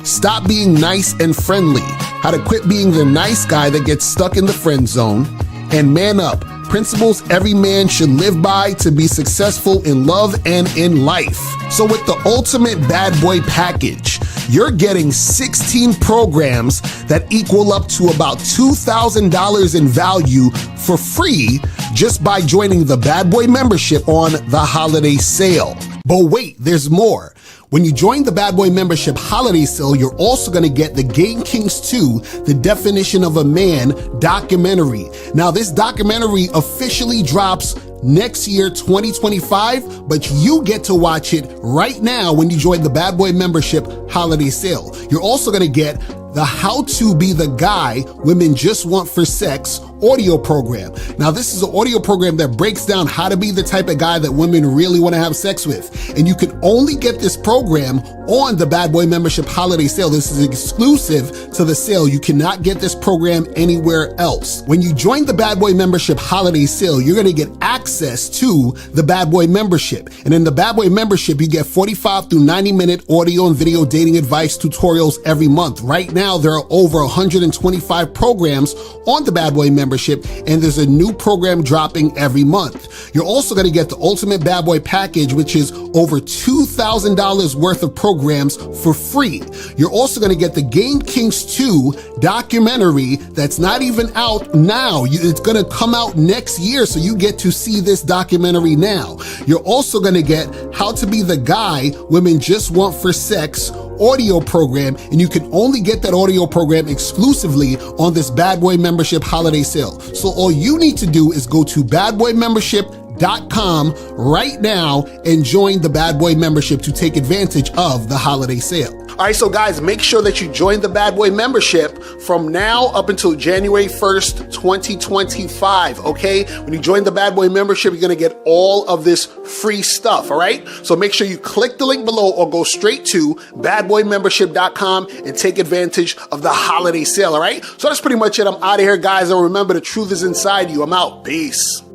Stop Being Nice and Friendly, How to Quit Being the Nice Guy That Gets Stuck in the Friend Zone, and Man Up, Principles Every Man Should Live By to Be Successful in Love and in Life. So with the ultimate Bad Boy package, you're getting 16 programs that equal up to about $2,000 in value for free just by joining the Bad Boy membership on the holiday sale. But wait, there's more. When you join the Bad Boy membership holiday sale, you're also going to get the Game Kings 2, The Definition of a Man documentary. Now, this documentary officially drops next year, 2025, but you get to watch it right now when you join the Bad Boy membership holiday sale. You're also going to get the How to Be the Guy Women Just Want for Sex audio program. Now, this is an audio program that breaks down how to be the type of guy that women really want to have sex with. And you can only get this program on the Bad Boy membership holiday sale. This is exclusive to the sale. You cannot get this program anywhere else. When you join the Bad Boy membership holiday sale, you're going to get access to the Bad Boy membership. And in the Bad Boy membership, you get 45 through 90-minute audio and video dating advice tutorials every month. Right now, now there are over 125 programs on the Bad Boy membership, and there's a new program dropping every month. You're also going to get the Ultimate Bad Boy package, which is over $2,000 worth of programs for free. You're also going to get the Game Kings 2 documentary that's not even out now. It's going to come out next year, so you get to see this documentary now. You're also going to get How to Be the Guy Women Just Want for Sex audio program, and you can only get that audio program exclusively on this Bad Boy membership holiday sale. So all you need to do is go to badboymembership.com right now and join the Bad Boy membership to take advantage of the holiday sale. All right, so guys, make sure that you join the Bad Boy membership from now up until January 1st, 2025, okay? When you join the Bad Boy membership, you're gonna get all of this free stuff, all right? So make sure you click the link below or go straight to badboymembership.com and take advantage of the holiday sale, all right? So that's pretty much it. I'm out of here, guys, and remember, the truth is inside you. I'm out. Peace.